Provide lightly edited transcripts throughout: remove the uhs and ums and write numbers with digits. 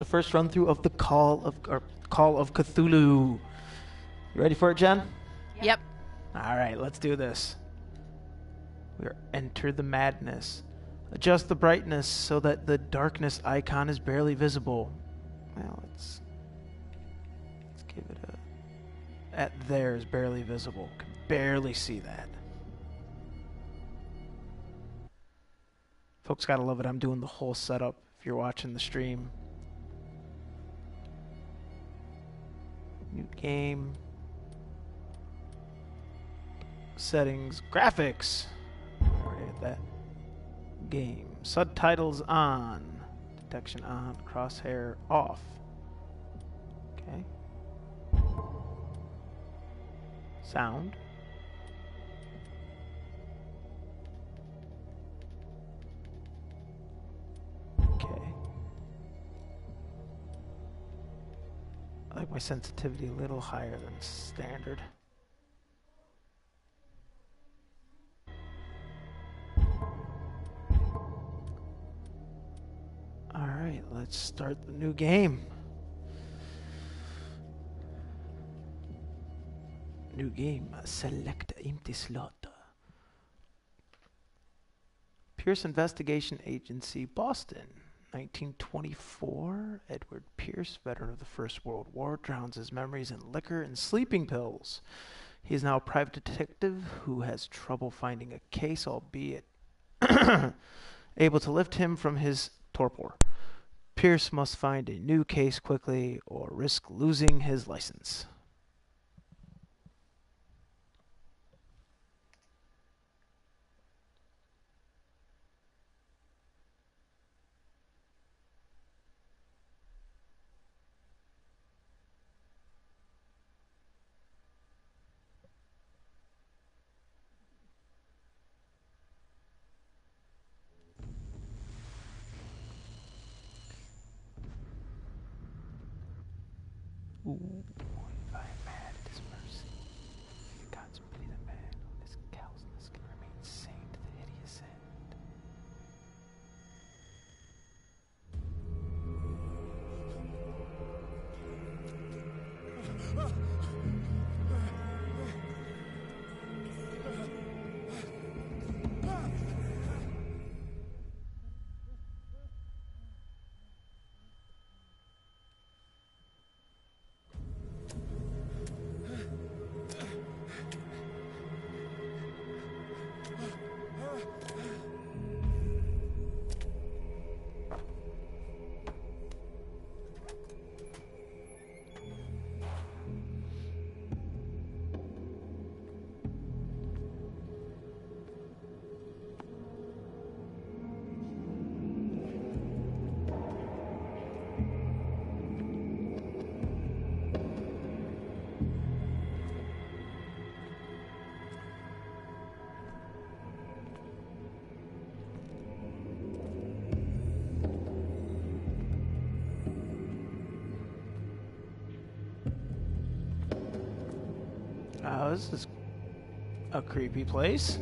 first run through of the Call of Cthulhu. You ready for it, Jen? Yep. All right, let's do this. We're enter the madness. Adjust the brightness so that the darkness icon is barely visible. Well, let's give it a... At there is barely visible. Can barely see that. Folks gotta love it. I'm doing the whole setup if you're watching the stream. New game. Settings. Graphics. Already at that. Game. Subtitles on. Detection on. Crosshair off. Okay. Sound. Okay. I like my sensitivity a little higher than standard. Alright, let's start the new game. New game. Select empty slot. Pierce Investigation Agency, Boston. 1924. Edward Pierce, veteran of the First World War, drowns his memories in liquor and sleeping pills. He is now a private detective who has trouble finding a case, albeit able to lift him from his torpor. Pierce must find a new case quickly or risk losing his license. Ooh, if I am mad at his mercy, God's pity the man on his callousness can remain sane to the hideous end. Oh, this is a creepy place.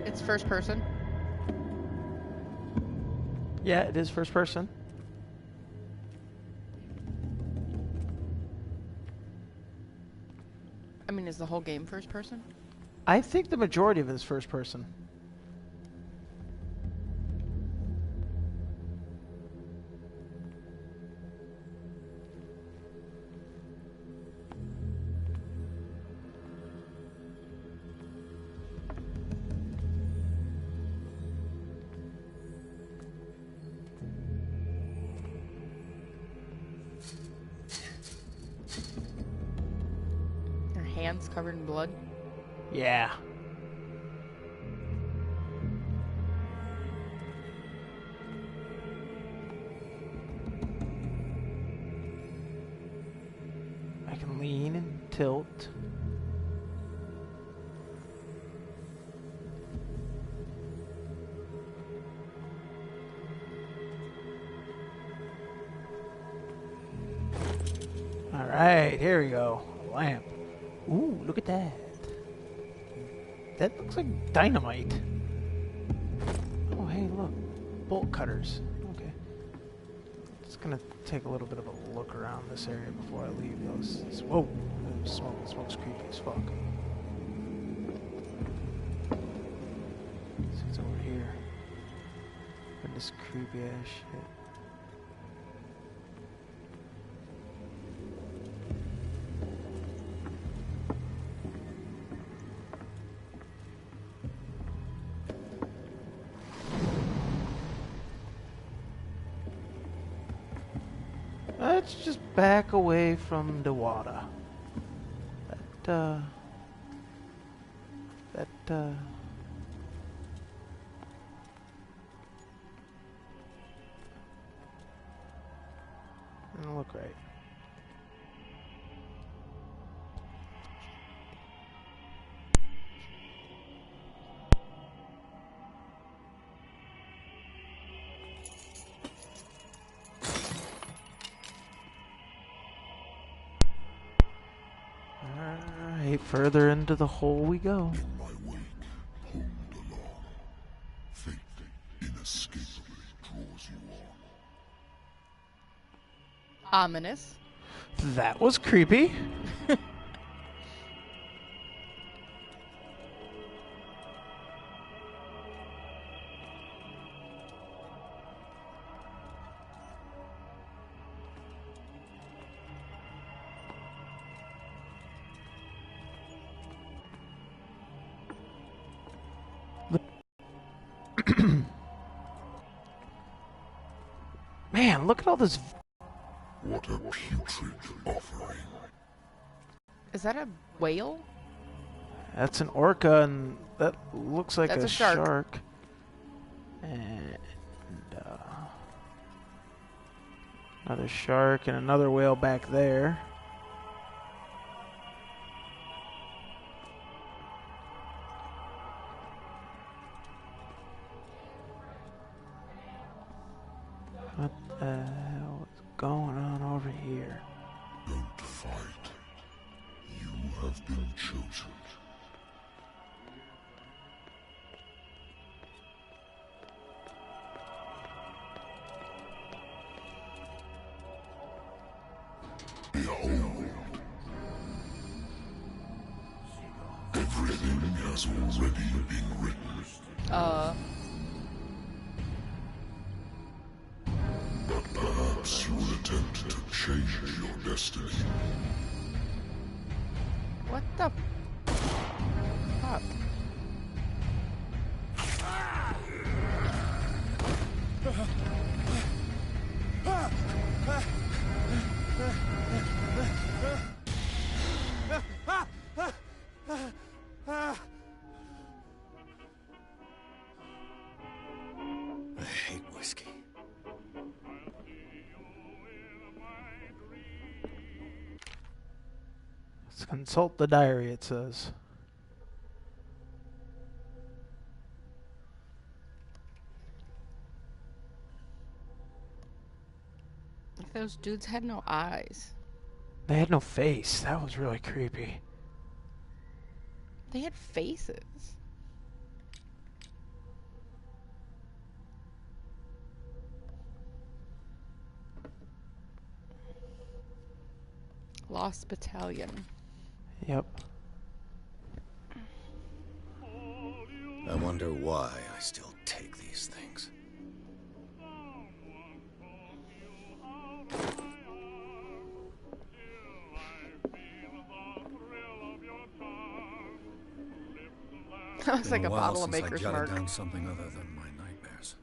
It's first person. Yeah, it is first person. I mean, is the whole game first person? I think the majority of it is first person. Hands covered in blood. Yeah. I can lean and tilt. All right, here we go. Lamp. Ooh, look at that. That looks like dynamite. Oh, hey, look. Bolt cutters. Okay. gonna take a little bit of a look around this area before I leave. Whoa, smoke. Smoke's creepy as fuck. See what's over here. And this creepy ass shit. Let's just back away from the water. That doesn't look right. Alright, further into the hole we go. In my wake, pulled along. Fate inescapably draws you on. Ominous. That was creepy. Man, look at all this. What a putrid offering. Is that a whale? That's an orca, and that looks like That's a a shark. shark. And another shark and another whale back there. What the hell is going on over here? Don't fight. You have been chosen. Behold. Everything has already been written. But perhaps you will attempt to change your destiny. What the fuck? I hate whiskey. Let's consult the diary, it says. If those dudes had no eyes. They had no face. That was really creepy. They had faces. Lost Battalion. Yep. I wonder why I still take these things. That looks like a Been while bottle of since Maker's I jotted Mark. down something other than my nightmares.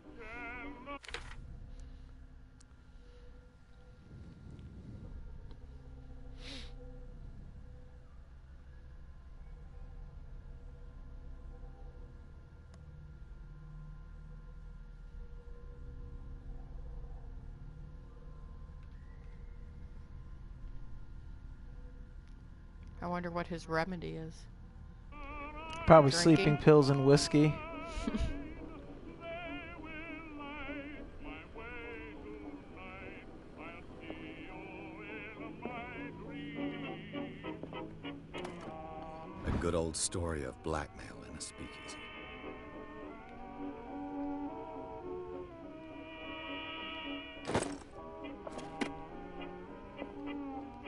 I wonder what his remedy is. Probably Drinking. sleeping pills and whiskey. A good old story of blackmail in a speakeasy.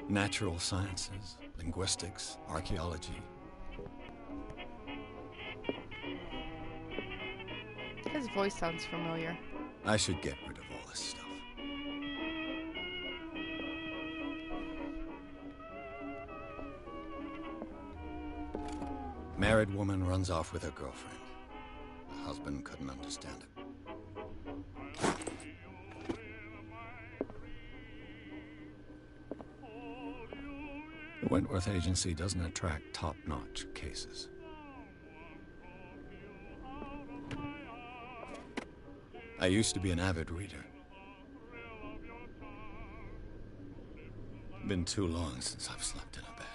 Natural sciences, linguistics, archaeology. His voice sounds familiar. I should get rid of all this stuff. Married woman runs off with her girlfriend. The husband couldn't understand it. The Wentworth Agency doesn't attract top-notch cases. I used to be an avid reader. Been too long since I've slept in a bed.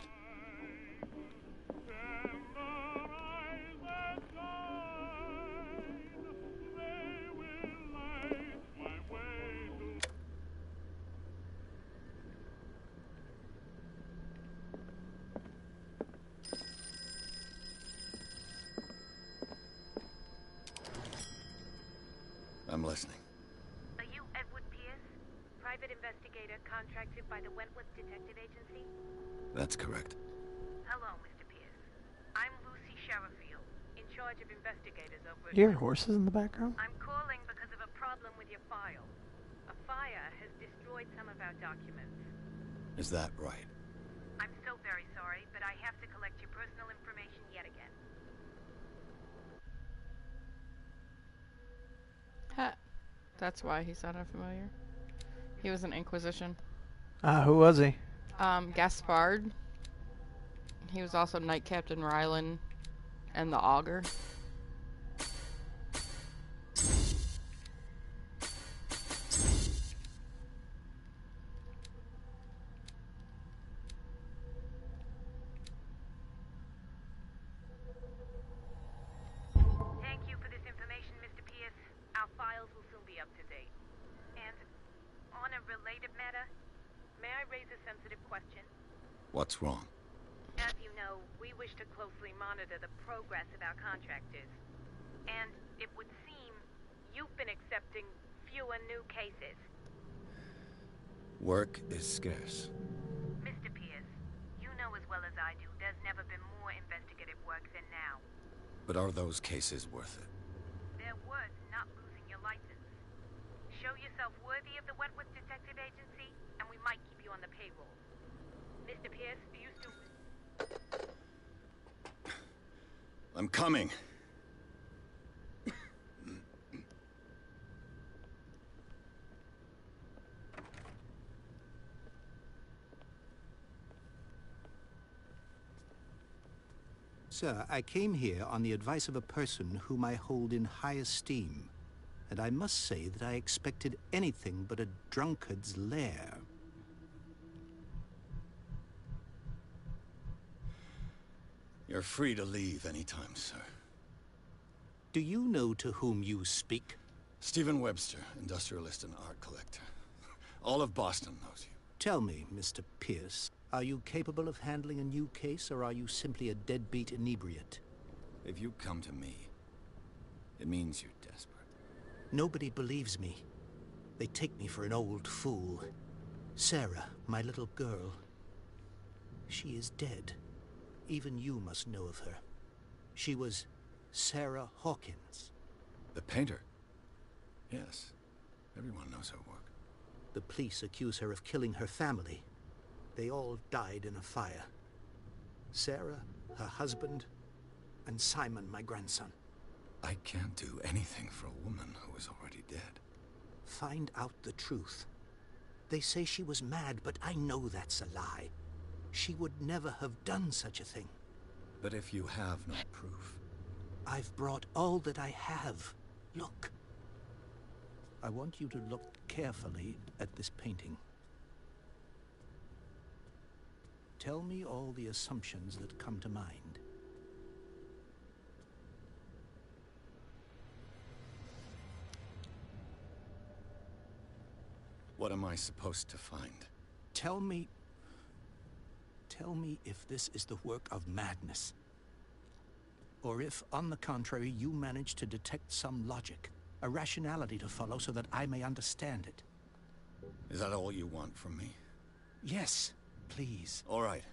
I'm listening. Are you Edward Pierce, private investigator contracted by the Wentworth Detective Agency? That's correct. Hello, Mr. Pierce. I'm Lucy Sherifield, in charge of investigators over at... You hear horses in the background? I'm calling because of a problem with your file. A fire has destroyed some of our documents. Is that right? I'm so very sorry, but I have to collect your personal information yet again. Ha. That's why he sounded familiar. He was an Inquisition. Who was he? Gaspard. He was also Knight Captain Rylan and the Augur. Thank you for this information, Mr. Pierce. Our files will soon be up to date. And on a related matter, may I raise a sensitive question? What's wrong? As you know, we wish to closely monitor the progress of our contractors. And it would seem you've been accepting fewer new cases. Work is scarce. Mr. Pierce, you know as well as I do there's never been more investigative work than now. But are those cases worth it? They're worth not losing your license. Show yourself worthy of the Wentworth Detective Agency, and we might keep you on the payroll. Mr. Pierce, are you still... I'm coming. Sir, I came here on the advice of a person whom I hold in high esteem, and I must say that I expected anything but a drunkard's lair. You're free to leave anytime, sir. Do you know to whom you speak? Stephen Webster, industrialist and art collector. All of Boston knows you. Tell me, Mr. Pierce, are you capable of handling a new case, or are you simply a deadbeat inebriate? If you come to me, it means you're desperate. Nobody believes me. They take me for an old fool. Sarah, my little girl, she is dead. Even you must know of her. She was Sarah Hawkins. The painter? Yes. Everyone knows her work. The police accuse her of killing her family. They all died in a fire. Sarah, her husband, and Simon, my grandson. I can't do anything for a woman who is already dead. Find out the truth. They say she was mad, but I know that's a lie. She would never have done such a thing. But if you have no proof... I've brought all that I have. Look. I want you to look carefully at this painting. Tell me all the assumptions that come to mind. What am I supposed to find? Tell me if this is the work of madness. Or if, on the contrary, you manage to detect some logic, a rationality to follow so that I may understand it. Is that all you want from me? Yes, please. All right.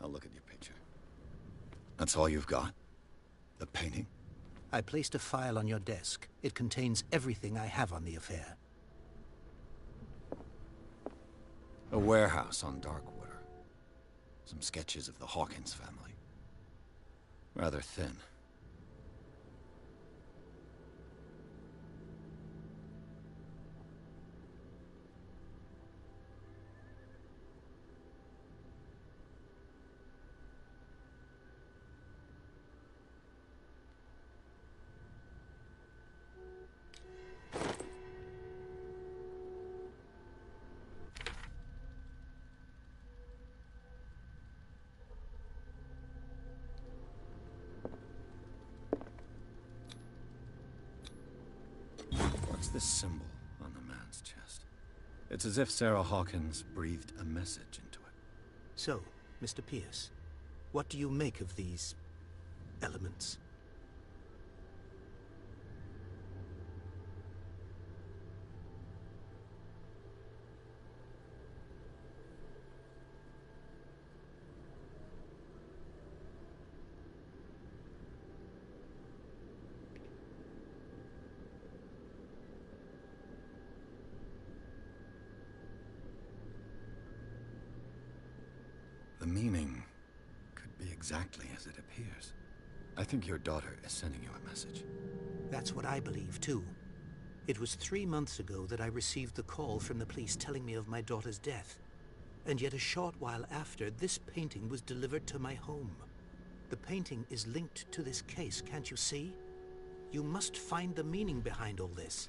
I'll look at your picture. That's all you've got? The painting? I placed a file on your desk. It contains everything I have on the affair. A warehouse on Darkwater. Some sketches of the Hawkins family. Rather thin. What's this symbol on the man's chest? It's as if Sarah Hawkins breathed a message into it. So, Mr. Pierce, what do you make of these elements? The meaning could be exactly as it appears. I think your daughter is sending you a message. That's what I believe, too. It was 3 months ago that I received the call from the police telling me of my daughter's death. And yet a short while after, this painting was delivered to my home. The painting is linked to this case, can't you see? You must find the meaning behind all this.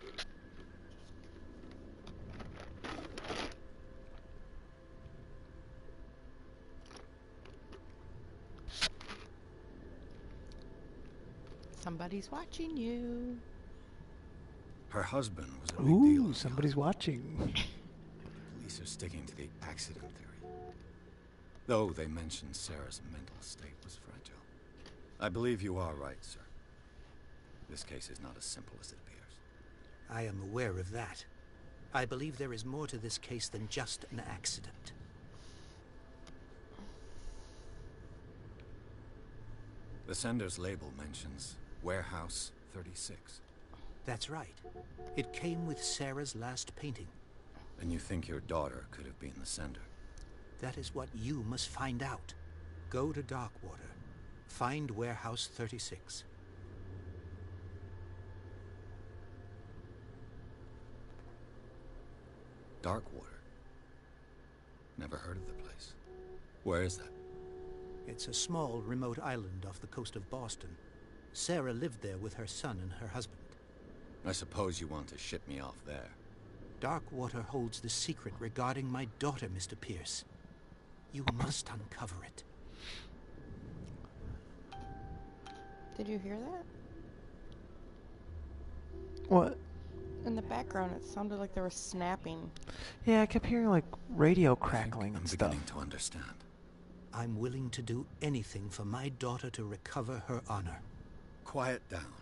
Somebody's watching you. Her husband was a big deal. Ooh, somebody's watching. Police are sticking to the accident theory. Though they mentioned Sarah's mental state was fragile. I believe you are right, sir. This case is not as simple as it appears. I am aware of that. I believe there is more to this case than just an accident. The sender's label mentions Warehouse 36. That's right. It came with Sarah's last painting. And you think your daughter could have been the sender? That is what you must find out. Go to Darkwater. Find Warehouse 36. Darkwater? Never heard of the place. Where is that? It's a small, remote island off the coast of Boston. Sarah lived there with her son and her husband. I suppose you want to ship me off there. Darkwater holds the secret regarding my daughter, Mr. Pierce. You must uncover it. Did you hear that? What? In the background, it sounded like there was snapping. Yeah, I kept hearing like radio crackling I'm and stuff. beginning to understand. I'm willing to do anything for my daughter to recover her honor. Quiet down.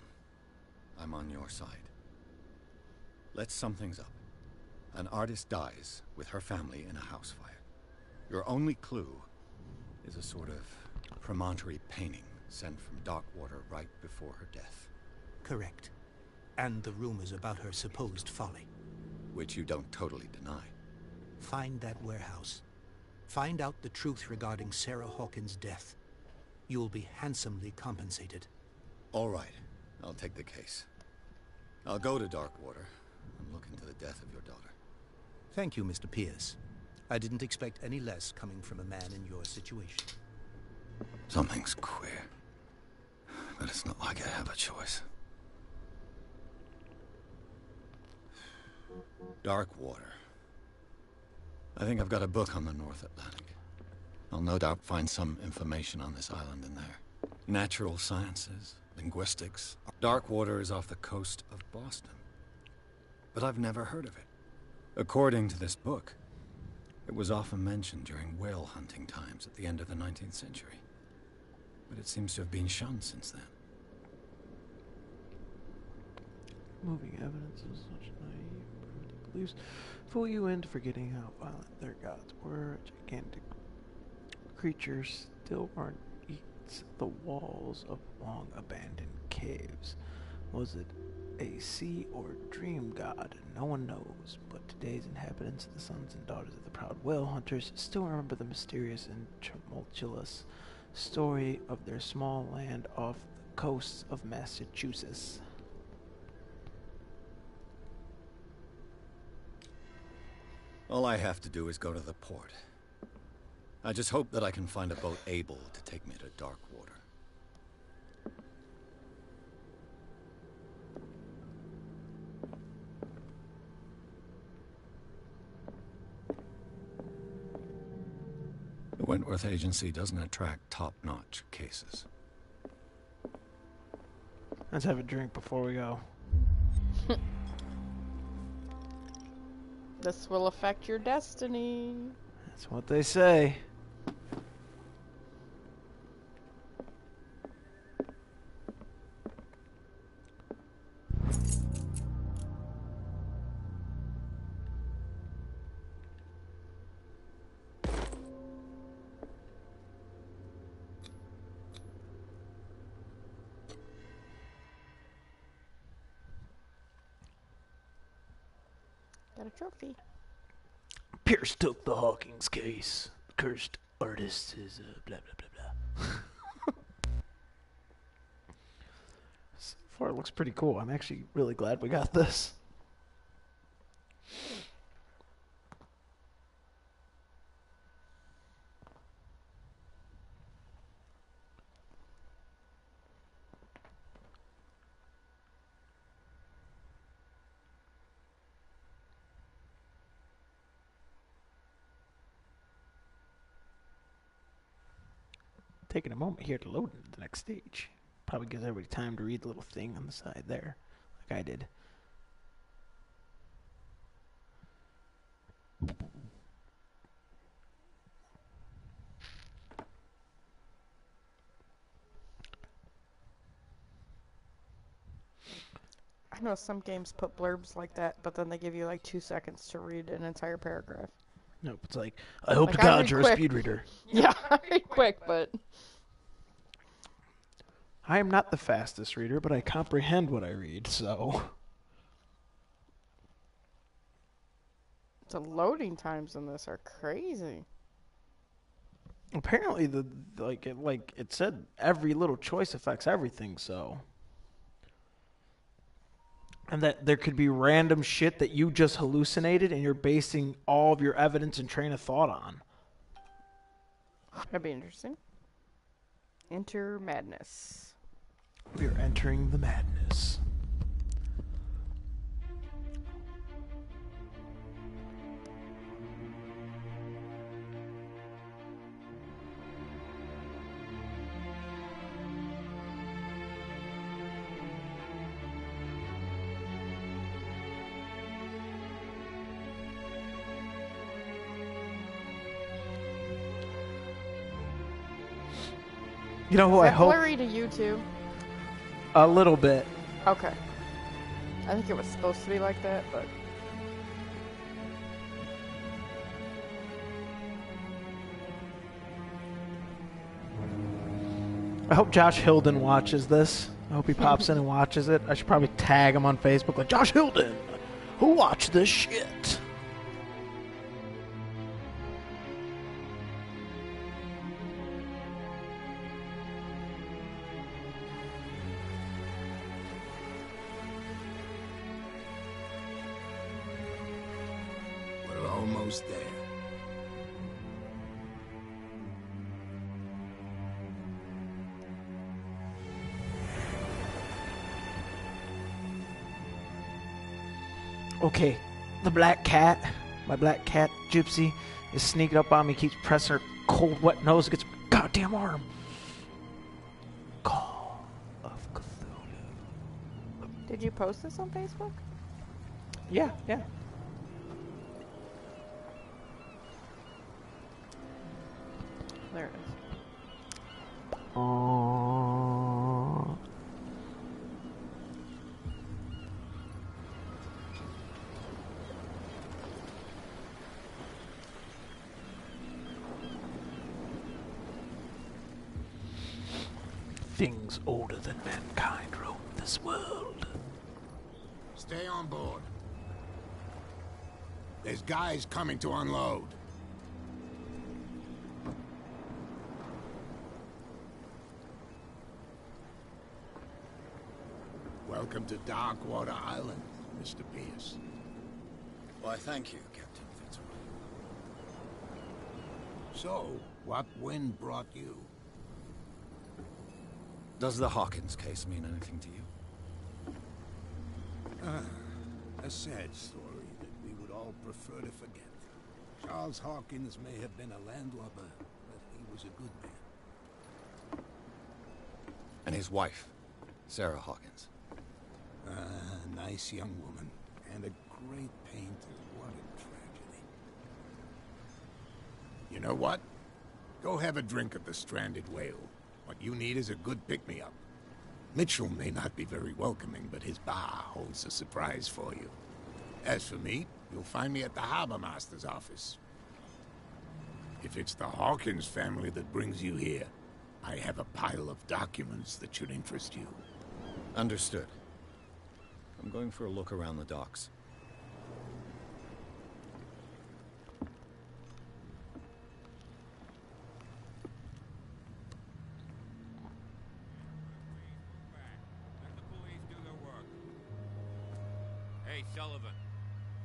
I'm on your side. Let's sum things up. An artist dies with her family in a house fire. Your only clue is a sort of promontory painting sent from Darkwater right before her death. Correct. And the rumors about her supposed folly. Which you don't totally deny. Find that warehouse. Find out the truth regarding Sarah Hawkins' death. You'll be handsomely compensated. All right. I'll take the case. I'll go to Darkwater and look into the death of your daughter. Thank you, Mr. Pierce. I didn't expect any less coming from a man in your situation. Something's queer. But it's not like I have a choice. Darkwater. I think I've got a book on the North Atlantic. I'll no doubt find some information on this island in there. Natural sciences, linguistics. Darkwater is off the coast of Boston. But I've never heard of it. According to this book, it was often mentioned during whale hunting times at the end of the 19th century. But it seems to have been shunned since then. Moving evidence of such naive. beliefs fool you into forgetting how violent their gods were. Gigantic creatures still weren't eats the walls of long abandoned caves. Was it a sea or dream god? No one knows, but today's inhabitants, the sons and daughters of the proud whale hunters, still remember the mysterious and tumultuous story of their small land off the coasts of Massachusetts. All I have to do is go to the port. I just hope that I can find a boat able to take me to dark water. The Wentworth Agency doesn't attract top-notch cases. Let's have a drink before we go. This will affect your destiny. That's what they say. Got a trophy. Pierce took the Hawkins case. The cursed artist is blah blah blah blah. So far, it looks pretty cool. I'm actually really glad we got this. Taking a moment here to load into the next stage. Probably gives everybody time to read the little thing on the side there, like I did. I know some games put blurbs like that, but then they give you like 2 seconds to read an entire paragraph. Nope, it's like, I hope Like, to I God read you're a quick. speed reader. Yeah, I read quick, but I am not the fastest reader, but I comprehend what I read, so. the loading times in this are crazy. Apparently, it said every little choice affects everything, so. And that there could be random shit that you just hallucinated and you're basing all of your evidence and train of thought on. That'd be interesting. Enter madness. We are entering the madness. You know who Is I that hope blurry to you too? a little bit. Okay. I think it was supposed to be like that, but I hope Josh Hilden watches this. I hope he pops in and watches it. I should probably tag him on Facebook like, Josh Hilden, who watched this shit? We're almost there. Okay, the black cat, my black cat gypsy, is sneaking up on me, keeps pressing her cold, wet nose against my goddamn arm. Call of Cthulhu. did you post this on Facebook? Yeah. There it is. Things older than mankind roam this world. Stay on board. There's guys coming to unload. Welcome to Darkwater Island, Mr. Pierce. Why, thank you, Captain Fitzroy. So, what wind brought you? Does the Hawkins case mean anything to you? A sad story that we would all prefer to forget. Charles Hawkins may have been a landlubber, but he was a good man. And his wife, Sarah Hawkins. A nice young woman, and a great painter. What a tragedy. You know what? Go have a drink at the Stranded Whale. What you need is a good pick-me-up. Mitchell may not be very welcoming, but his bar holds a surprise for you. As for me, you'll find me at the Harbor Master's office. If it's the Hawkins family that brings you here, I have a pile of documents that should interest you. Understood. I'm going for a look around the docks. Hey, Sullivan.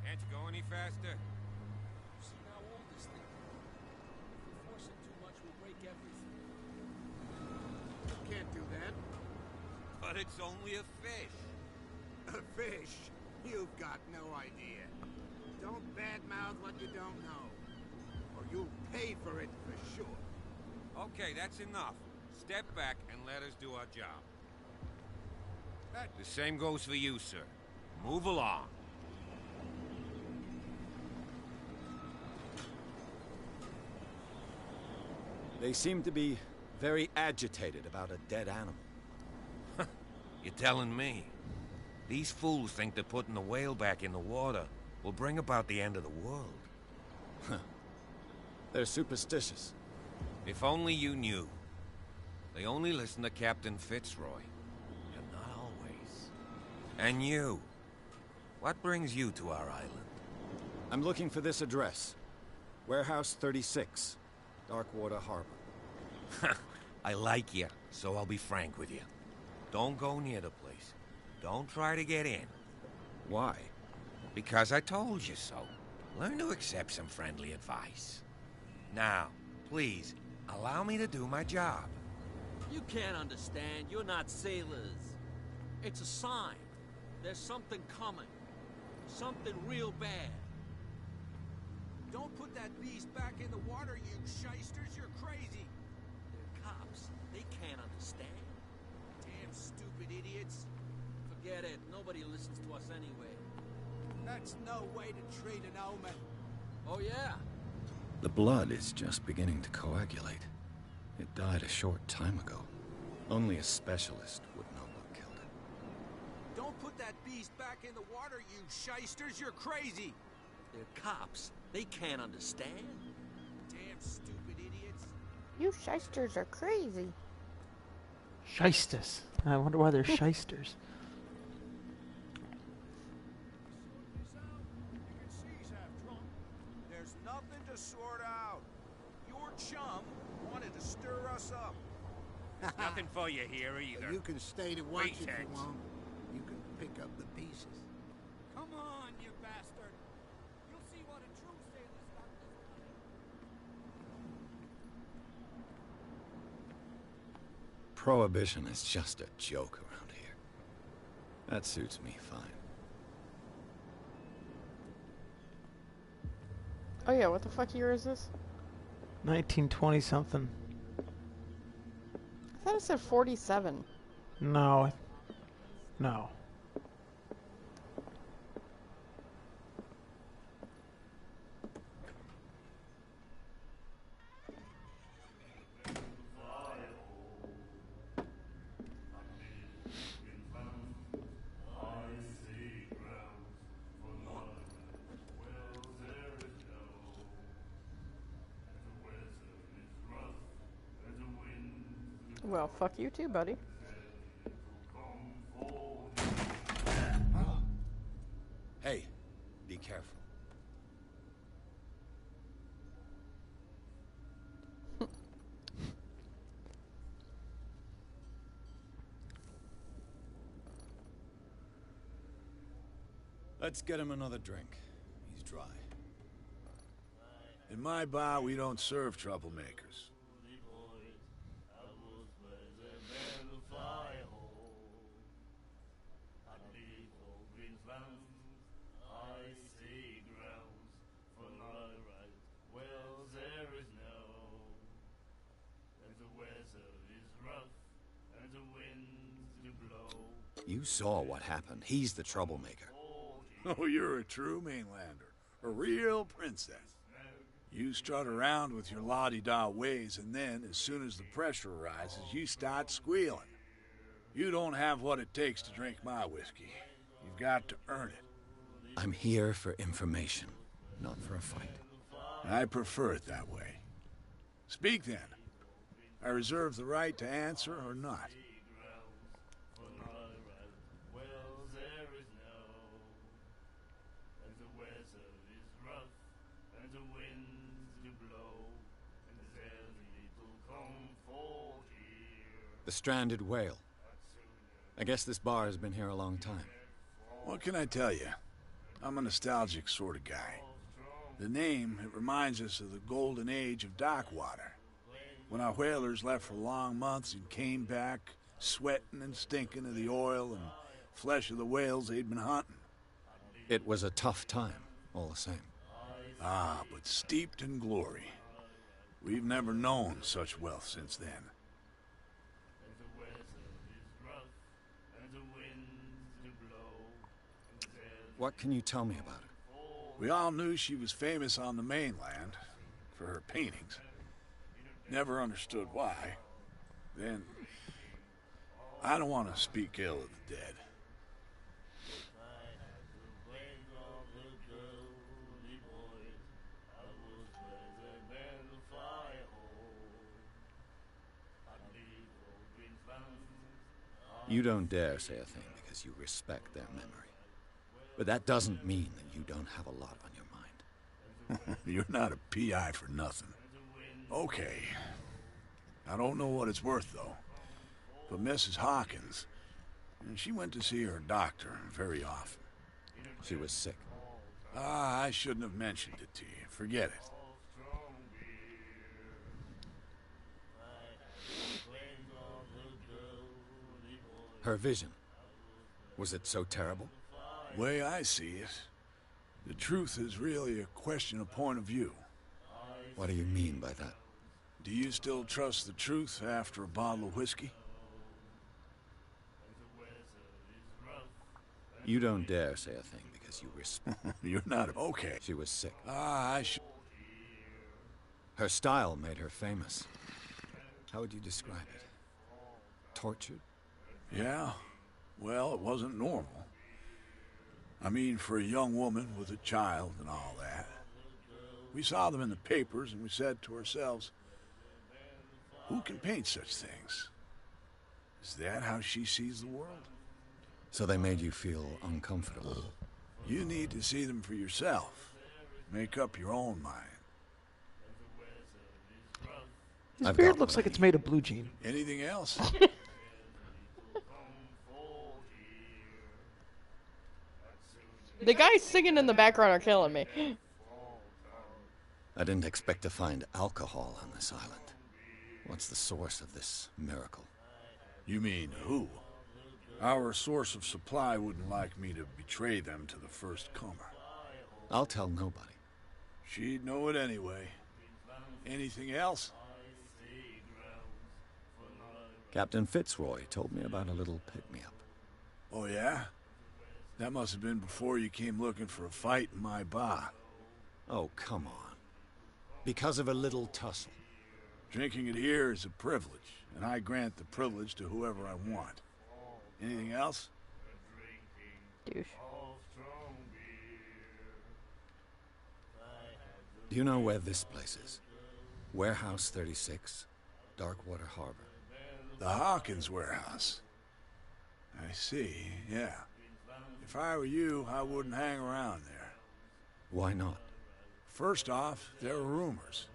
Can't you go any faster? See how old this thing is. If we force it too much, we'll break everything. Can't do that. But it's only a fish. A fish? You've got no idea. Don't badmouth what you don't know. Or you'll pay for it for sure. Okay, that's enough. Step back and let us do our job. The same goes for you, sir. Move along. They seem to be very agitated about a dead animal. You're telling me? These fools think that putting the whale back in the water will bring about the end of the world. They're superstitious. If only you knew. They only listen to Captain Fitzroy. And not always. And you. What brings you to our island? I'm looking for this address. Warehouse 36, Darkwater Harbor. I like you, so I'll be frank with you. Don't go near the place. Don't try to get in. Why? Because I told you so. Learn to accept some friendly advice. Now, please, allow me to do my job. You can't understand. You're not sailors. It's a sign. There's something coming. Something real bad. Don't put that beast back in the water, you shysters. You're crazy. They're cops. They can't understand. Damn stupid idiots. Forget it. Nobody listens to us anyway. That's no way to treat an omen. Oh, yeah? The blood is just beginning to coagulate. It died a short time ago. Only a specialist would know what killed it. Don't put that beast back in the water, you shysters. You're crazy. They're cops. They can't understand. Damn stupid idiots. You shysters are crazy. Shysters. I wonder why they're shysters. There's nothing to sort out. Your chum wanted to stir us up. Nothing for you here either. You can stay to watch if you Pretext. want. You can pick up the pieces. Come on, you bastard. You'll see what a true sailor's got this time. Prohibition is just a joke around here. That suits me fine. Oh yeah, what the fuck year is this? 1920 something. I thought it said 47. No. No. Well, fuck you too, buddy. Hey, be careful. Let's get him another drink. He's dry. In my bar, we don't serve troublemakers. You saw what happened. He's the troublemaker. Oh, you're a true mainlander. A real princess. You strut around with your la-di-da ways, and then, as soon as the pressure arises, you start squealing. You don't have what it takes to drink my whiskey. You've got to earn it. I'm here for information, not for a fight. I prefer it that way. Speak then. I reserve the right to answer or not. The Stranded Whale. I guess this bar has been here a long time. What can I tell you? I'm a nostalgic sort of guy. The name, it reminds us of the golden age of dockwater. When our whalers left for long months and came back, sweating and stinking of the oil and flesh of the whales they'd been hunting. It was a tough time, all the same. Ah, but steeped in glory. We've never known such wealth since then. What can you tell me about it? We all knew she was famous on the mainland for her paintings. Never understood why. Then, I don't want to speak ill of the dead. You don't dare say a thing because you respect their memory. But that doesn't mean that you don't have a lot on your mind. You're not a PI for nothing. Okay. I don't know what it's worth, though. But Mrs. Hawkins, she went to see her doctor very often. She was sick. Ah, I shouldn't have mentioned it to you. Forget it. Her vision. Was it so terrible? Way I see it, the truth is really a question of point of view. What do you mean by that? Do you still trust the truth after a bottle of whiskey? You don't dare say a thing because you respect. You're not okay. She was sick. Ah, I should. Her style made her famous. How would you describe it? Tortured? Yeah. Well, it wasn't normal. I mean, for a young woman with a child and all that. We saw them in the papers and we said to ourselves, who can paint such things? Is that how she sees the world? So they made you feel uncomfortable. You need to see them for yourself. Make up your own mind. His beard looks like it's made of blue jean. Anything else? The guys singing in the background are killing me. I didn't expect to find alcohol on this island. What's the source of this miracle? You mean who? Our source of supply wouldn't like me to betray them to the first comer. I'll tell nobody. She'd know it anyway. Anything else? Captain Fitzroy told me about a little pick-me-up. Oh, yeah? That must have been before you came looking for a fight in my bar. Oh, come on. Because of a little tussle. Drinking it here is a privilege, and I grant the privilege to whoever I want. Anything else? Douche. Do you know where this place is? Warehouse 36, Darkwater Harbor. The Hawkins warehouse. I see, yeah. If I were you, I wouldn't hang around there. Why not? First off, there are rumors.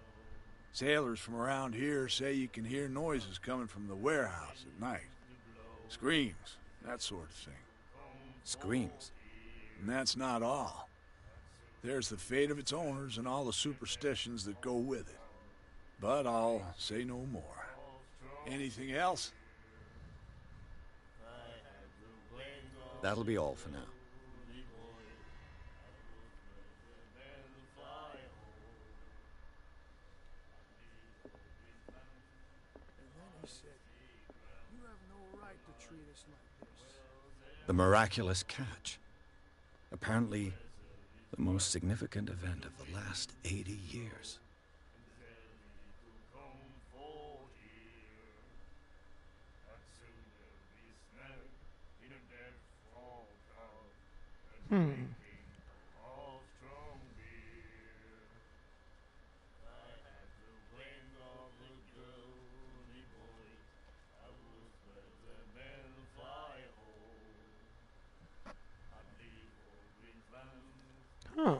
Sailors from around here say you can hear noises coming from the warehouse at night. Screams, that sort of thing. Screams? And that's not all. There's the fate of its owners and all the superstitions that go with it. But I'll say no more. Anything else? That'll be all for now. The miraculous catch. Apparently, the most significant event of the last 80 years. Huh.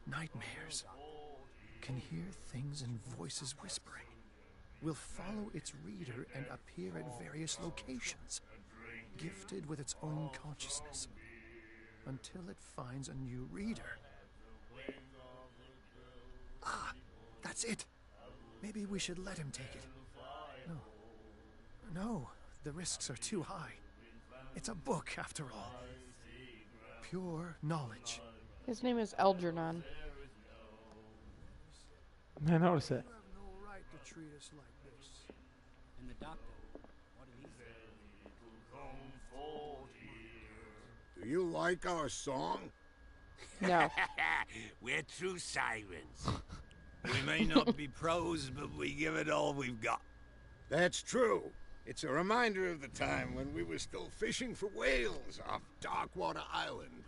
Nightmares. Can hear things and voices whispering. Will follow its reader and appear at various locations, gifted with its own consciousness, until it finds a new reader. Ah, that's it. Maybe we should let him take it. No, the risks are too high. It's a book, after all. Pure knowledge. His name is Algernon. I noticed it. You have no right to treat us like this. And the doctor, what did he say? Do you like our song? No. We're true sirens. We may not be pros, but we give it all we've got. That's true. It's a reminder of the time when we were still fishing for whales off Darkwater Island.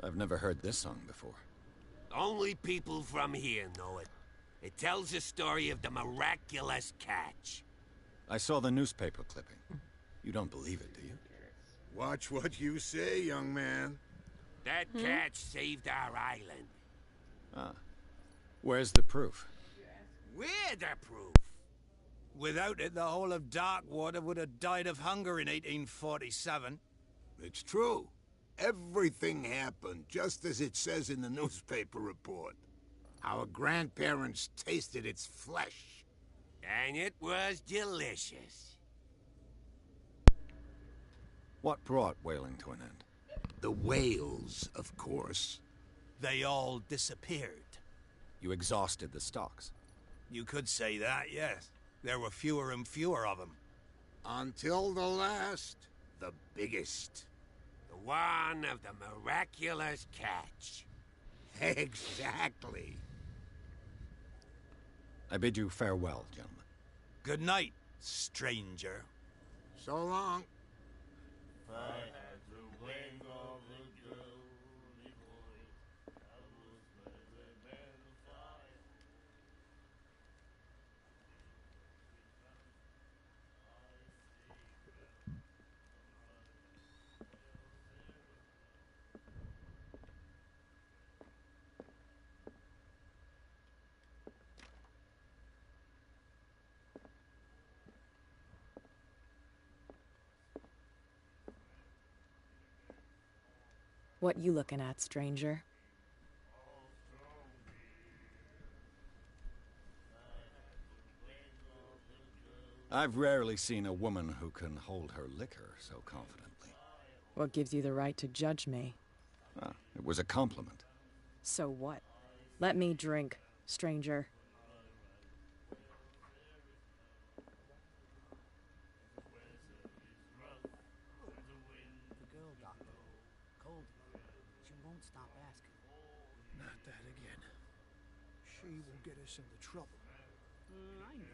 I've never heard this song before. Only people from here know it. It tells the story of the miraculous catch. I saw the newspaper clipping. You don't believe it, do you? Watch what you say, young man. That catch saved our island. Ah. Where's the proof? We're the proof. Without it, the whole of Darkwater would have died of hunger in 1847. It's true. Everything happened just as it says in the newspaper report. Our grandparents tasted its flesh. And it was delicious. What brought whaling to an end? The whales, of course. They all disappeared. You exhausted the stocks. You could say that, yes. There were fewer and fewer of them. Until the last, the biggest. The one of the miraculous catch. Exactly. I bid you farewell, gentlemen. Good night, stranger. So long. What you looking at, stranger? I've rarely seen a woman who can hold her liquor so confidently. What gives you the right to judge me? Ah, it was a compliment. So what? Let me drink, stranger. The girl, Doctor. Cold. She won't stop asking. Not that again. She will get us into trouble. I know.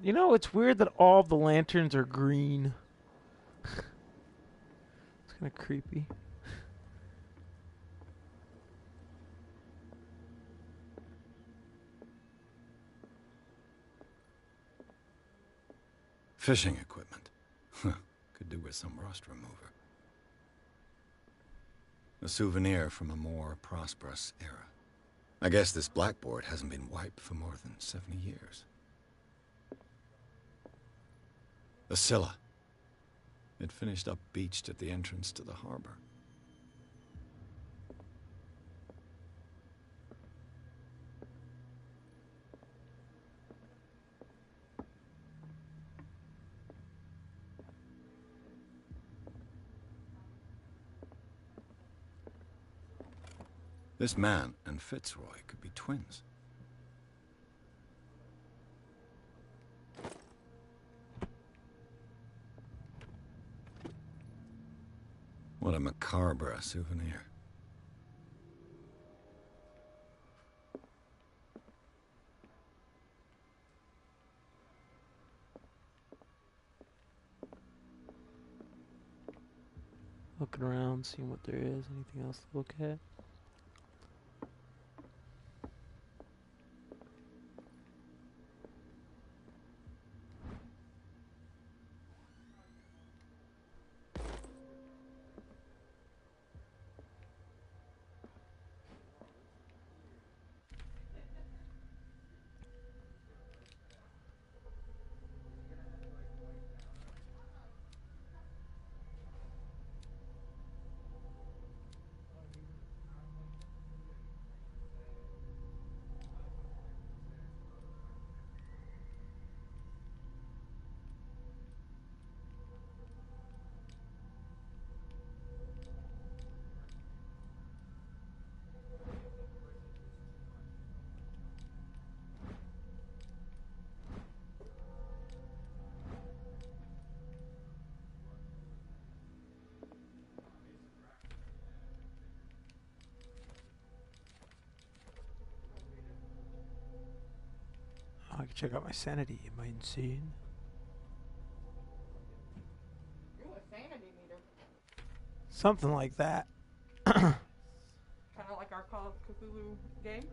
You know, it's weird that all the lanterns are green. It's kind of creepy. Fishing equipment. Could do with some rust remover. A souvenir from a more prosperous era. I guess this blackboard hasn't been wiped for more than 70 years. The Scylla. It finished up beached at the entrance to the harbor. This man and Fitzroy could be twins. What a macabre souvenir. Looking around, seeing what there is. Anything else to look at? I can check out my sanity. Am I insane? Ooh, a sanity meter. Something like that. Kind of like our Call of Cthulhu game.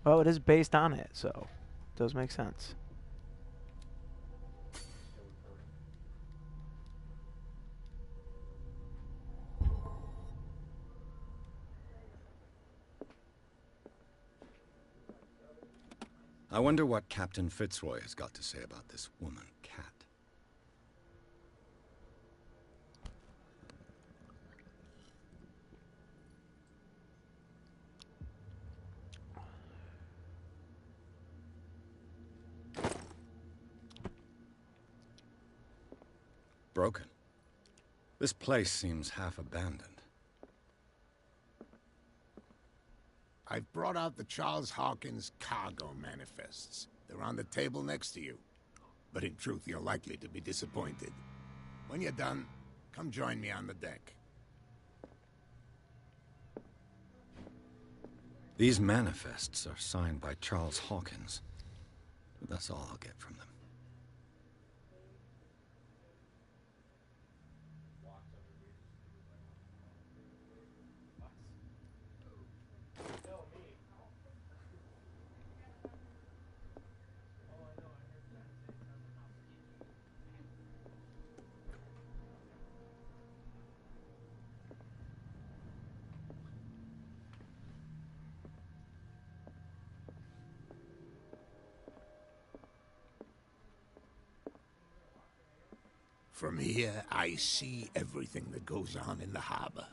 Well, it is based on it, so it does make sense. I wonder what Captain Fitzroy has got to say about this woman, Cat. Broken. This place seems half abandoned. I've brought out the Charles Hawkins cargo manifests. They're on the table next to you. But in truth, you're likely to be disappointed. When you're done, come join me on the deck. These manifests are signed by Charles Hawkins. But that's all I'll get from them. From here, I see everything that goes on in the harbor.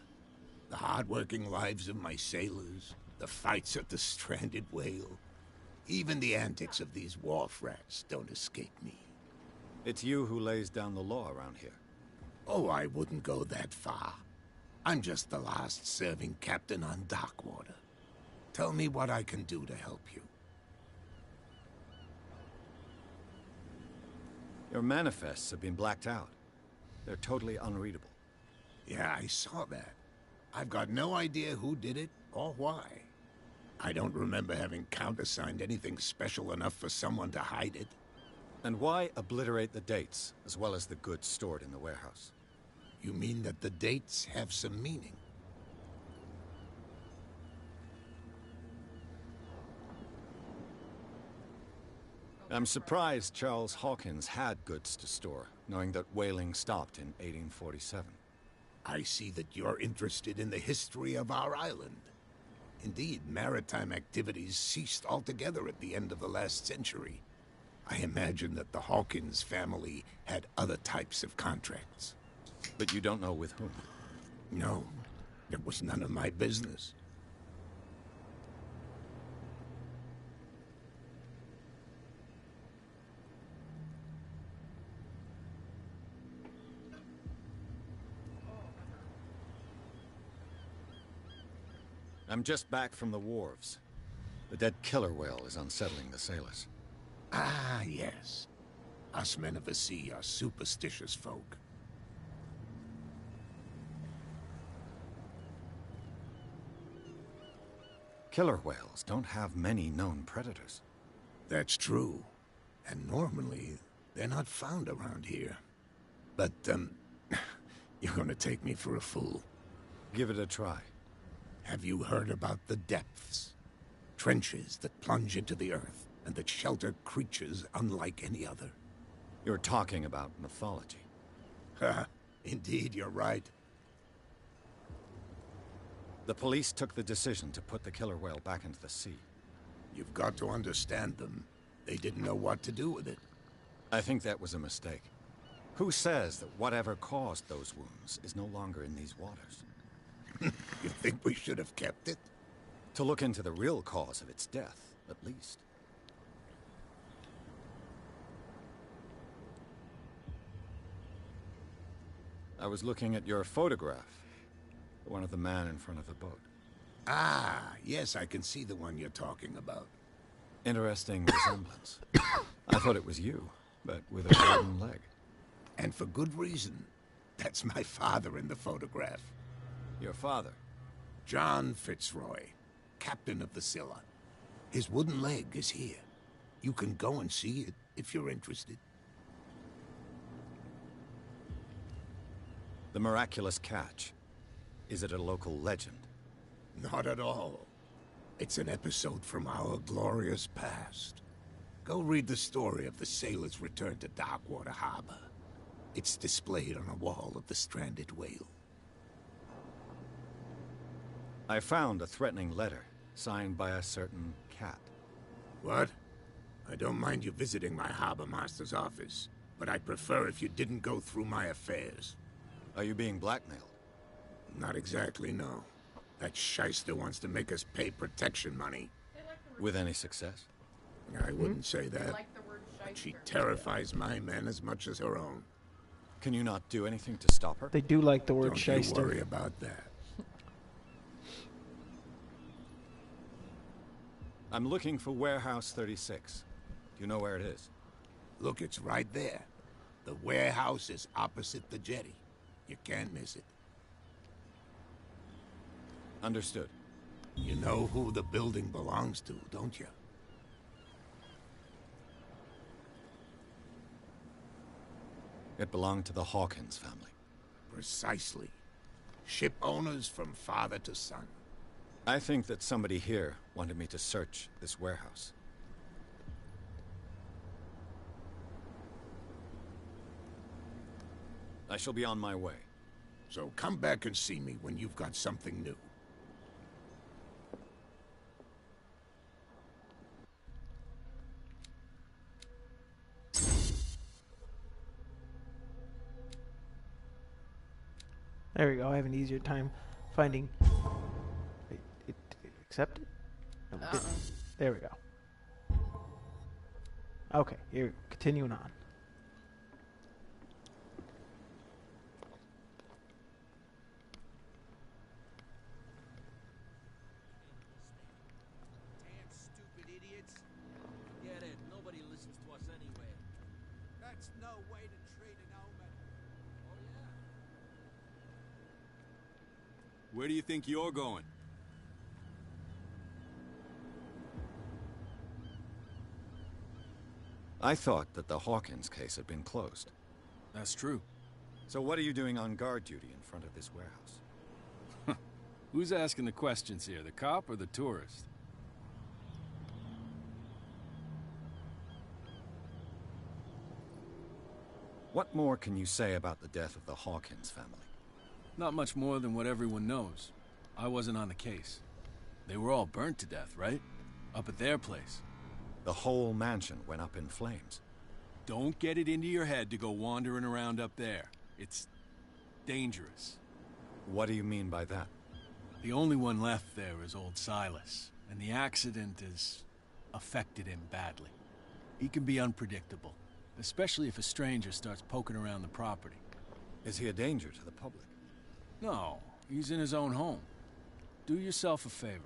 The hard-working lives of my sailors, the fights at the stranded whale. Even the antics of these wharf rats don't escape me. It's you who lays down the law around here. Oh, I wouldn't go that far. I'm just the last serving captain on Darkwater. Tell me what I can do to help you. Your manifests have been blacked out. They're totally unreadable. Yeah, I saw that. I've got no idea who did it or why. I don't remember having countersigned anything special enough for someone to hide it. And why obliterate the dates, as well as the goods stored in the warehouse? You mean that the dates have some meaning? I'm surprised Charles Hawkins had goods to store, knowing that whaling stopped in 1847. I see that you're interested in the history of our island. Indeed, maritime activities ceased altogether at the end of the last century. I imagine that the Hawkins family had other types of contracts. But you don't know with whom? No, it was none of my business. I'm just back from the wharves. The dead killer whale is unsettling the sailors. Ah, yes. Us men of the sea are superstitious folk. Killer whales don't have many known predators. That's true. And normally, they're not found around here. But, you're gonna take me for a fool. Give it a try. Have you heard about the depths? Trenches that plunge into the earth and that shelter creatures unlike any other. You're talking about mythology. Ha! Indeed, you're right. The police took the decision to put the killer whale back into the sea. You've got to understand them. They didn't know what to do with it. I think that was a mistake. Who says that whatever caused those wounds is no longer in these waters? You think we should have kept it? To look into the real cause of its death, at least. I was looking at your photograph. The one of the man in front of the boat. Ah, yes, I can see the one you're talking about. Interesting resemblance. I thought it was you, but with a wooden leg. And for good reason. That's my father in the photograph. Your father? John Fitzroy, captain of the Scylla. His wooden leg is here. You can go and see it if you're interested. The miraculous catch. Is it a local legend? Not at all. It's an episode from our glorious past. Go read the story of the sailors' return to Darkwater Harbor. It's displayed on a wall of the stranded whale. I found a threatening letter, signed by a certain cat. What? I don't mind you visiting my harbor master's office, but I'd prefer if you didn't go through my affairs. Are you being blackmailed? Not exactly, no. That shyster wants to make us pay protection money. With any success? I wouldn't say that. But she terrifies my men as much as her own. Can you not do anything to stop her? They do like the word Don't shyster. you worry about that. I'm looking for Warehouse 36. Do you know where it is? Look, it's right there. The warehouse is opposite the jetty. You can't miss it. Understood. You know who the building belongs to, don't you? It belonged to the Hawkins family. Precisely. Ship owners from father to son. I think that somebody here wanted me to search this warehouse. I shall be on my way. So come back and see me when you've got something new. There we go. I have an easier time finding... Wait, accept it? No, it didn't. There we go. Okay, here, continuing on. Damn stupid idiots. Forget it. Nobody listens to us anyway. That's no way to treat an omen. Oh, yeah. Where do you think you're going? I thought that the Hawkins case had been closed. That's true. So what are you doing on guard duty in front of this warehouse? Who's asking the questions here, the cop or the tourist? What more can you say about the death of the Hawkins family? Not much more than what everyone knows. I wasn't on the case. They were all burnt to death, right? Up at their place. The whole mansion went up in flames. Don't get it into your head to go wandering around up there. It's dangerous. What do you mean by that? The only one left there is old Silas, and the accident has affected him badly. He can be unpredictable, especially if a stranger starts poking around the property. Is he a danger to the public? No, he's in his own home. Do yourself a favor.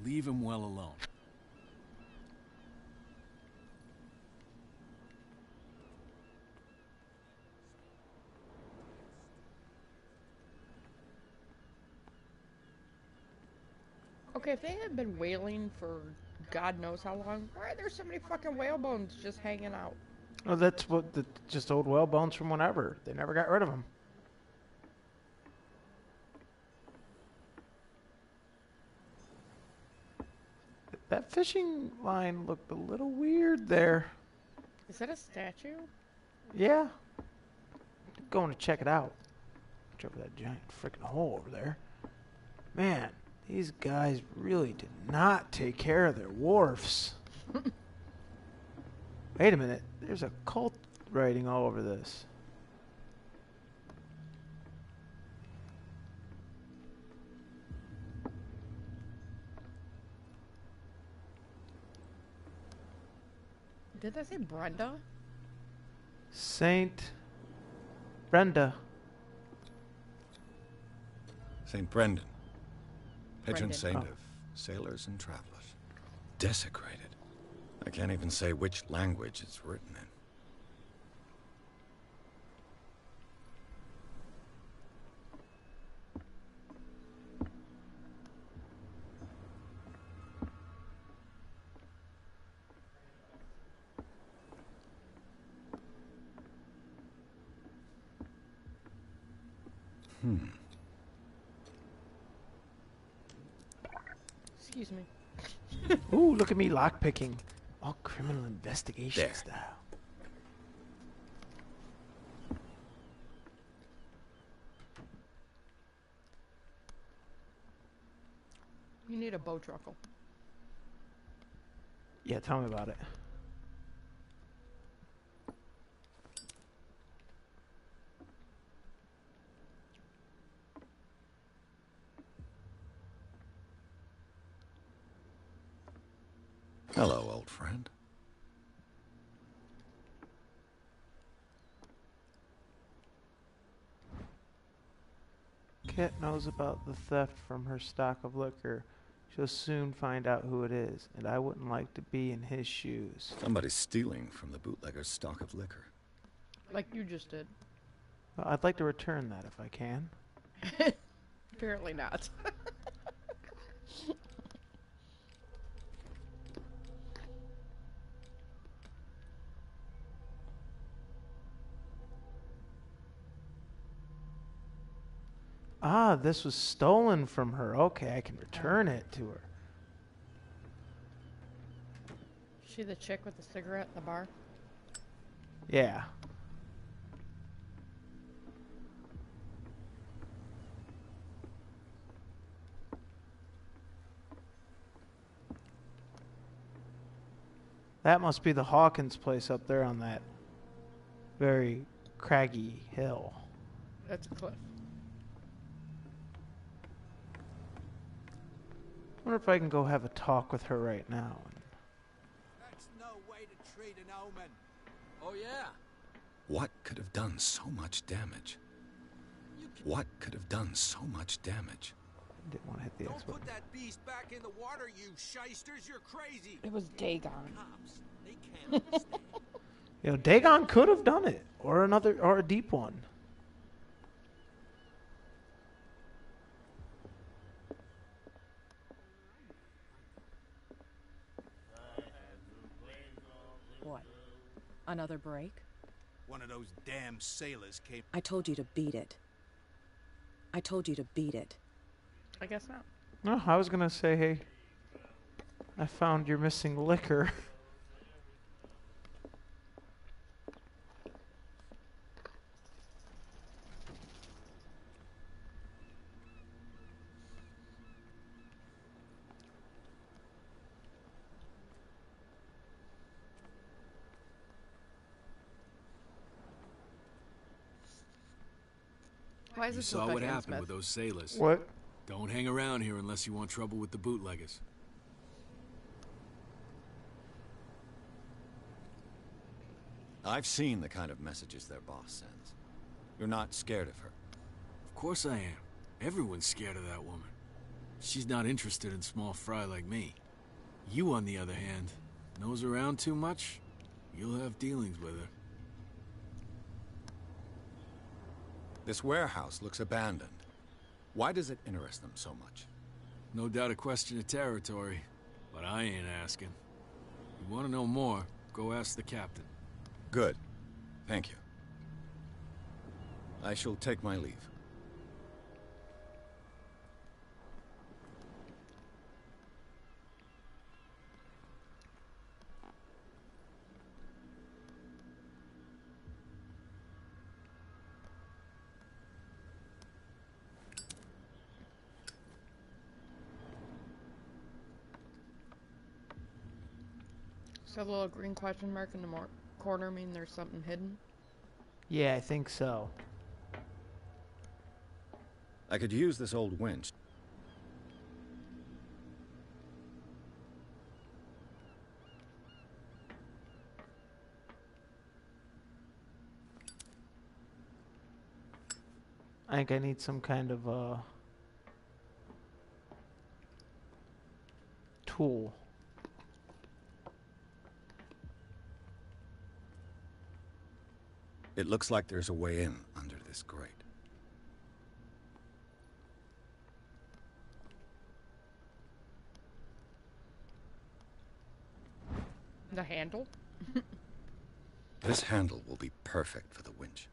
Leave him well alone. Okay, if they had been whaling for God knows how long, why are there so many fucking whale bones just hanging out? Oh, that's what just old whale bones from whenever. They never got rid of them. That fishing line looked a little weird there. Is that a statue? Yeah. Going to check it out. Watch over that giant freaking hole over there. Man, these guys really did not take care of their wharfs. Wait a minute. There's a cult writing all over this. Did they say Brenda? Saint Brenda. St. Brendan. Patron Brendan. saint Oh. of sailors and travelers. Desecrated. I can't even say which language it's written in. Excuse me. Ooh, look at me lockpicking. All criminal investigation There. style. You need a bow truckle. Yeah, tell me about it. Hello, old friend. Kit knows about the theft from her stock of liquor. She'll soon find out who it is, and I wouldn't like to be in his shoes. Somebody's stealing from the bootlegger's stock of liquor. Like you just did. Well, I'd like to return that if I can. Apparently not. Ah, this was stolen from her. Okay, I can return it to her. She the chick with the cigarette at the bar? Yeah. That must be the Hawkins place up there on that very craggy hill. That's a cliff. wonder if I can go have a talk with her right now. That's no way to treat an omen. Oh, yeah? What could have done so much damage? What could have done so much damage? Didn't want to hit the X Don't button. put that beast back in the water, you shysters. You're crazy. It was Dagon. Cops, they can't understand. You know, Dagon could have done it, or a deep one. What? Another break? One of those damn sailors came. I told you to beat it. I told you to beat it. I guess not. No, I was gonna say, hey, I found your missing liquor. Why does You this saw look what like happened Innsmouth? with those sailors. What? Don't hang around here unless you want trouble with the bootleggers. I've seen the kind of messages their boss sends. You're not scared of her. Of course I am. Everyone's scared of that woman. She's not interested in small fry like me. You, on the other hand, nose around too much, you'll have dealings with her. This warehouse looks abandoned. Why does it interest them so much? No doubt a question of territory, but I ain't asking. You want to know more, go ask the captain. Good. Thank you. I shall take my leave. So the little green question mark in the corner mean there's something hidden? Yeah, I think so. I could use this old winch. I think I need some kind of tool. It looks like there's a way in under this grate. The handle? This handle will be perfect for the winch.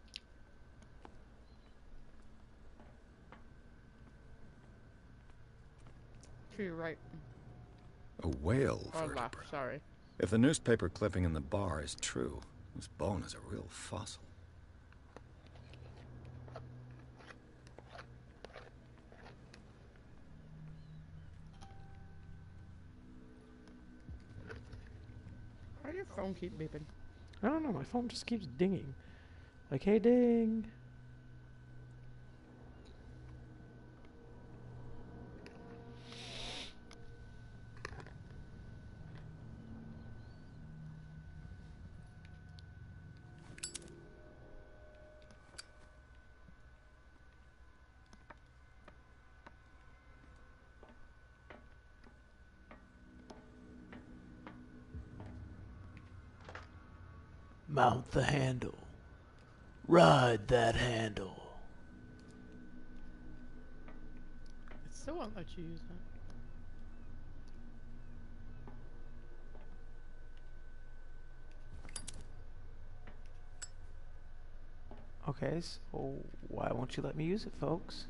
To your right. A whale Or vertebrae. left, sorry. If the newspaper clipping in the bar is true, this bone is a real fossil. Why does your phone keep beeping? I don't know, my phone just keeps dinging. Like, hey, ding. Mount the handle. Ride that handle. It still won't let you use that. Okay, so why won't you let me use it, folks?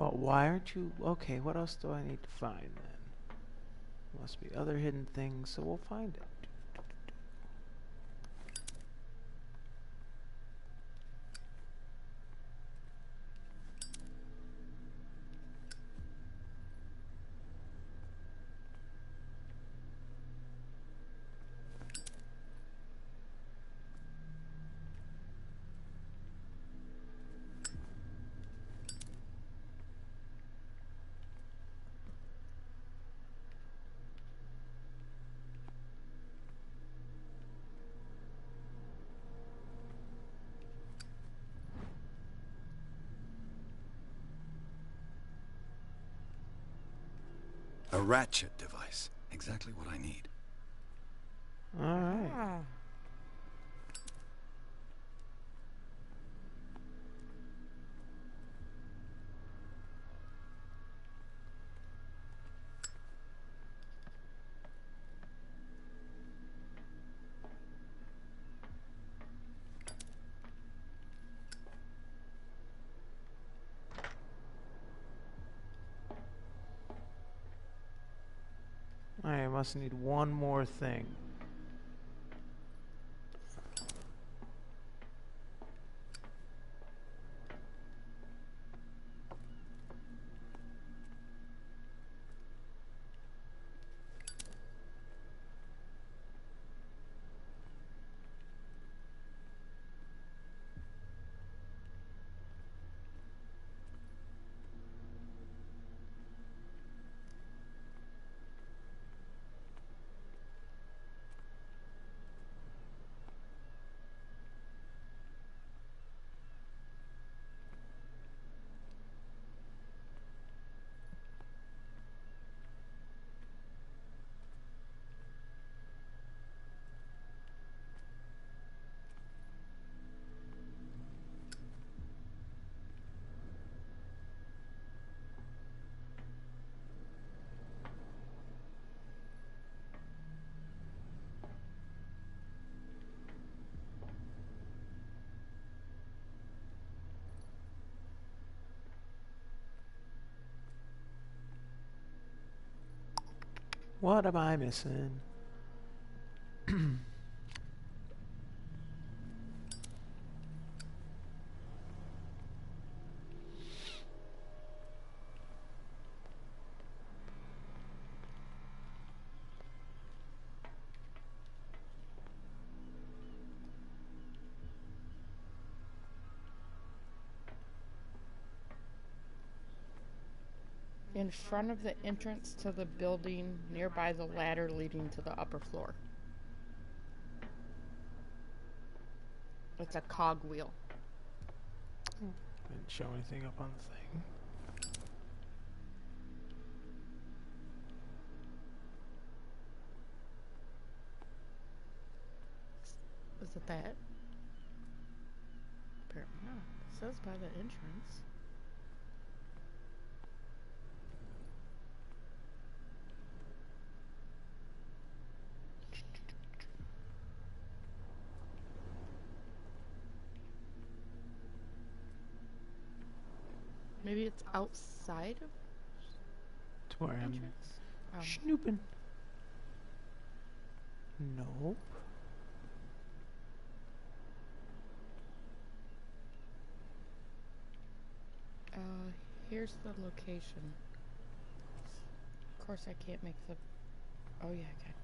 Well, why aren't you... Okay, what else do I need to find then? Must be other hidden things, so we'll find it. A ratchet device. Exactly what I need. Alright. Ah. I must need one more thing. What am I missing? In front of the entrance to the building, nearby the ladder leading to the upper floor. It's a cogwheel. Didn't show anything up on the thing. Is it that? Apparently not. It says by the entrance. Maybe it's outside of To where I'm entrance? snooping. Nope. Here's the location. Of course I can't make the... Oh yeah, I can.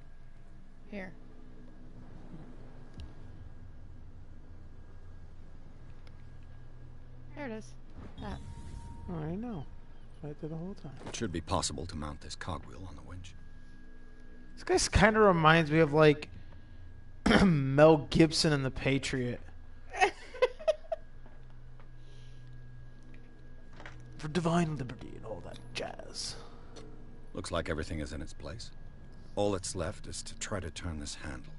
Here. There it is. That. I know. Right there the whole time. It should be possible to mount this cogwheel on the winch. This guy kind of reminds me of like Mel Gibson in The Patriot. For divine liberty and all that jazz. Looks like everything is in its place. All that's left is to try to turn this handle.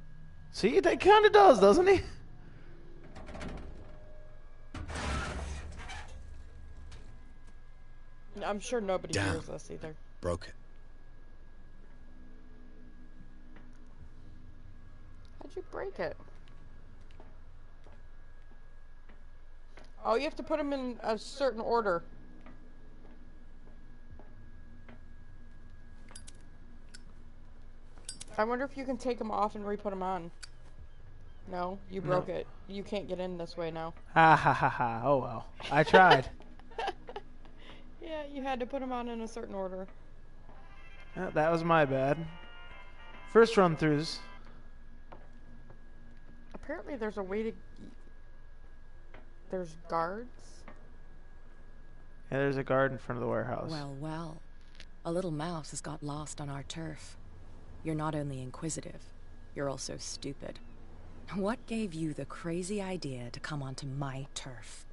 See, it kind of does, doesn't he? I'm sure nobody Damn. hears us either. Broke it. How'd you break it? Oh, you have to put them in a certain order. I wonder if you can take them off and re-put them on. No, you broke it. You can't get in this way now. Ha ha ha ha. Oh well. I tried. Yeah, you had to put them on in a certain order. That was my bad. First run-throughs. Apparently there's a way to... There's guards? Yeah, there's a guard in front of the warehouse. Well, well. A little mouse has got lost on our turf. You're not only inquisitive, you're also stupid. What gave you the crazy idea to come onto my turf?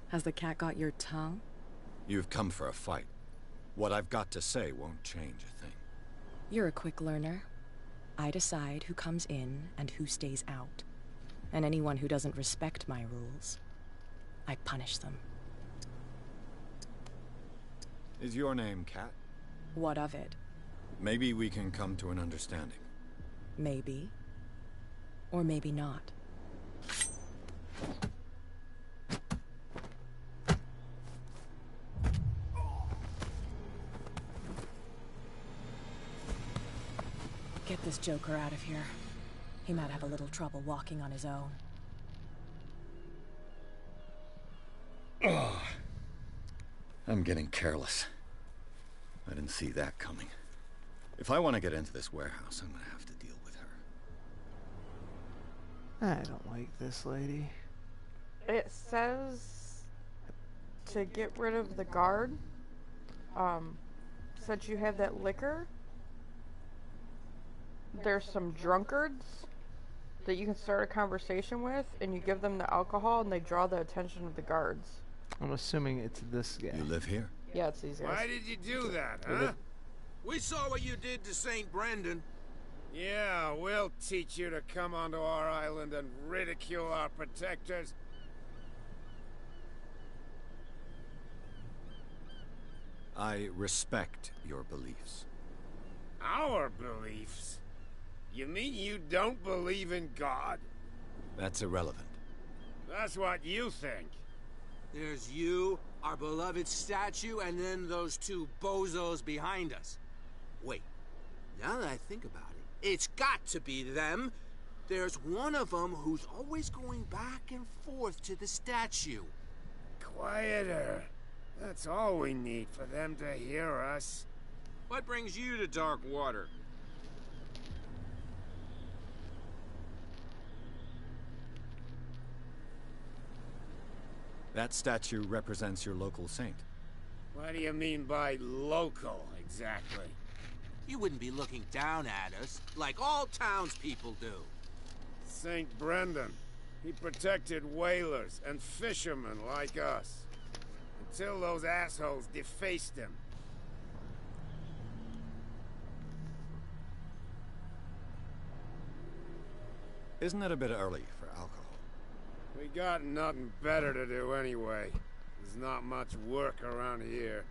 Has the cat got your tongue? You've come for a fight. What I've got to say won't change a thing. You're a quick learner. I decide who comes in and who stays out. And anyone who doesn't respect my rules, I punish them. Is your name Cat? What of it? Maybe we can come to an understanding. Maybe. Or maybe not. Get this joker out of here. He might have a little trouble walking on his own. I'm getting careless. I didn't see that coming. If I want to get into this warehouse, I'm gonna have to deal with her. I don't like this lady. It says to get rid of the guard. Since you have that liquor, there's some drunkards that you can start a conversation with, and you give them the alcohol, and they draw the attention of the guards. I'm assuming it's this guy. You live here? Yeah, it's these guys. Why did you do that, huh? We saw what you did to St. Brendan. Yeah, we'll teach you to come onto our island and ridicule our protectors. I respect your beliefs. Our beliefs? You mean you don't believe in God? That's irrelevant. That's what you think. There's you, our beloved statue, and then those two bozos behind us. Wait, now that I think about it, it's got to be them. There's one of them who's always going back and forth to the statue. Quieter. That's all we need for them to hear us. What brings you to dark water? That statue represents your local saint. What do you mean by local, exactly? You wouldn't be looking down at us, like all townspeople do. St. Brendan. He protected whalers and fishermen like us. Until those assholes defaced him. Isn't it a bit early for alcohol? We got nothing better to do anyway. There's not much work around here.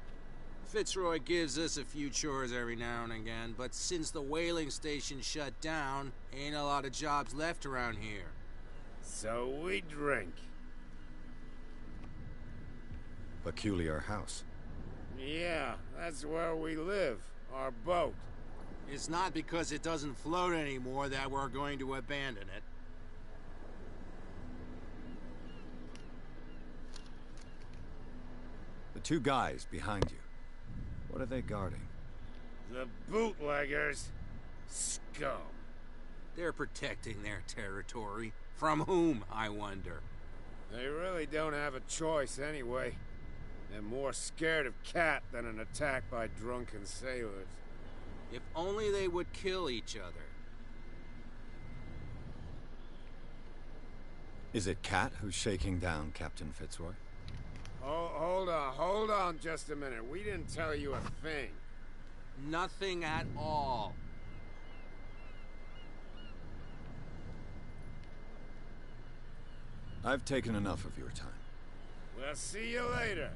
Fitzroy gives us a few chores every now and again, but since the whaling station shut down, ain't a lot of jobs left around here. So we drink. Peculiar house. Yeah, that's where we live. Our boat. It's not because it doesn't float anymore that we're going to abandon it. The two guys behind you. What are they guarding? The bootleggers. Scum. They're protecting their territory. From whom, I wonder? They really don't have a choice anyway. They're more scared of Cat than an attack by drunken sailors. If only they would kill each other. Is it Cat who's shaking down Captain Fitzroy? Oh, hold on just a minute. We didn't tell you a thing. Nothing at all. I've taken enough of your time. We'll see you later.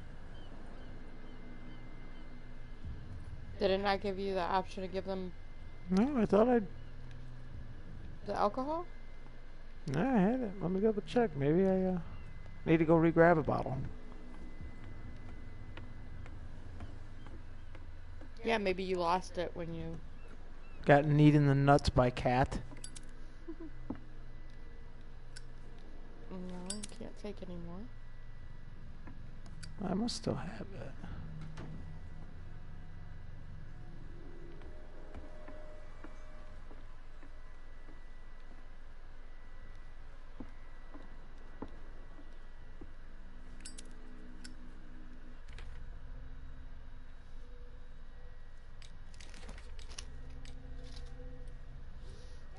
Did it not give you the option to give them No, I thought I'd... the alcohol? I had it. Let me double check. Maybe I need to go re-grab a bottle. Yeah, maybe you lost it when you... Got kneed in the nuts by cat. No, can't take anymore. I must still have it.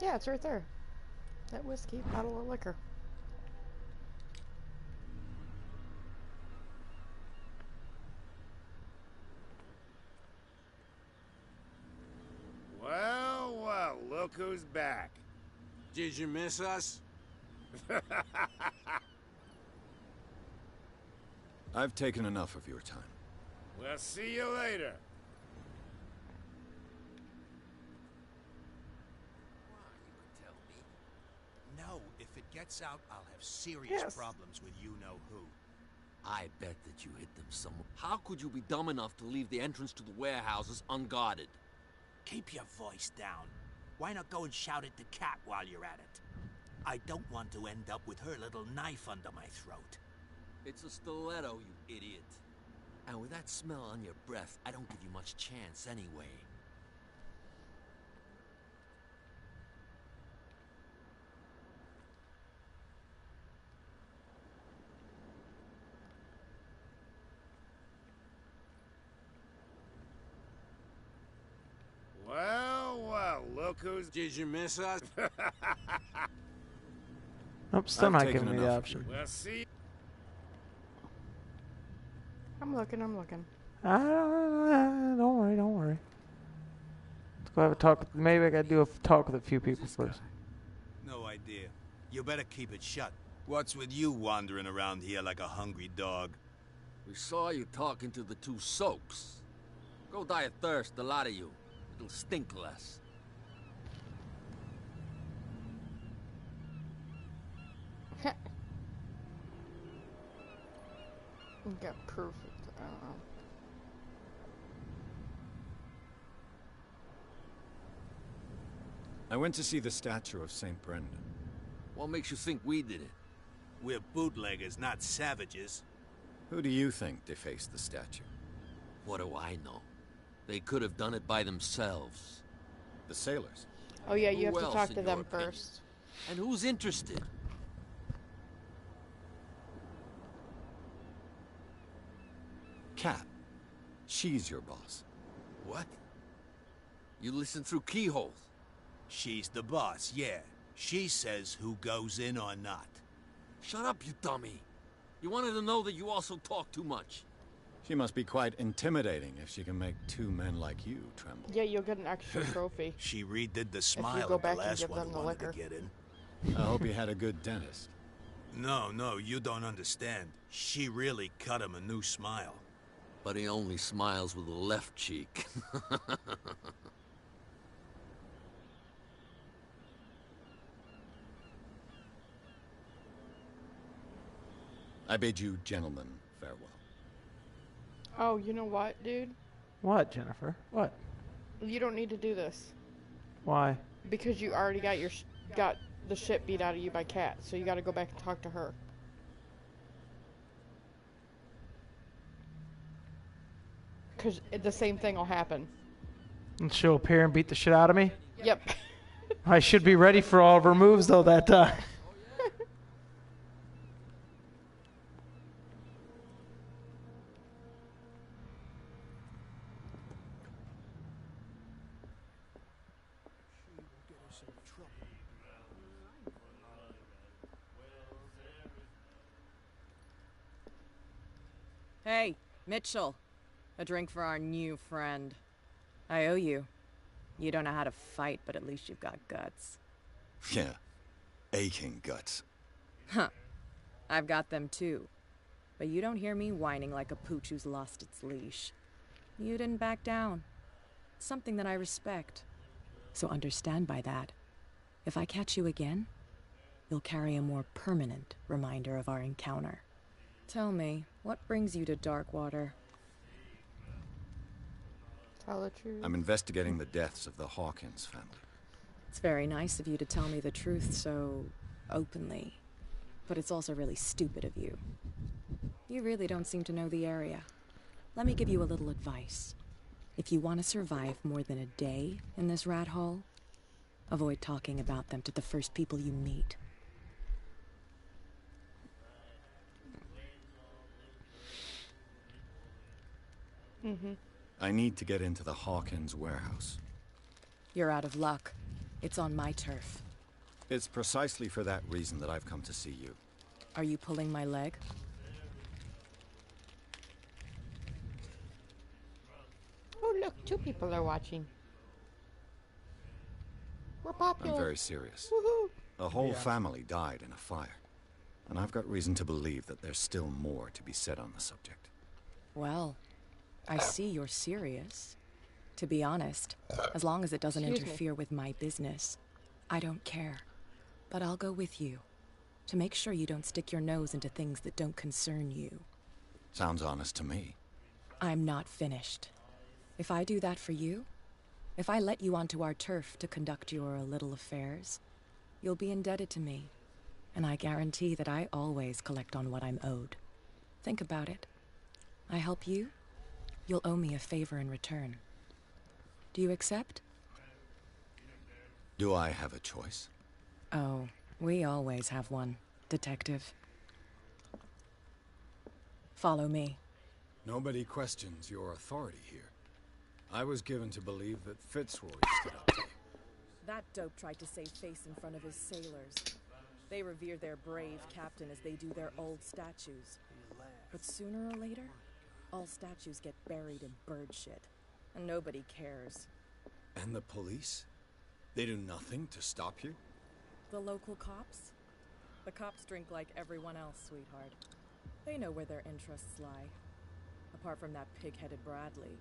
Yeah, it's right there. That whiskey, bottle of liquor. Well, well, look who's back. Did you miss us? I've taken enough of your time. We'll see you later. No, if it gets out, I'll have serious problems with you-know-who. I bet that you hit them somewhere. How could you be dumb enough to leave the entrance to the warehouses unguarded? Keep your voice down. Why not go and shout at the cat while you're at it? I don't want to end up with her little knife under my throat. It's a stiletto, you idiot. And with that smell on your breath, I don't give you much chance anyway. Well, well, look who's... Did you miss us? Nope, still I've not taken giving me the enough of option. We'll see. I'm looking. Don't worry, don't worry. Let's go have a talk. Maybe I gotta do a talk with a few people first. No idea. You better keep it shut. What's with you wandering around here like a hungry dog? We saw you talking to the two soaks. Go die of thirst, the lot of you. It'll stink less. Got perfect. I don't know. I went to see the statue of St. Brendan. What makes you think we did it? We're bootleggers, not savages. Who do you think defaced the statue? What do I know? They could have done it by themselves. The sailors. Oh yeah, you Who have to else, talk in to your them opinion? first. And who's interested? Cat. She's your boss. What? You listen through keyholes. She's the boss, yeah. She says who goes in or not. Shut up, you dummy. You wanted to know that you also talk too much. She must be quite intimidating if she can make two men like you tremble. Yeah, you'll get an extra trophy. She redid the If smile you at go the back and last give one them who the wanted liquor. to get in. I hope you had a good dentist. No, you don't understand. She really cut him a new smile. But he only smiles with the left cheek. I bid you gentlemen farewell. Oh, you know what, dude? What, Jennifer? What? You don't need to do this Why? because you already got your got the shit beat out of you by Kat. So you got to go back and talk to her. Because the same thing will happen. And she'll appear and beat the shit out of me? Yep. I should be ready for all of her moves, though, that time. Hey, Mitchell. A drink for our new friend. I owe you. You don't know how to fight, but at least you've got guts. Yeah. Aching guts. Huh. I've got them too. But you don't hear me whining like a pooch who's lost its leash. You didn't back down. It's something that I respect. So understand by that. If I catch you again, you'll carry a more permanent reminder of our encounter. Tell me, what brings you to Darkwater? Tell the truth. I'm investigating the deaths of the Hawkins family. It's very nice of you to tell me the truth so openly, but it's also really stupid of you. You really don't seem to know the area. Let me give you a little advice. If you want to survive more than a day in this rat hole, avoid talking about them to the first people you meet. I need to get into the Hawkins warehouse. You're out of luck. It's on my turf. It's precisely for that reason that I've come to see you. Are you pulling my leg? Oh, look, 2 people are watching. We're popular. I'm very serious. Woohoo! A whole family died in a fire. And I've got reason to believe that there's still more to be said on the subject. Well, I see you're serious. To be honest, as long as it doesn't interfere with my business, I don't care. But I'll go with you, to make sure you don't stick your nose into things that don't concern you. Sounds honest to me. I'm not finished. If I do that for you, if I let you onto our turf to conduct your little affairs, you'll be indebted to me. And I guarantee that I always collect on what I'm owed. Think about it. I help you, you'll owe me a favor in return. Do you accept? Do I have a choice? Oh, we always have one, Detective. Follow me. Nobody questions your authority here. I was given to believe that Fitzroy stood up to you. That dope tried to save face in front of his sailors. They revere their brave captain as they do their old statues. But sooner or later, all statues get buried in bird shit. And nobody cares. And the police? They do nothing to stop you? The local cops? The cops drink like everyone else, sweetheart. They know where their interests lie. Apart from that pig-headed Bradley.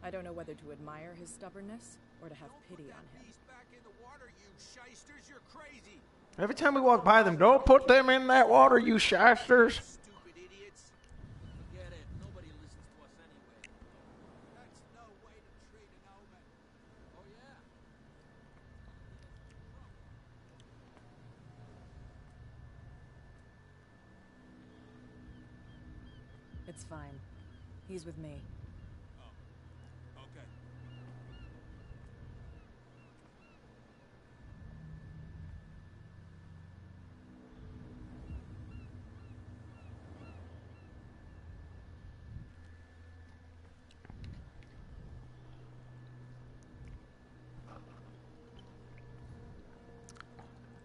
I don't know whether to admire his stubbornness or to have pity on him. Back in the water, you shysters, you're crazy. Every time we walk by them, don't put them in that water, you shysters. Stupid idiots. Forget it. Nobody listens to us anyway. That's no way to treat an omen. Oh, yeah? It's fine. He's with me. Oh, okay.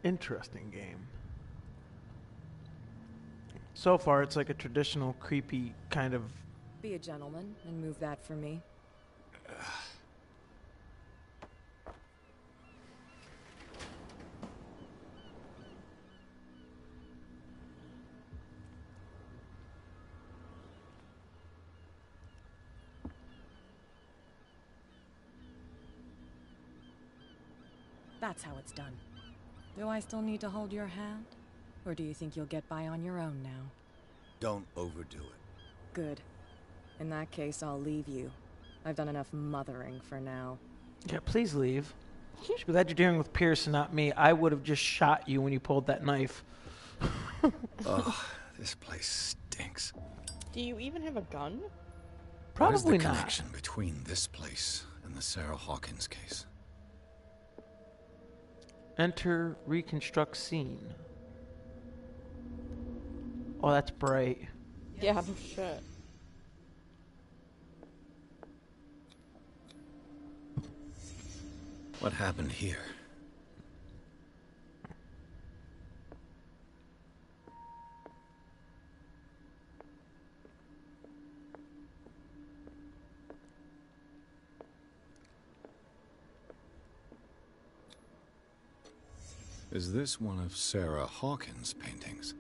Interesting game. So far, it's like a traditional, creepy kind of... Be a gentleman and move that for me. That's how it's done. Do I still need to hold your hand? Or do you think you'll get by on your own now? Don't overdo it. Good. In that case, I'll leave you. I've done enough mothering for now. Yeah, please leave. I'm glad you're dealing with Pierce and not me. I would have just shot you when you pulled that knife. Ugh, this place stinks. Do you even have a gun? Probably what is the not. connection between this place and the Sarah Hawkins case? Enter reconstruct scene. Oh, that's bright. Yeah, no shit. What happened here? Is this one of Sarah Hawkins' paintings?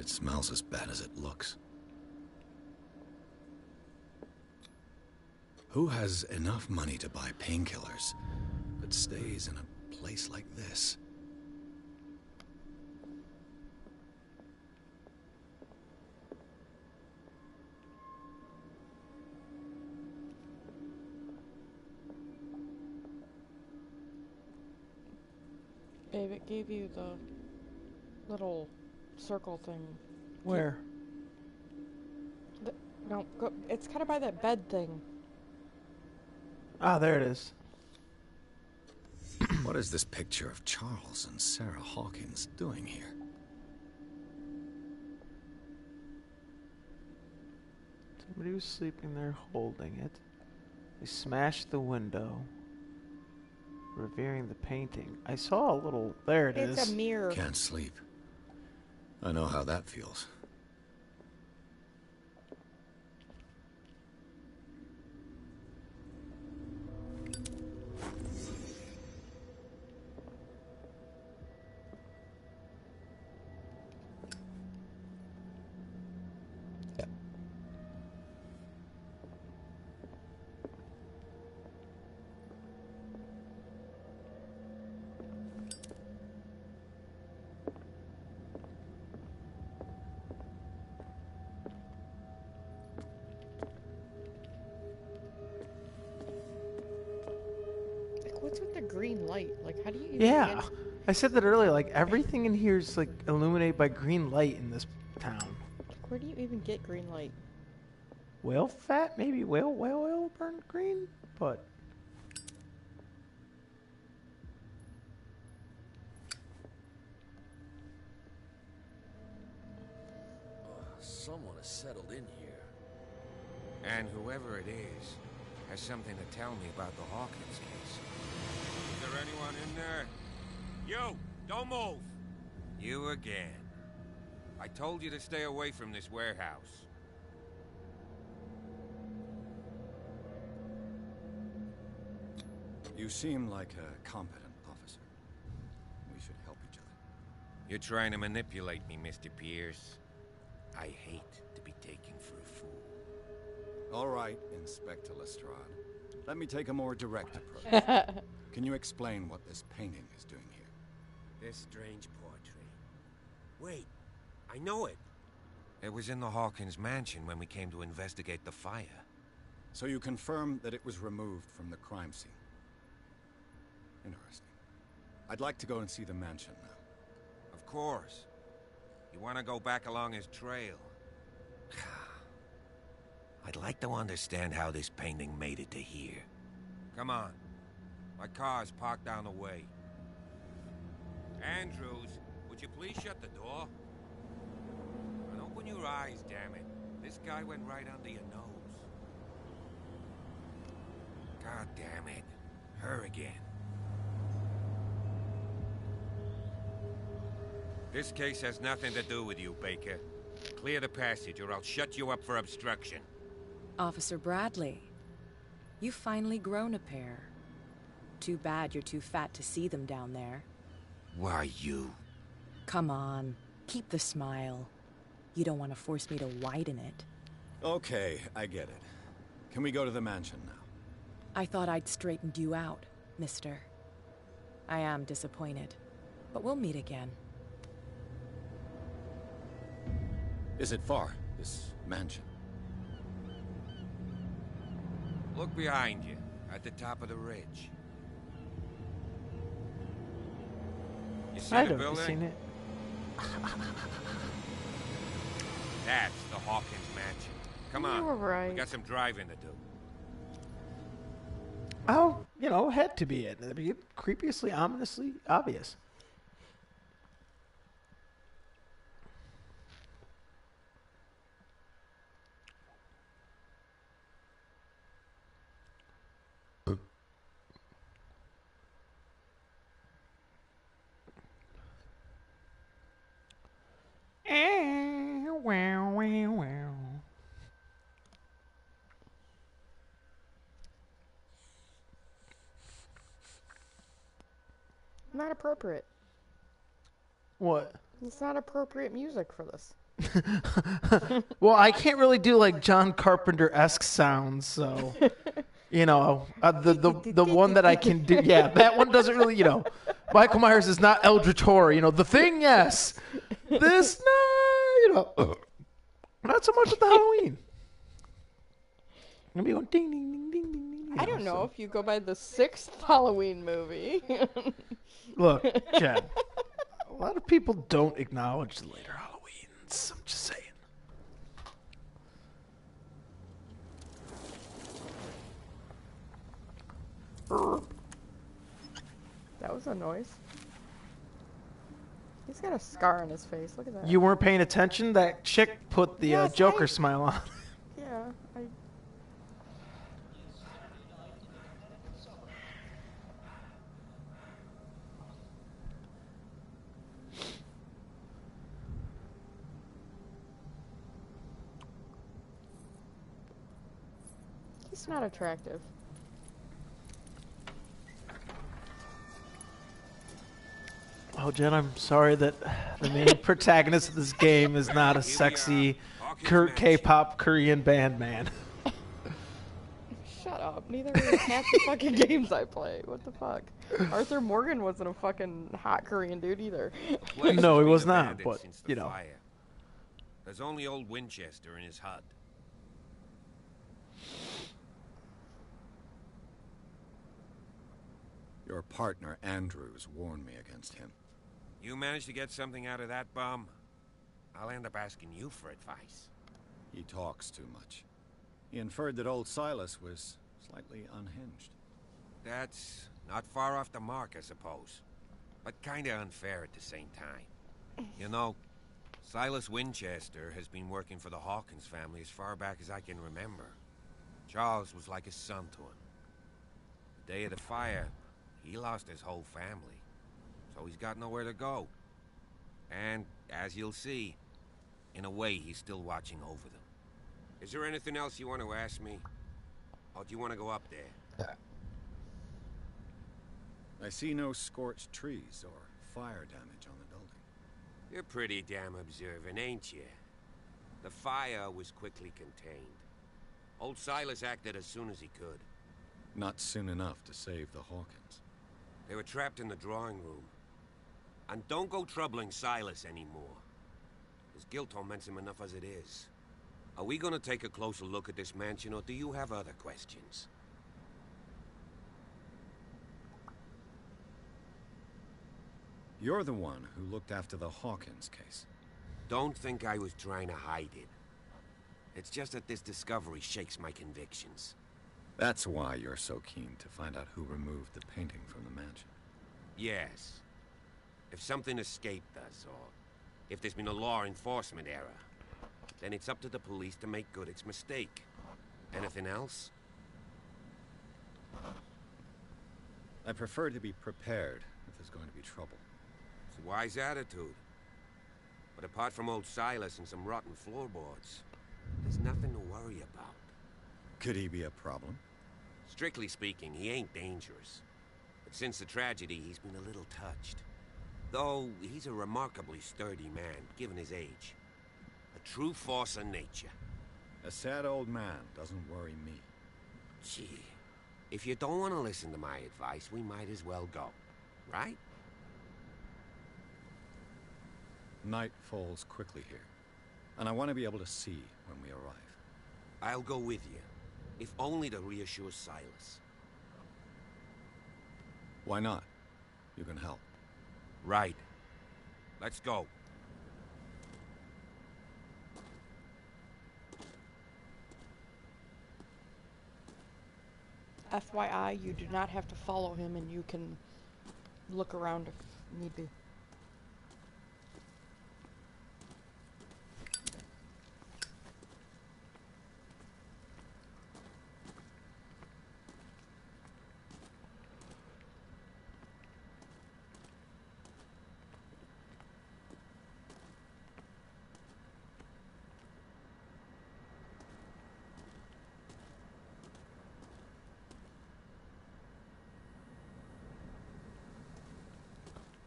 it smells as bad as it looks. Who has enough money to buy painkillers, but stays in a place like this? Babe, it gave you the little circle thing. Where? No, go, it's kind of by that bed thing. Ah, there it is. What is this picture of Charles and Sarah Hawkins doing here? Somebody was sleeping there holding it. They smashed the window, revering the painting. I saw a little... There it is. It's a mirror. Can't sleep. I know how that feels. What's with the green light? Like, how do you even Yeah. get... I said that earlier. Like, everything in here is, like, illuminated by green light in this town. Where do you even get green light? Whale fat? Maybe whale oil burned green? But... Someone has settled in here. And whoever it is has something to tell me about the Hawkins case. Is there anyone in there? You! Don't move! You again. I told you to stay away from this warehouse. You seem like a competent officer. We should help each other. You're trying to manipulate me, Mr. Pierce. I hate to be taken for a fool. All right, Inspector Lestrade. Let me take a more direct approach. Can you explain what this painting is doing here? This strange portrait. Wait, I know it. It was in the Hawkins mansion when we came to investigate the fire. So you confirm that it was removed from the crime scene? Interesting. I'd like to go and see the mansion now. Of course. You want to go back along his trail? I'd like to understand how this painting made it to here. Come on. My car's parked down the way. Andrews, would you please shut the door? And open your eyes, damn it. This guy went right under your nose. God damn it. Her again. This case has nothing to do with you, Baker. Clear the passage or I'll shut you up for obstruction. Officer Bradley, you've finally grown a pair. Too bad you're too fat to see them down there. Why, you? Come on, keep the smile. You don't want to force me to widen it. Okay, I get it. Can we go to the mansion now? I thought I'd straightened you out, mister. I am disappointed, but we'll meet again. Is it far, this mansion? Look behind you, at the top of the ridge. You see I'd the have building? seen it. That's the Hawkins mansion. Come on, You were right. we got some driving to do. Oh, you know, had to be it. It'd be creepiously, ominously obvious. Wow, wow, wow. Not appropriate. What? It's not appropriate music for this. Well, I can't really do like John Carpenter-esque sounds, so the one that I can do, yeah, that one doesn't really, Michael Myers is not Eldritch horror, The Thing, yes, this, no, not so much with the Halloween. I'm gonna be going ding ding ding ding ding ding. I don't know if you go by the 6th Halloween movie. Look, Jen, a lot of people don't acknowledge the later Halloweens. I'm just saying. That was a noise. He's got a scar on his face. Look at that. You weren't paying attention? That chick put the Joker smile on. Yeah, He's not attractive. Oh, Jen, I'm sorry that the main protagonist of this game is not a sexy K-pop Korean band man. Shut up. Neither are half the fucking games I play. What the fuck? Arthur Morgan wasn't a fucking hot Korean dude either. No, he was not, but, Fire. There's only old Winchester in his hut. Your partner, Andrews, warned me against him. You managed to get something out of that bum? I'll end up asking you for advice. He talks too much. He inferred that old Silas was slightly unhinged. That's not far off the mark, I suppose. But kinda unfair at the same time. You know, Silas Winchester has been working for the Hawkins family as far back as I can remember. Charles was like a son to him. The day of the fire, he lost his whole family. So he's got nowhere to go. And, as you'll see, in a way, he's still watching over them. Is there anything else you want to ask me? Or do you want to go up there? I see no scorched trees or fire damage on the building. You're pretty damn observant, ain't you? The fire was quickly contained. Old Silas acted as soon as he could. Not soon enough to save the Hawkins. They were trapped in the drawing room. And don't go troubling Silas anymore. His guilt torments him enough as it is. Are we gonna take a closer look at this mansion, or do you have other questions? You're the one who looked after the Hawkins case. Don't think I was trying to hide it. It's just that this discovery shakes my convictions. That's why you're so keen to find out who removed the painting from the mansion. Yes. If something escaped us, or if there's been a law enforcement error, then it's up to the police to make good its mistake. Anything else? I prefer to be prepared if there's going to be trouble. It's a wise attitude. But apart from old Silas and some rotten floorboards, there's nothing to worry about. Could he be a problem? Strictly speaking, he ain't dangerous. But since the tragedy, he's been a little touched. Though he's a remarkably sturdy man, given his age. A true force of nature. A sad old man doesn't worry me. Gee, if you don't want to listen to my advice, we might as well go. Right? Night falls quickly here, and I want to be able to see when we arrive. I'll go with you, if only to reassure Silas. Why not? You can help. Right. Let's go. FYI, you do not have to follow him, and you can look around if need be.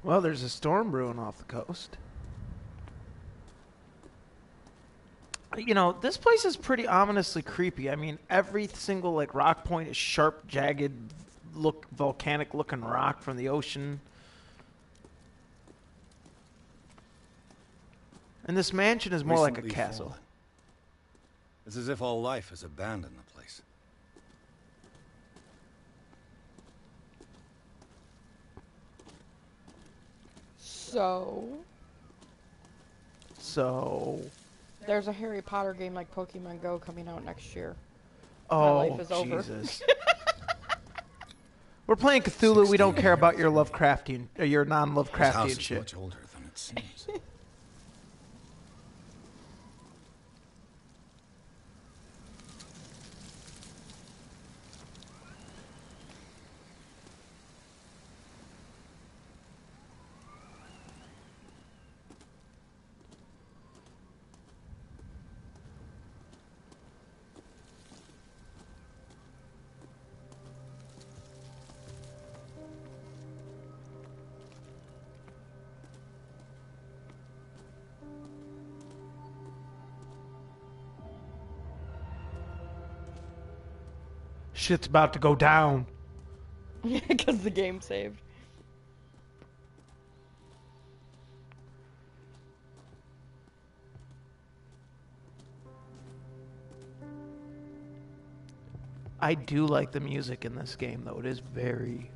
Well, there's a storm brewing off the coast. You know, this place is pretty ominously creepy. I mean, every single like rock point is sharp, jagged, volcanic looking rock from the ocean. And this mansion is more like a Recently castle. fallen. It's as if all life has abandoned the place. So there's a Harry Potter game like Pokemon Go coming out next year. My Oh, life is over. Jesus. We're playing Cthulhu. We don't care about your Lovecraftian, or your This house non-Lovecraftian is shit. much older than it seems. Shit's about to go down. Because the game saved. I do like the music in this game, though. It is very...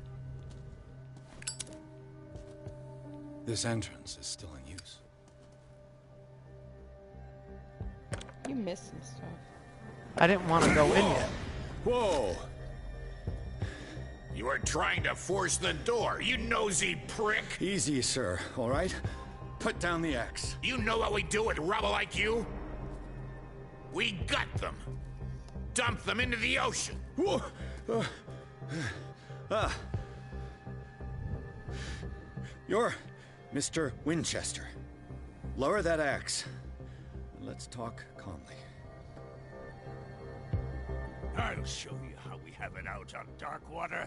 This entrance is still in use. You missed some stuff. I didn't want to go in yet. Whoa! You were trying to force the door, you nosy prick! Easy, sir, all right? Put down the axe. You know what we do with rubble like you? We gut them. Dump them into the ocean. Whoa! You're Mr. Winchester. Lower that axe. Let's talk calmly. I'll show you how we have it out on dark water.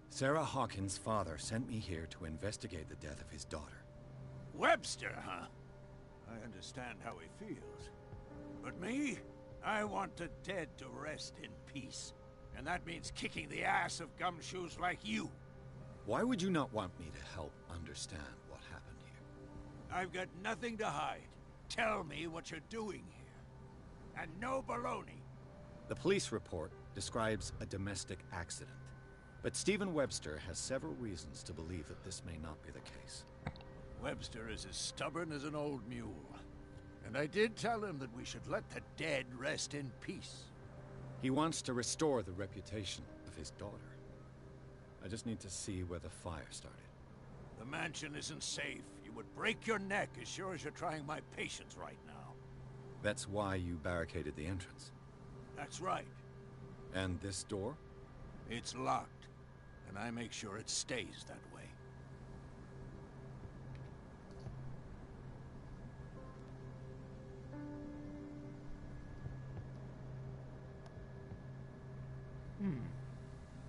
Sarah Hawkins' father sent me here to investigate the death of his daughter. Webster, huh? I understand how he feels. But me? I want the dead to rest in peace. And that means kicking the ass of gumshoes like you. Why would you not want me to help understand what happened here? I've got nothing to hide. Tell me what you're doing here. And no baloney. The police report describes a domestic accident. But Stephen Webster has several reasons to believe that this may not be the case. Webster is as stubborn as an old mule. And I did tell him that we should let the dead rest in peace. He wants to restore the reputation of his daughter. I just need to see where the fire started. The mansion isn't safe. You would break your neck as sure as you're trying my patience right now. That's why you barricaded the entrance. That's right. And this door? It's locked, and I make sure it stays that way.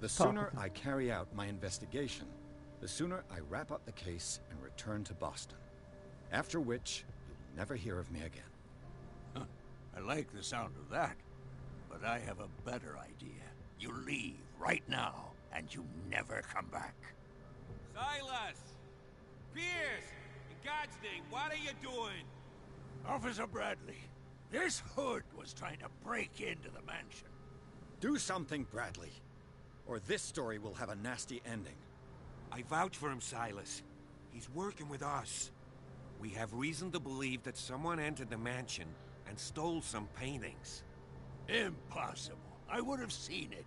The sooner I carry out my investigation, the sooner I wrap up the case and return to Boston. After which, you'll never hear of me again. Huh. I like the sound of that, but I have a better idea. You leave right now, and you never come back. Silas! Pierce! In God's name, what are you doing? Officer Bradley, this hood was trying to break into the mansion. Do something, Bradley, or this story will have a nasty ending. I vouch for him, Silas. He's working with us. We have reason to believe that someone entered the mansion and stole some paintings. Impossible. I would have seen it.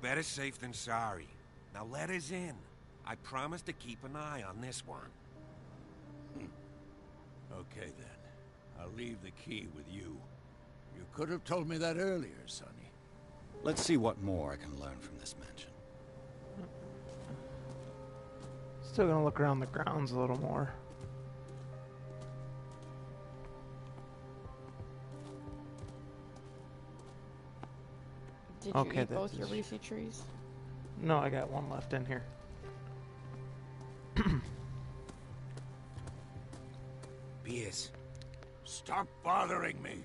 Better safe than sorry. Now let us in. I promise to keep an eye on this one. Okay, then. I'll leave the key with you. You could have told me that earlier, Sonny. Let's see what more I can learn from this mansion. Still gonna look around the grounds a little more. Did you eat both your Reese trees? No, I got one left in here. Pierce. Stop bothering me.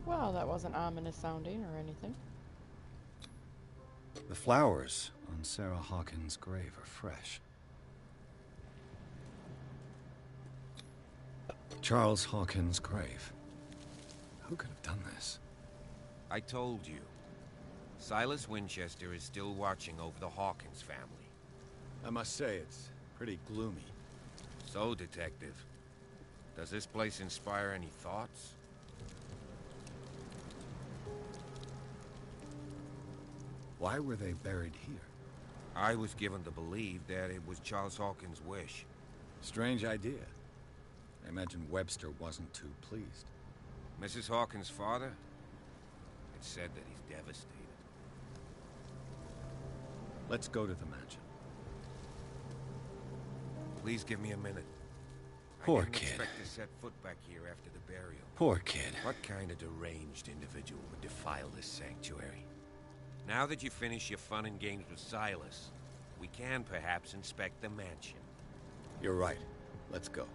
Well, that wasn't ominous sounding or anything. The flowers on Sarah Hawkins' grave are fresh. Charles Hawkins' grave. Who could have done this? I told you. Silas Winchester is still watching over the Hawkins family. I must say, it's pretty gloomy. So, Detective, does this place inspire any thoughts? Why were they buried here? I was given to believe that it was Charles Hawkins' wish. Strange idea. I imagine Webster wasn't too pleased. Mrs. Hawkins' father? It's said that he's devastated. Let's go to the mansion. Please give me a minute. Poor I didn't kid. expect to set foot back here after the burial. Poor kid. What kind of deranged individual would defile this sanctuary? Now that you finish your fun and games with Silas, we can perhaps inspect the mansion. You're right. Let's go.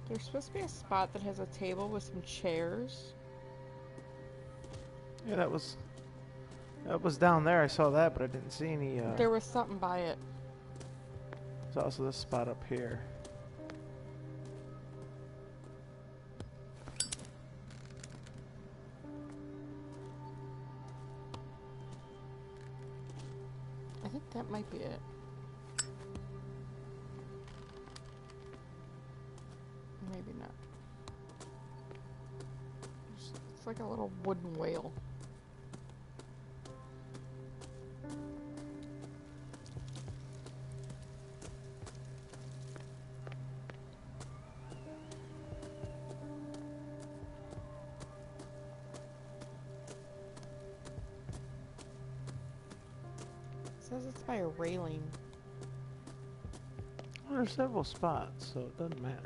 There's supposed to be a spot that has a table with some chairs. Yeah, that was down there. I saw that, but I didn't see any. There was something by it. There's also this spot up here. I think that might be it. Maybe not. It's like a little wooden whale. It says it's by a railing. Well, there's several spots, so it doesn't matter.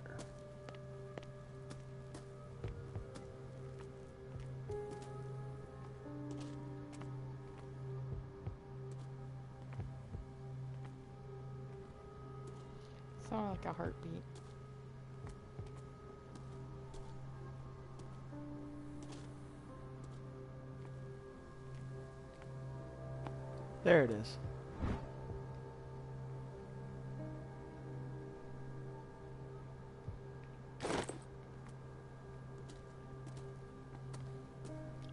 Sounded like a heartbeat. There it is.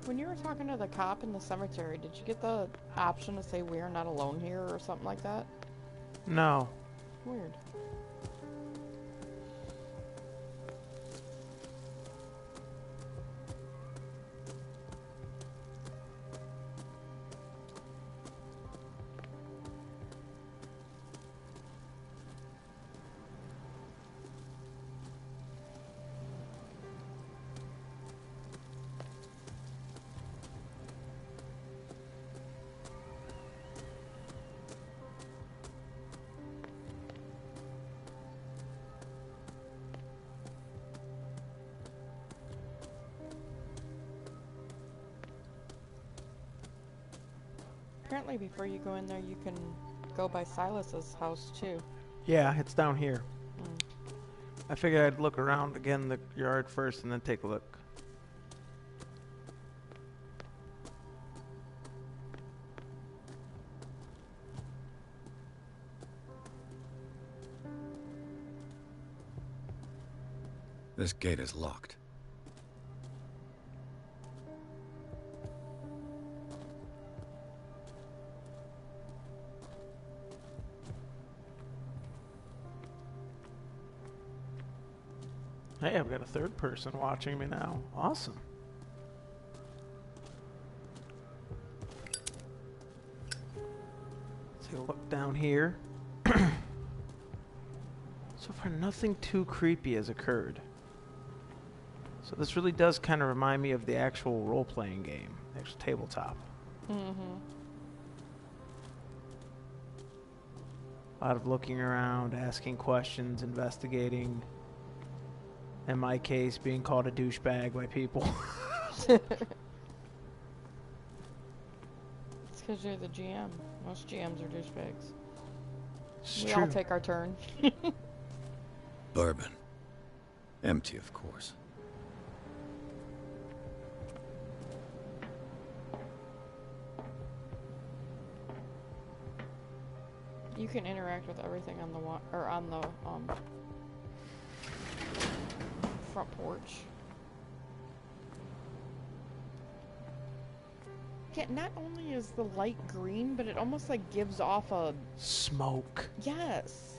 When you were talking to the cop in the cemetery, did you get the option to say "we are not alone here" or something like that? No. Weird. Apparently before you go in there, you can go by Silas's house too. Yeah, it's down here. I figured I'd look around again the yard first and then take a look. This gate is locked. Hey, I've got a third person watching me now. Awesome. Take a look down here. So far, nothing too creepy has occurred. So this really does kind of remind me of the actual role-playing game, the actual tabletop. Mm-hmm. A lot of looking around, asking questions, investigating. In my case, being called a douchebag by people. It's because you're the GM. Most GMs are douchebags. We all take our turn. Bourbon. Empty, of course. You can interact with everything on the front porch. Yeah, not only is the light green, but it almost like gives off a smoke. Yes.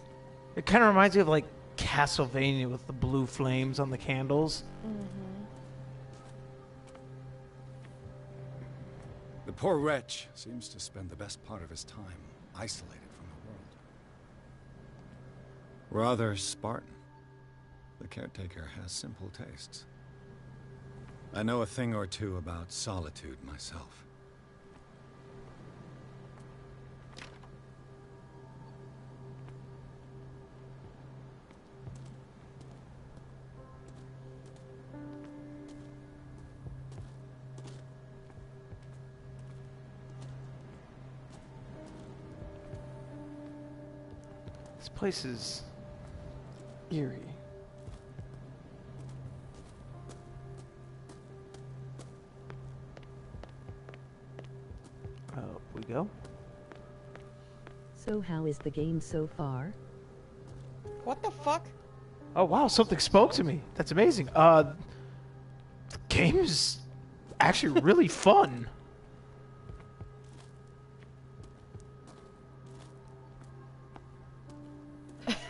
It kind of reminds me of like Castlevania with the blue flames on the candles. Mm-hmm. The poor wretch seems to spend the best part of his time isolated from the world. Rather Spartan. The caretaker has simple tastes. I know a thing or two about solitude myself. This place is eerie. Up we go. So how is the game so far? What the fuck? Oh wow, something spoke to me. That's amazing. The game is actually really fun.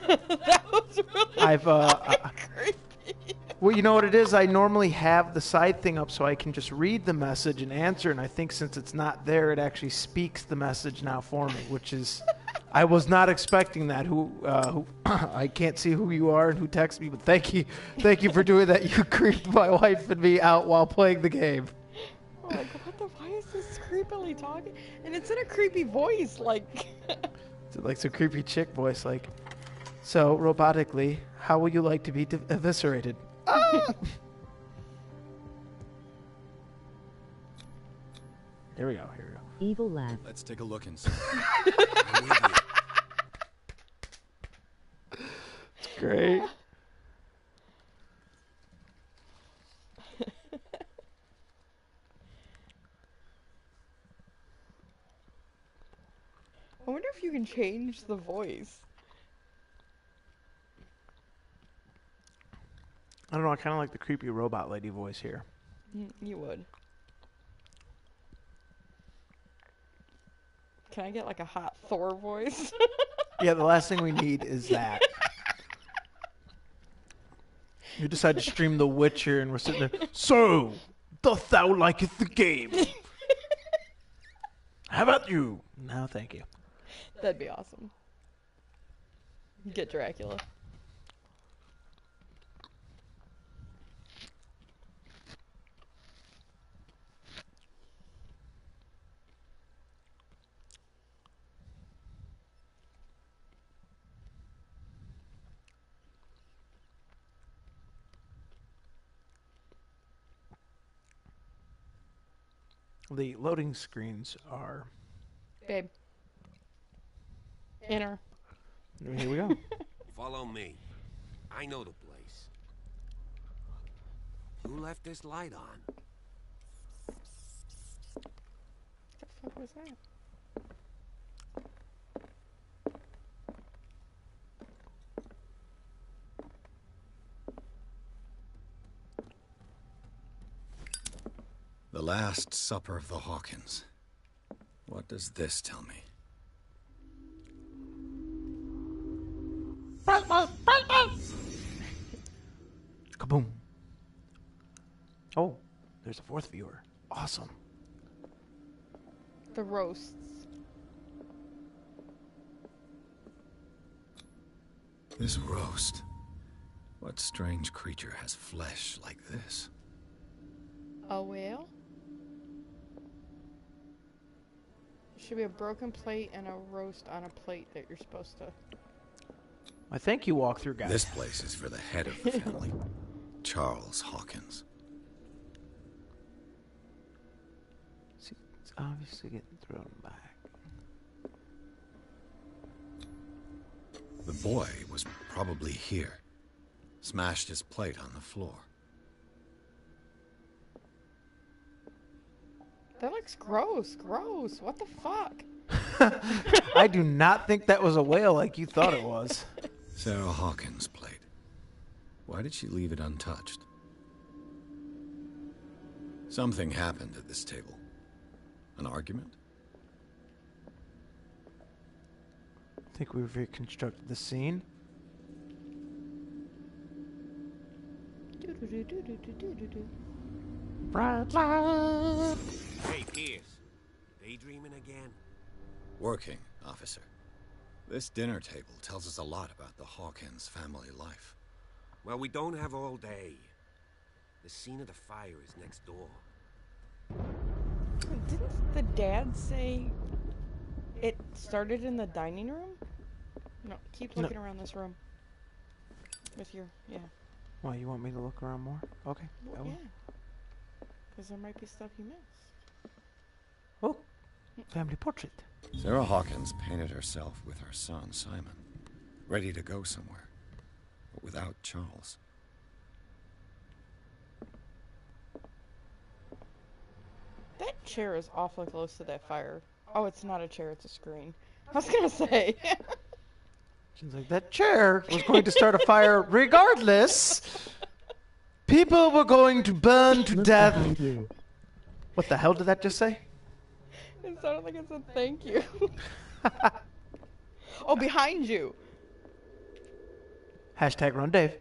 That was really creepy. Well, you know what it is? I normally have the side thing up so I can just read the message and answer, and I think since it's not there, it actually speaks the message now for me, which is, I was not expecting that. Who I can't see who you are and who texted me, but thank you for doing that. You creeped my wife and me out while playing the game. Oh my god, why is this creepily talking? And it's in a creepy voice, like... It's like some creepy chick voice, like, so, robotically, how would you like to be eviscerated? Ah! Here we go. Evil laugh. Let's take a look inside. It's great. I wonder if you can change the voice. I don't know, I kind of like the creepy robot lady voice here. You would. Can I get like a hot Thor voice? Yeah, the last thing we need is that. You decide to stream The Witcher and we're sitting there, so, doth thou liketh the game? How about you? No, thank you. That'd be awesome. Get Dracula. The loading screens are... Babe. Enter. Here we go. Follow me. I know the place. Who left this light on? What the fuck was that? The Last Supper of the Hawkins. What does this tell me? Oh, there's a fourth viewer. Awesome. The roasts. This roast. What strange creature has flesh like this? A whale? Should be a broken plate and a roast on a plate that you're supposed to... I think you walk through, guys. This place is for the head of the family, Charles Hawkins. See, it's obviously getting thrown back. The boy was probably here. Smashed his plate on the floor. That looks gross. Gross. What the fuck? I do not think that was a whale like you thought it was. Sarah Hawkins' plate. Why did she leave it untouched? Something happened at this table. An argument? I think we've reconstructed the scene. Bright light. Hey, Pierce. Daydreaming again? Working, officer. This dinner table tells us a lot about the Hawkins family life. Well, we don't have all day. The scene of the fire is next door. Didn't the dad say it started in the dining room? No, keep looking around this room. With your, yeah. Why, you want me to look around more? Okay, I will. Yeah. Because there might be stuff you missed. Oh, family portrait. Sarah Hawkins painted herself with her son, Simon, ready to go somewhere, but without Charles. That chair is awfully close to that fire. Oh, it's not a chair, it's a screen. I was gonna say. Seems like that chair was going to start a fire regardless. People were going to burn to death. What the hell did that just say? It sounded like it said thank you. Oh, behind you. Hashtag run Dave.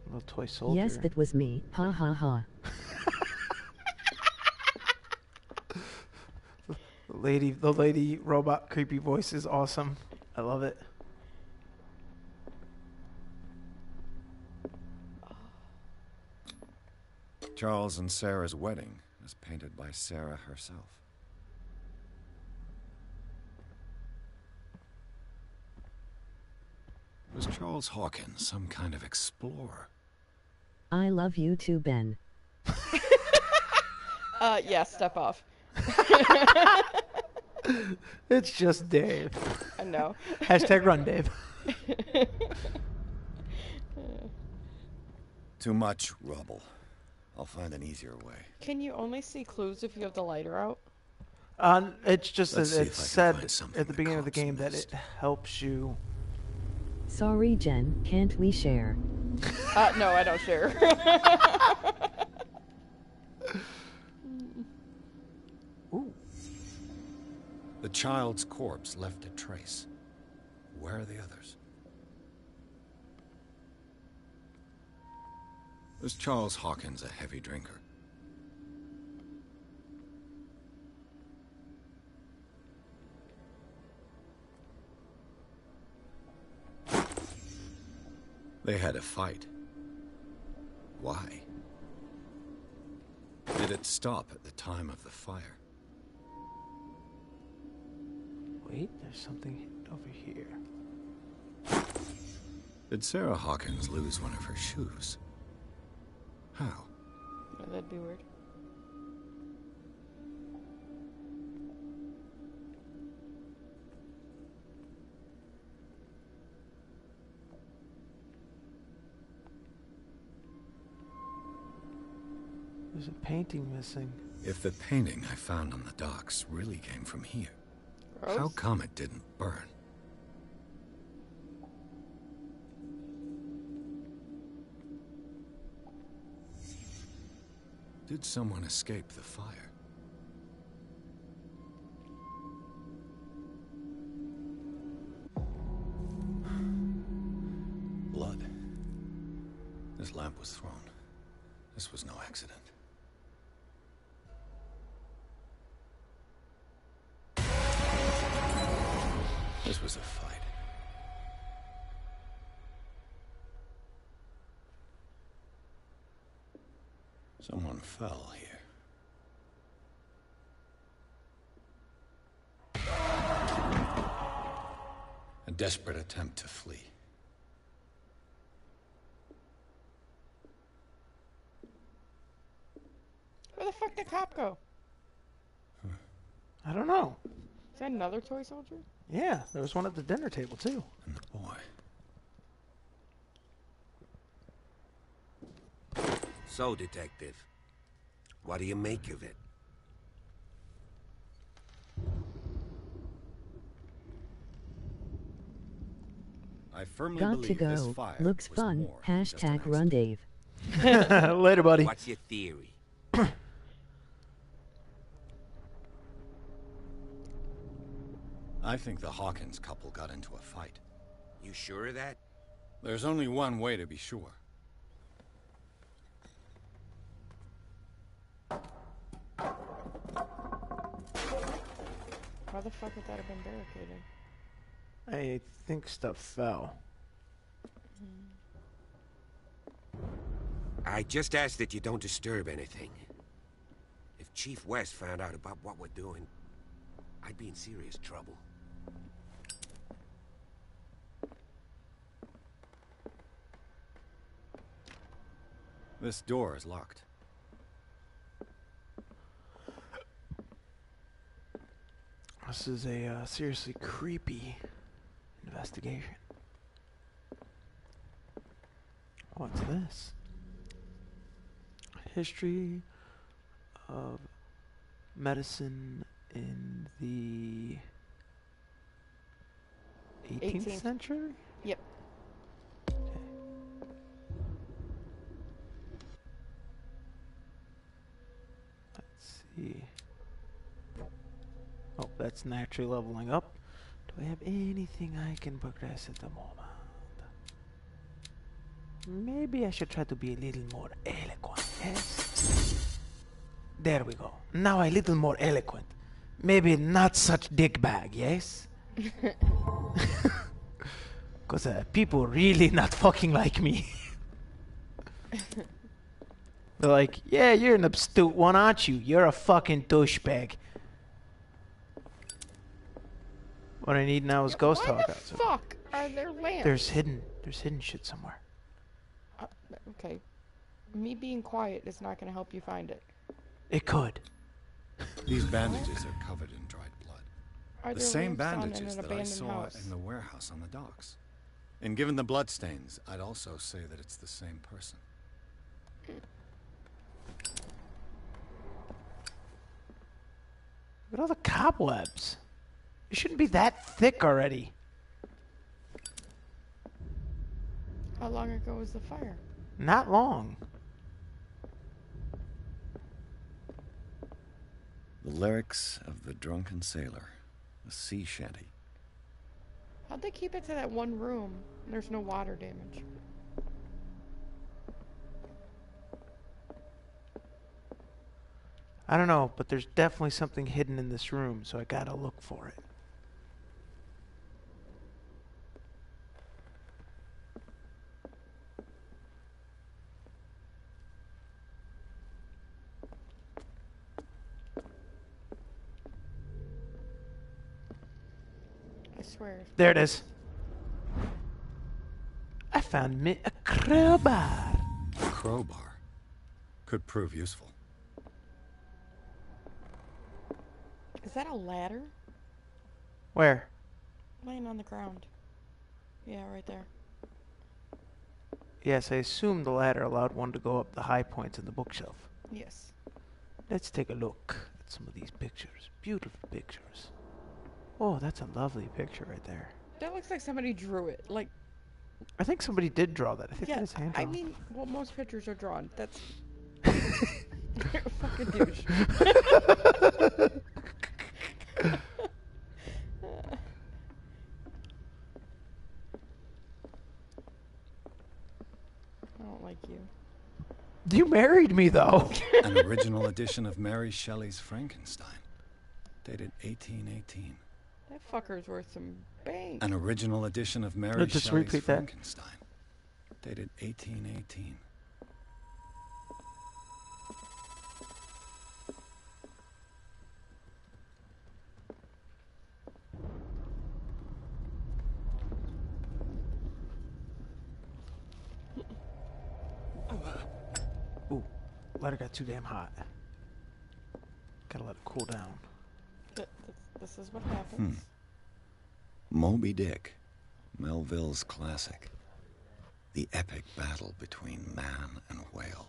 Little toy soldier. Yes, that was me. Ha ha ha. The lady robot creepy voice is awesome. I love it. Charles and Sarah's wedding was painted by Sarah herself. Was Charles Hawkins some kind of explorer? I love you too, Ben. Yeah, step off. It's just Dave. I know. Hashtag run Dave. Too much rubble. I'll find an easier way. Can you only see clues if you have the lighter out? It's just Let's that see it if I can said find something at the the beginning of the cops game that missed. it helps you. Sorry, Jen. Can't we share? No, I don't share. Ooh. The child's corpse left a trace. Where are the others? Was Charles Hawkins a heavy drinker? They had a fight. Why? Did it stop at the time of the fire? Wait, there's something over here. Did Sarah Hawkins lose one of her shoes? How? Oh, that'd be weird. There's a painting missing. If the painting I found on the docks really came from here, Gross. how come it didn't burn? Did someone escape the fire? Blood. This lamp was thrown. This was no accident. This was a fight. Someone fell here. A desperate attempt to flee. Where the fuck did Cop go? I don't know. Is that another toy soldier? Yeah, there was one at the dinner table, too. And the boy. So, Detective, what do you make of it? I firmly Got to believe this go. fire Looks was fun. more than just an Hashtag run Dave. Later, buddy. What's your theory? I think the Hawkins couple got into a fight. You sure of that? There's only one way to be sure. Why the fuck would that have been barricaded? I think stuff fell. I just ask that you don't disturb anything. If Chief West found out about what we're doing, I'd be in serious trouble. This door is locked. This is a seriously creepy investigation. What's this? History of medicine in the 18th century? Yep. Let's see. Oh, that's naturally leveling up. Do I have anything I can progress at the moment? Maybe I should try to be a little more eloquent, yes? There we go. Now a little more eloquent. Maybe not such dickbag, yes? Because people really not fucking like me. They're like, yeah, you're an obtuse one, aren't you? You're a fucking douchebag. What I need now is ghost talk. Why the fuck are there lamps? There's hidden shit somewhere. Okay. Me being quiet is not going to help you find it. It could. These bandages are covered in dried blood. Are The there same lamps on in bandages an that I abandoned saw house? in the warehouse on the docks. And given the bloodstains, I'd also say that it's the same person. Look at all the cobwebs. It shouldn't be that thick already. How long ago was the fire? Not long. The lyrics of the drunken sailor, a sea shanty. How'd they keep it to that one room? There's no water damage. I don't know, but there's definitely something hidden in this room, so I gotta look for it. I swear. There it is. I found me a crowbar. A crowbar could prove useful. Is that a ladder? Where? Laying on the ground. Yeah, right there. Yes, I assume the ladder allowed one to go up the high points in the bookshelf. Yes. Let's take a look at some of these pictures. Beautiful pictures. Oh, that's a lovely picture right there. That looks like somebody drew it. Like, I think somebody did draw that. I think yeah, that is hand I drawn. mean, well, most pictures are drawn. That's... You're a fucking douche. I don't like you. You married me, though. An original edition of Mary Shelley's Frankenstein, dated 1818. That fucker's worth some bank. An original edition of Mary Just Shelley's repeat that. Frankenstein, dated 1818. Ooh, lighter got too damn hot. Gotta let it cool down. This is what happens. Moby Dick, Melville's classic. The epic battle between man and whale.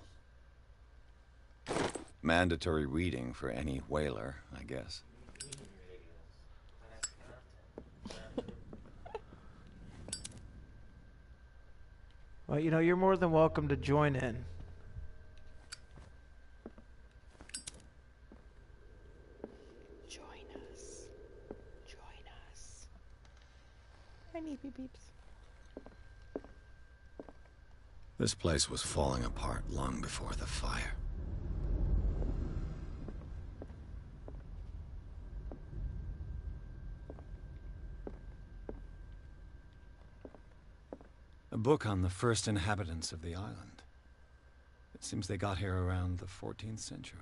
Mandatory reading for any whaler, I guess. Well, you know, you're more than welcome to join in. Join us. Join us. I need beep beeps. This place was falling apart long before the fire. A book on the first inhabitants of the island. It seems they got here around the 14th century.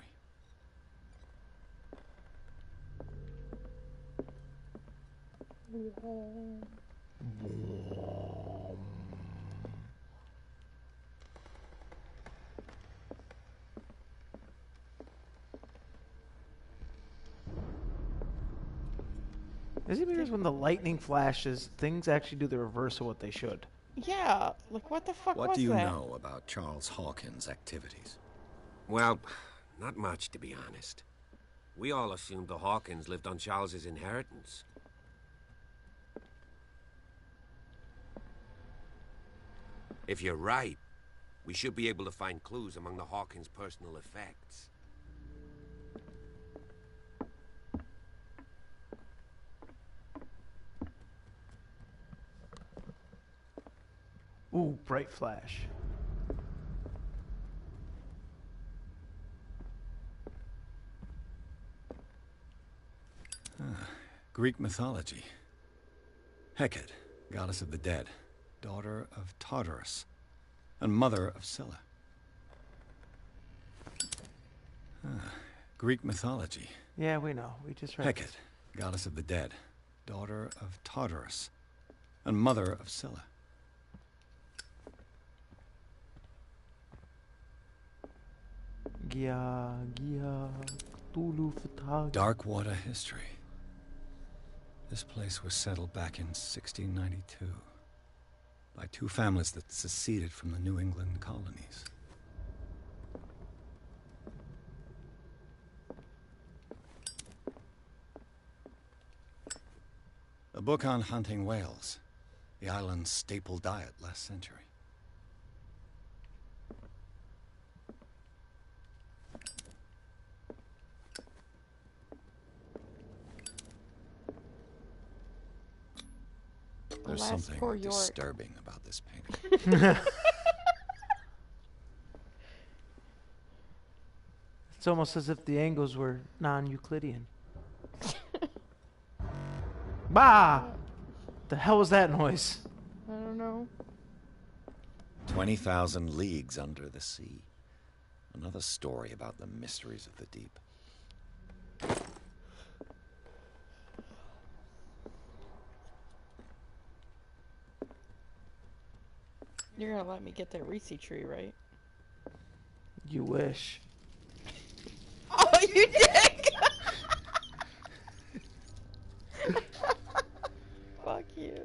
Isn't it because when the lightning flashes, things actually do the reverse of what they should? Yeah, like what the fuck was that? What do you know about Charles Hawkins' activities? Well, not much, to be honest. We all assumed the Hawkins lived on Charles's inheritance. If you're right, we should be able to find clues among the Hawkins' personal effects. Ooh, bright flash. Greek mythology. Hecate, goddess of the dead, daughter of Tartarus, and mother of Scylla. Greek mythology. Yeah, we know. We just read Hecate, goddess of the dead, daughter of Tartarus, and mother of Scylla. Cthulhu photography. Dark water history. This place was settled back in 1692 by two families that seceded from the New England colonies. A book on hunting whales, the island's staple diet last century. There's Alas, something poor York. disturbing about this painting. It's almost as if the angles were non-Euclidean. Bah! The hell was that noise? I don't know. 20,000 leagues under the sea. Another story about the mysteries of the deep. You're gonna let me get that Reese tree, right? You wish. Oh, you dick! Fuck you.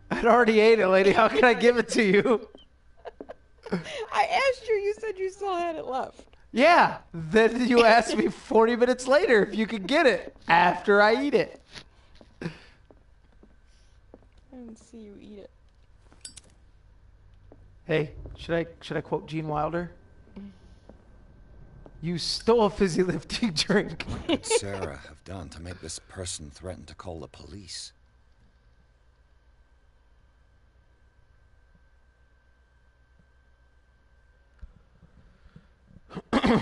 I'd already ate it, lady. How can I give it to you? I asked you, you said you still had it left. Yeah. Then you asked me 40 minutes later if you could get it after I eat it. I didn't see you eat it. Hey, should I quote Gene Wilder? You stole a fizzy lifting drink. What could Sarah have done to make this person threaten to call the police? Gave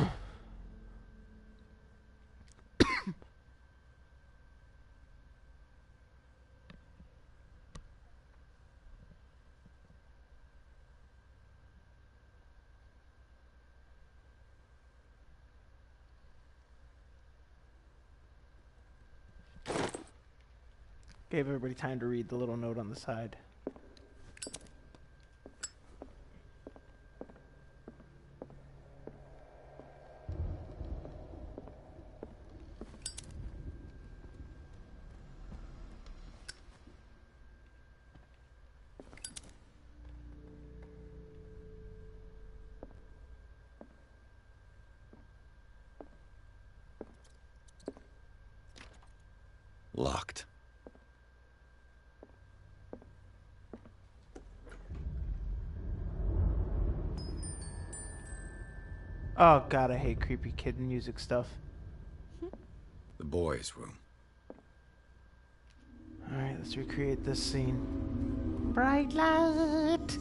everybody time to read the little note on the side. Locked. Oh god, I hate creepy kid music stuff. The boys' room. Alright, let's recreate this scene. Bright light!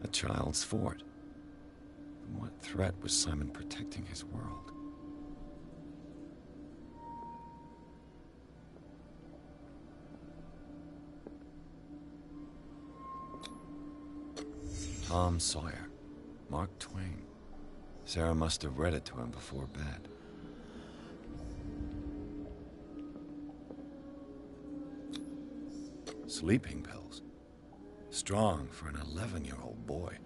A child's fort. From what threat was Simon protecting his world? Tom Sawyer. Mark Twain. Sarah must have read it to him before bed. Sleeping pills. Strong for an 11-year-old boy.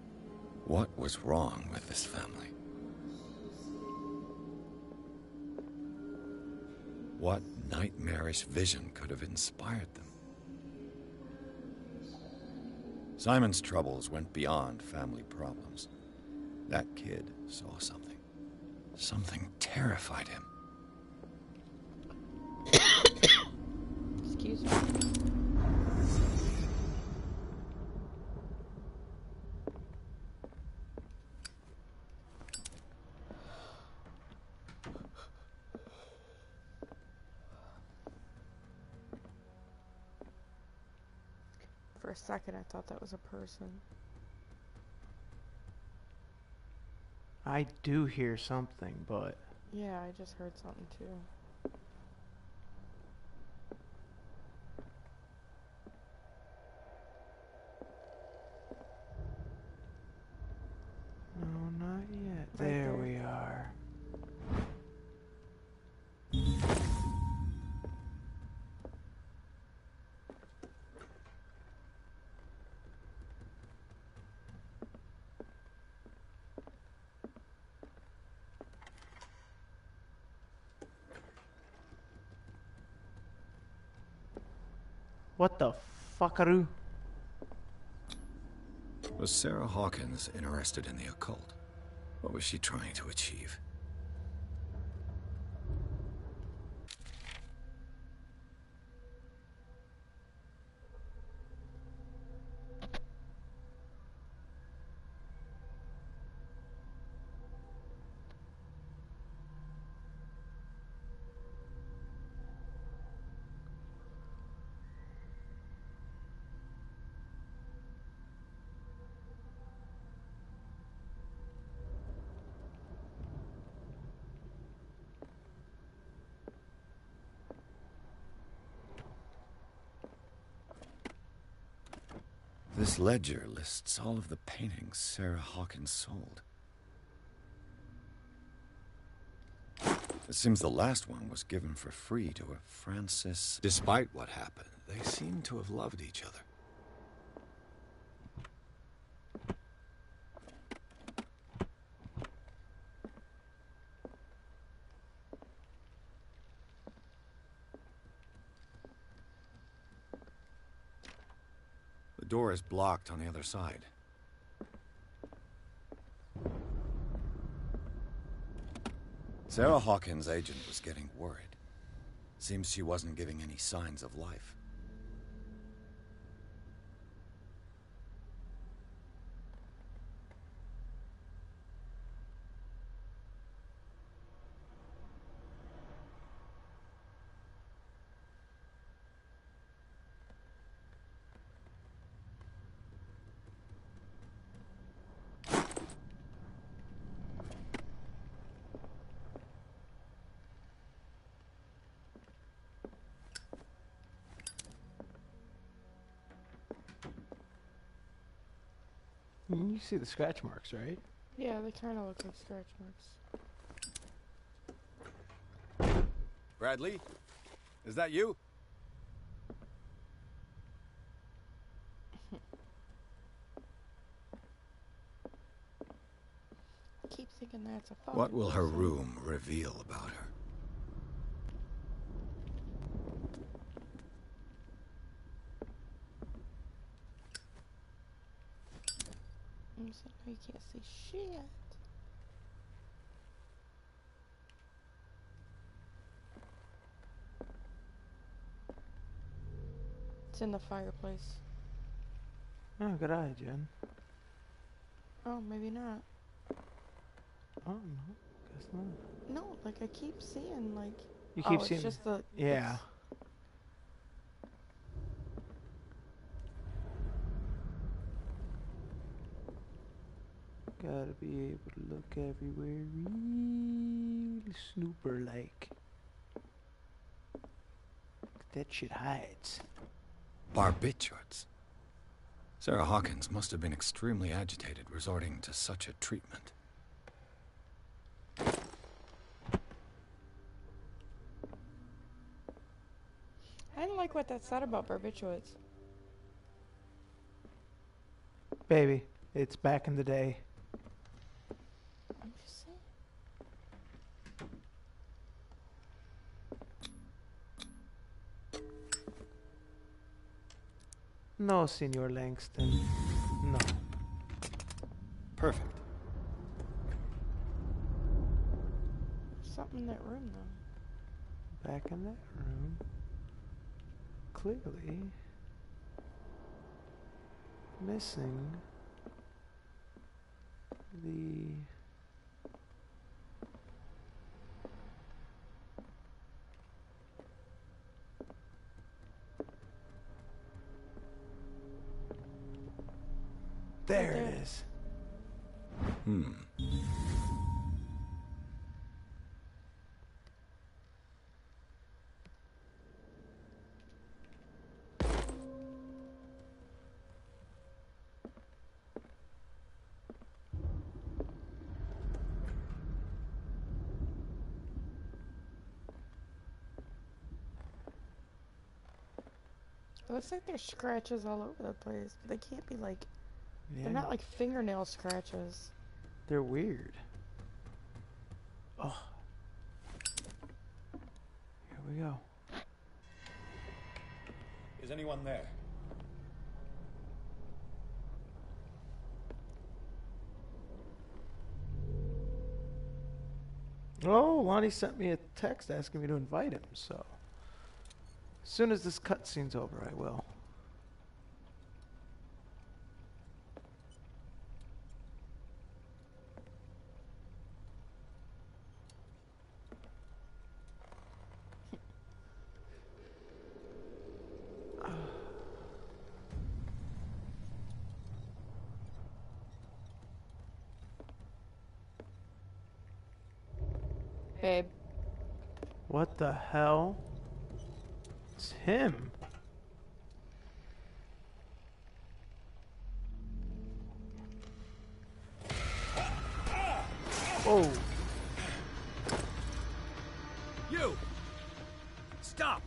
What was wrong with this family? What nightmarish vision could have inspired them? Simon's troubles went beyond family problems. That kid saw something. Something terrified him. Excuse me. For a second, I thought that was a person. I do hear something, but... Yeah, I just heard something too. No, not yet. Right There there. we are. What the fuckaroo? Was Sarah Hawkins interested in the occult? What was she trying to achieve? This ledger lists all of the paintings Sarah Hawkins sold. It seems the last one was given for free to a Francis. Despite what happened, they seem to have loved each other. The door is blocked on the other side. Sarah Hawkins' agent was getting worried. Seems she wasn't giving any signs of life. You see the scratch marks, right? Yeah, they kind of look like scratch marks. Bradley? Is that you? I keep thinking that's a fucking What will her person. room reveal about her? I'm saying, no, you can't see shit. It's in the fireplace. Oh, good eye, Jen. Oh, maybe not. Oh, no. Guess not. No, like I keep seeing, like... You keep oh, seeing... it's just the... Yeah. Gotta be able to look everywhere real snooper-like. That shit hides. Barbiturates. Sarah Hawkins must have been extremely agitated resorting to such a treatment. I didn't like what that said about barbiturates. Baby, it's back in the day. I'm just saying. No, Senor Langston. No. Perfect. Something in that room, though. Back in that room. Clearly missing the there it is. It looks like there's scratches all over the place, but they can't be like... Yeah. They're not like fingernail scratches. They're weird. Oh. Here we go. Is anyone there? Oh, Lonnie sent me a text asking me to invite him, so as soon as this cutscene's over, I will. Babe. What the hell? It's him. Oh. You! Stop!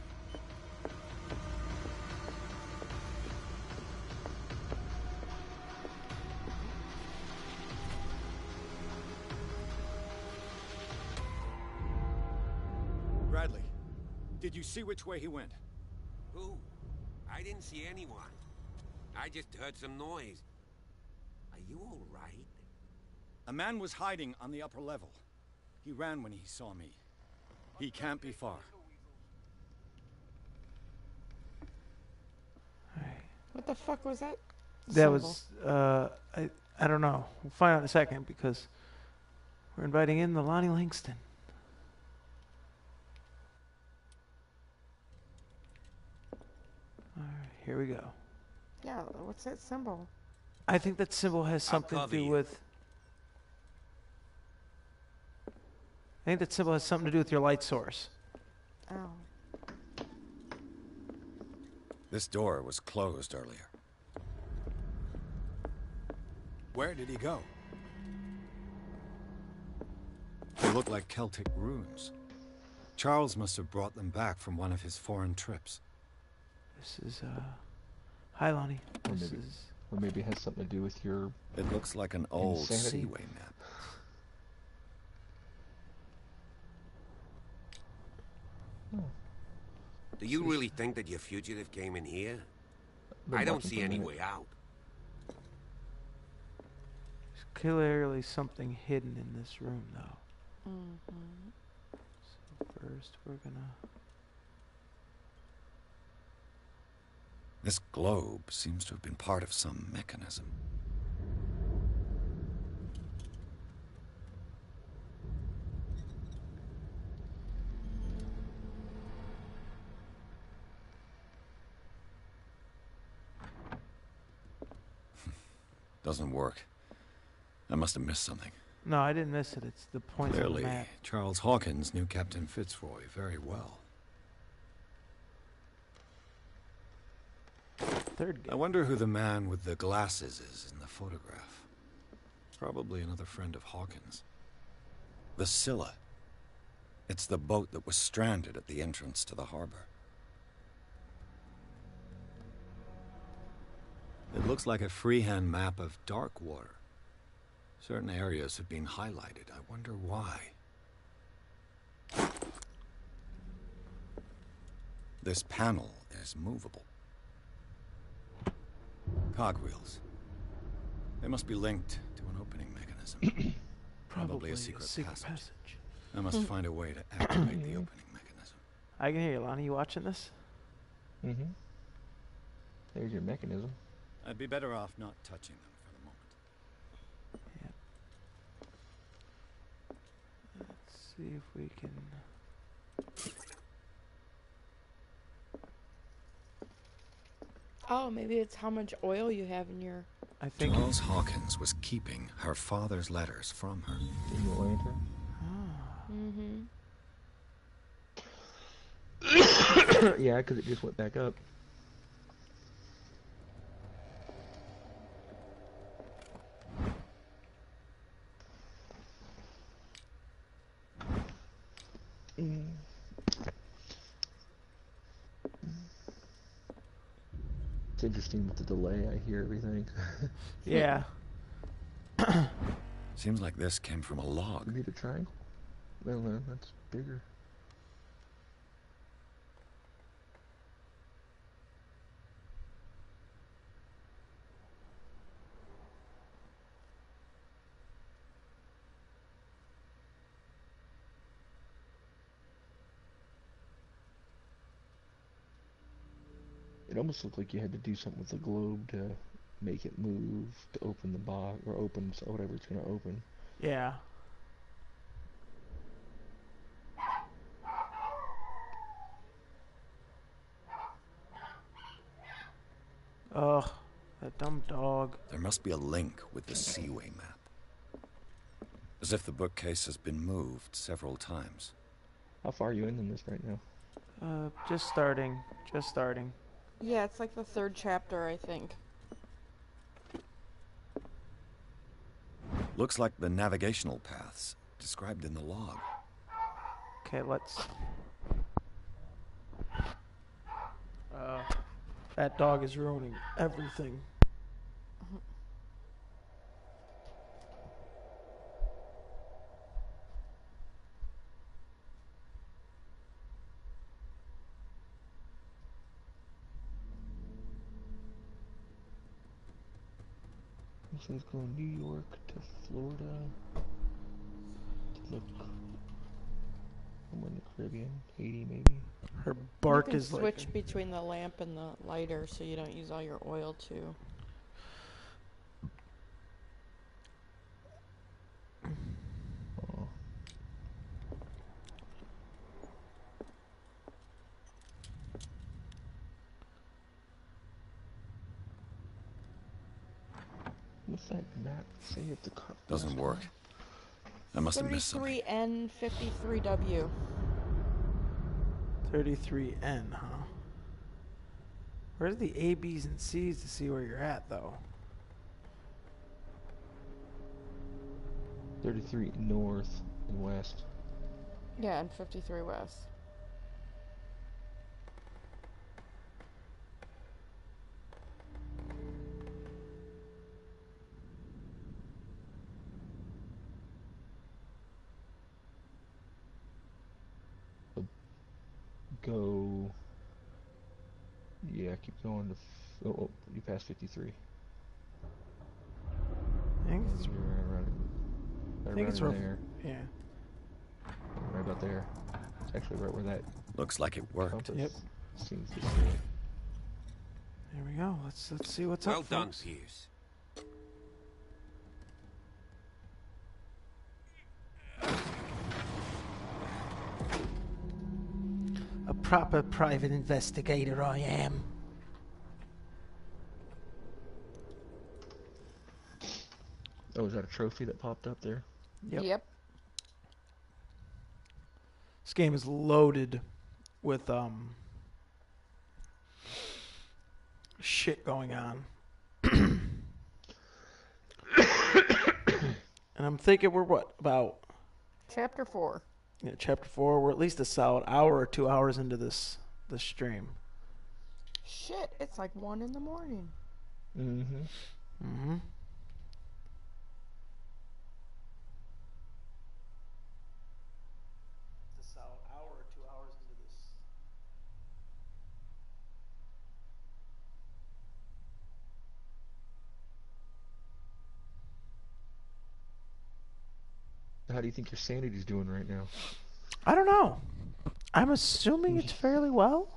Bradley, did you see which way he went? Who? I didn't see anyone. I just heard some noise. Are you all right? A man was hiding on the upper level. He ran when he saw me. He can't be far. What the fuck was that? That was, I don't know. We'll find out in a second because we're inviting in the Lonnie Langston. Alright, here we go. Yeah, what's that symbol? I think that symbol has something to do with... I think that symbol has something to do with your light source. Oh. This door was closed earlier. Where did he go? They look like Celtic runes. Charles must have brought them back from one of his foreign trips. This is, Hi, Lonnie. Or maybe it has something to do with your... It looks like an old insanity? Seaway map. Do you really think that your fugitive came in here? I don't see any way out. There's clearly something hidden in this room, though. Mm-hmm. So first, we're gonna... This globe seems to have been part of some mechanism. Doesn't work. I must have missed something. No, I didn't miss it. It's the point of the Clearly, map. Charles Hawkins knew Captain Fitzroy very well. Third game. I wonder who the man with the glasses is in the photograph. Probably another friend of Hawkins. The Scylla. It's the boat that was stranded at the entrance to the harbor. It looks like a freehand map of dark water. Certain areas have been highlighted. I wonder why. This panel is movable. Cogwheels. They must be linked to an opening mechanism. Probably a secret passage. I must find a way to activate the opening mechanism. I can hear you, Lonnie. You watching this? Mm-hmm. There's your mechanism. I'd be better off not touching them for the moment. Yeah. Let's see if we can... Oh, maybe it's how much oil you have in your... I think... Charles Hawkins was keeping her father's letters from her. In the lantern? Mm-hmm. Yeah, because it just went back up. It's interesting with the delay. I hear everything. Yeah. Seems like this came from a log. Maybe a triangle? Well, no, that's bigger. It almost looked like you had to do something with the globe to make it move, to open the box, or open whatever it's going to open. Yeah. Ugh, that dumb dog. There must be a link with the Seaway map. As if the bookcase has been moved several times. How far are you in this right now? Just starting. Just starting. Yeah, it's like the third chapter, I think. Looks like the navigational paths described in the log. Okay, let's... that dog is ruining everything. So let's go New York to Florida to look somewhere in the Caribbean, Haiti maybe. Her bark you can is like... switch between the lamp and the lighter so you don't use all your oil too. Oh. What's that map say at the car? Doesn't work. I must have missed something. 33N53W. 33N, huh? Where's the A, B's, and C's to see where you're at, though? 33 north and west. Yeah, and 53 west. Go. Yeah, keep going to. Oh, you passed 53. I think it's right there. Yeah. Right about there. It's actually right where that. Looks like it worked. Yep. Seems to be. There we go. Let's see what's Well up, done, folks. Pierce. A proper private investigator I am. Oh, is that a trophy that popped up there? Yep. This game is loaded with shit going on. And I'm thinking we're what, about Chapter 4. Yeah, chapter 4. We're at least a solid hour or 2 hours into this stream. Shit, it's like 1 in the morning. Mm-hmm. Mm-hmm. It's a solid hour or 2 hours into this. How do you think your sanity's doing right now? I don't know. I'm assuming it's fairly well.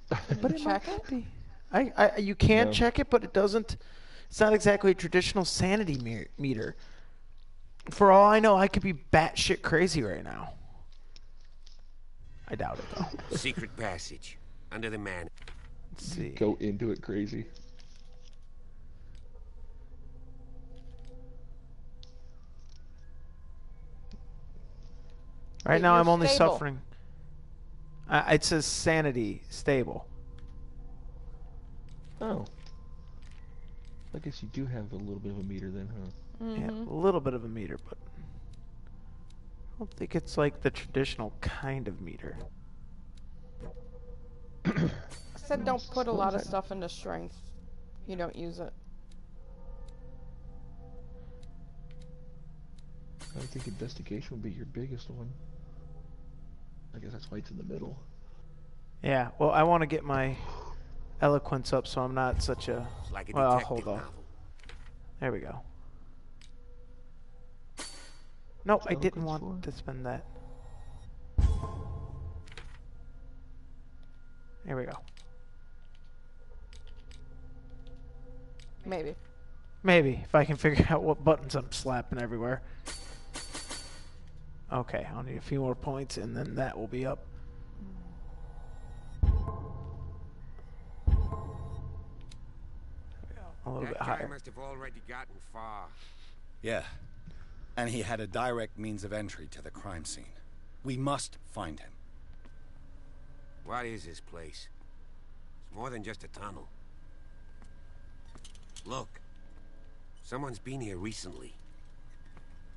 But it might Check not it? be. You can No. check it, but it doesn't. It's not exactly a traditional sanity meter. For all I know, I could be batshit crazy right now. I doubt it though. Secret passage. Under the man. Let's see. Go into it crazy. Right now, You're I'm only stable. suffering. It says sanity stable. Oh. I guess you do have a little bit of a meter then, huh? Mm-hmm. Yeah, a little bit of a meter, but I don't think it's like the traditional kind of meter. I said don't put a lot of Suppose stuff into strength. You don't use it. I think investigation would be your biggest one. I guess that's why it's in the middle. Yeah, well, I want to get my eloquence up so I'm not such a... It's like a Well, detective hold on. novel. There we go. Nope, I didn't Eloquence want for? to spend that. There we go. Maybe. Maybe, if I can figure out what buttons I'm slapping everywhere. Okay, I'll need a few more points, and then that will be up. A little That bit guy higher. must have already gotten far. Yeah. And he had a direct means of entry to the crime scene. We must find him. What is this place? It's more than just a tunnel. Look. Someone's been here recently.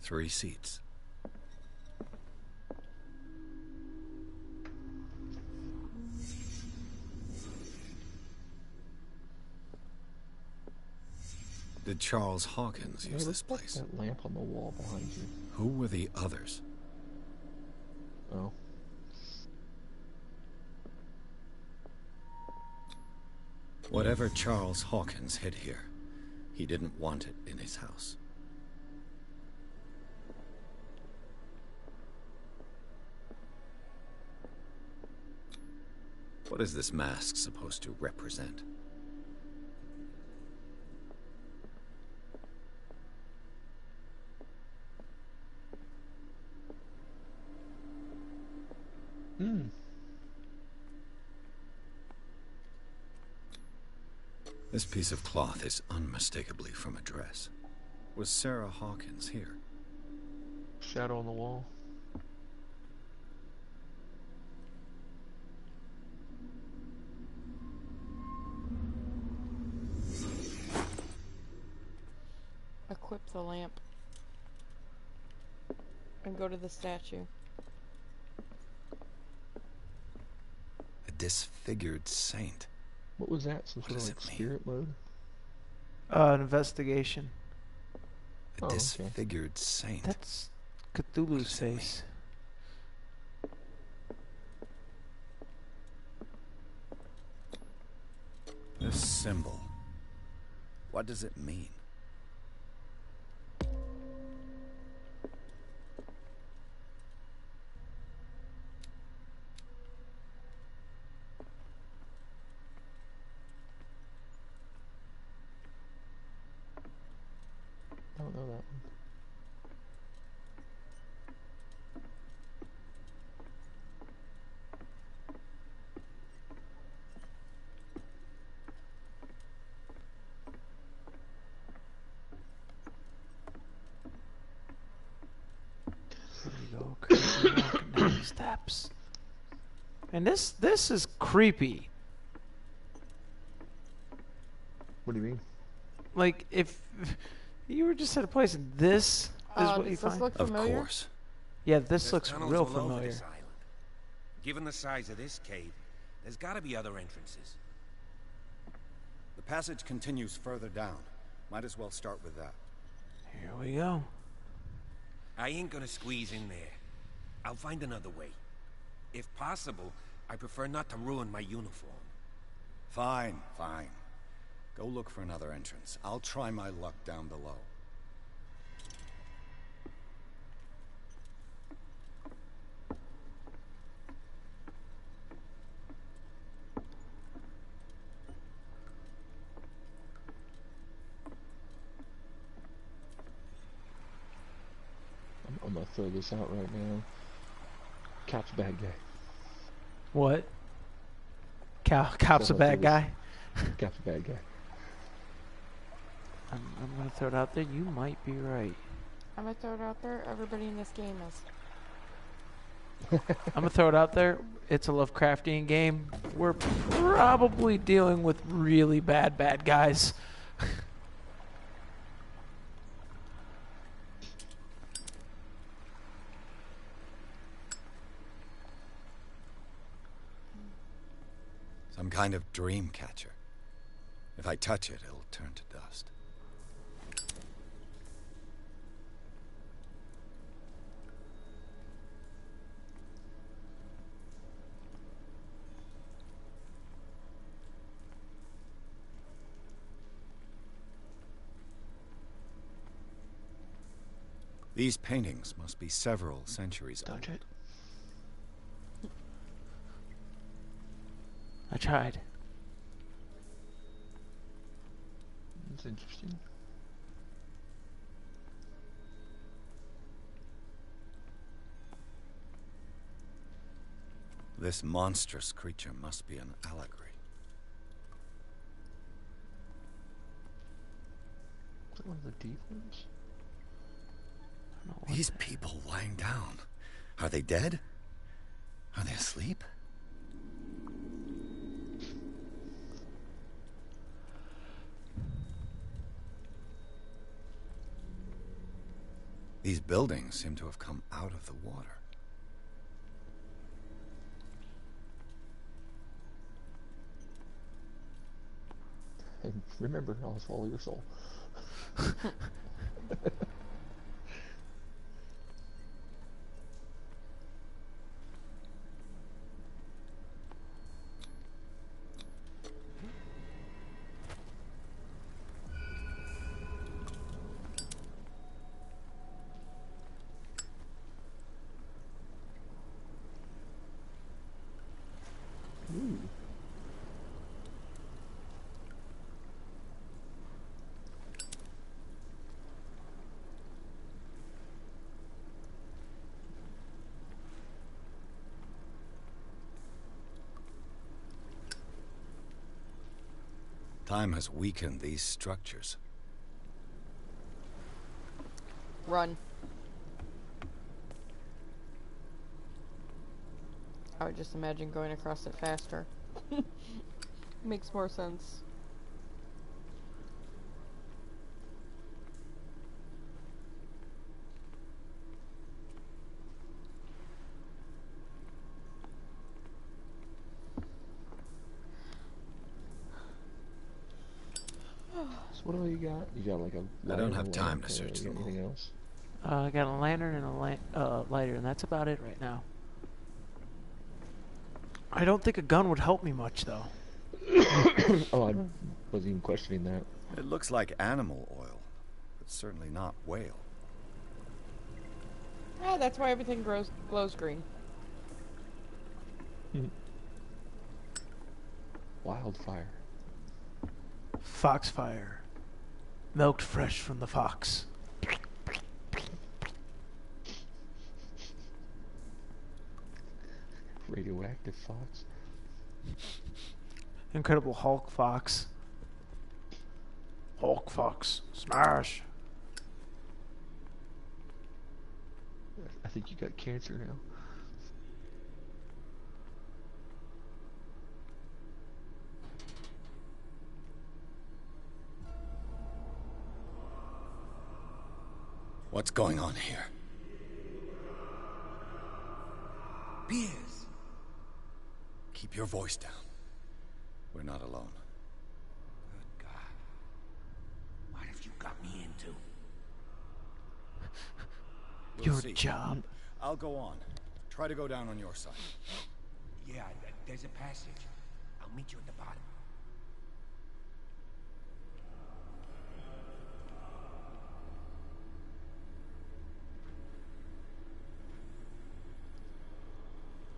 3 seats. Did Charles Hawkins use this place? That lamp on the wall behind you. Who were the others? Oh. Whatever Charles Hawkins hid here, he didn't want it in his house. What is this mask supposed to represent? This piece of cloth is unmistakably from a dress. Was Sarah Hawkins here? Shadow on the wall. Equip the lamp. And go to the statue. A disfigured saint. What was that? Some sort of like spirit mode? An investigation. A disfigured saint. That's Cthulhu's face. This symbol. What does it mean? I don't know that one. There we go. Creepy walking down the steps. And this is creepy. What do you mean? Like if you were just at a place and this is what you does this find. look familiar? Of course. Yeah, this There's looks tunnels real all over familiar. this island. Given the size of this cave, there's got to be other entrances. The passage continues further down. Might as well start with that. Here we go. I ain't gonna squeeze in there. I'll find another way. If possible, I prefer not to ruin my uniform. Fine, fine. Go look for another entrance. I'll try my luck down below. I'm gonna throw this out right now. Cap's a bad guy. What? Cop's a bad guy? Cap's a bad guy. I'm gonna throw it out there. You might be right. I'm gonna throw it out there. Everybody in this game is. I'm gonna throw it out there. It's a Lovecraftian game. We're probably dealing with really bad guys. Some kind of dream catcher. If I touch it, it'll turn to dust. These paintings must be several centuries old. Touch it. I tried. That's interesting. This monstrous creature must be an allegory. Is that one of the deep ones? These people lying down. Are they dead? Are they asleep? These buildings seem to have come out of the water. And remember, I'll follow your soul. Ooh. Time has weakened these structures. Run. I would just imagine going across it faster. Makes more sense. So what all you got? You got like a I don't lighter have and a time lamp, to search you got them all. anything else? I got a lantern and a lighter, and that's about it right now. I don't think a gun would help me much, though. Oh, I wasn't even questioning that. It looks like animal oil, but certainly not whale. Ah, that's why everything glows green. Wildfire. Foxfire. Milked fresh from the fox. Radioactive fox. Incredible Hulk fox. Hulk fox. Smash. I think you got cancer now. What's going on here? Piers! Keep your voice down. We're not alone. Good God. What have you got me into? Your see. job. I'll go on. Try to go down on your side. Yeah, there's a passage. I'll meet you at the bottom.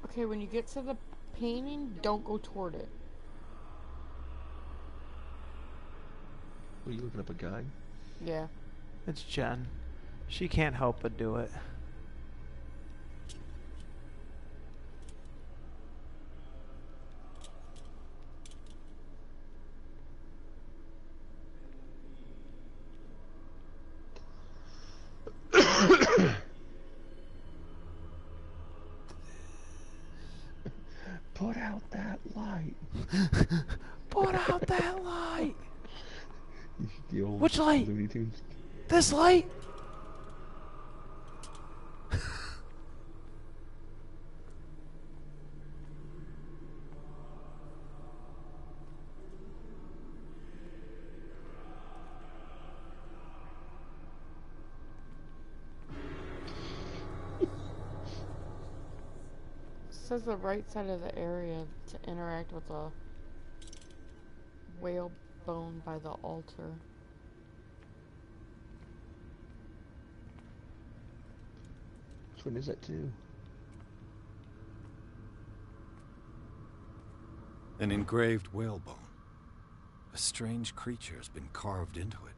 Okay, when you get to the painting, don't go toward it. Were you looking up a guide? Yeah. It's Jen. She can't help but do it. Put out that light. Put out that light. The old Which light? Looney Tunes. This light? Says the right side of the area to interact with a whale bone by the altar. Which one is that too? An engraved whalebone. A strange creature has been carved into it.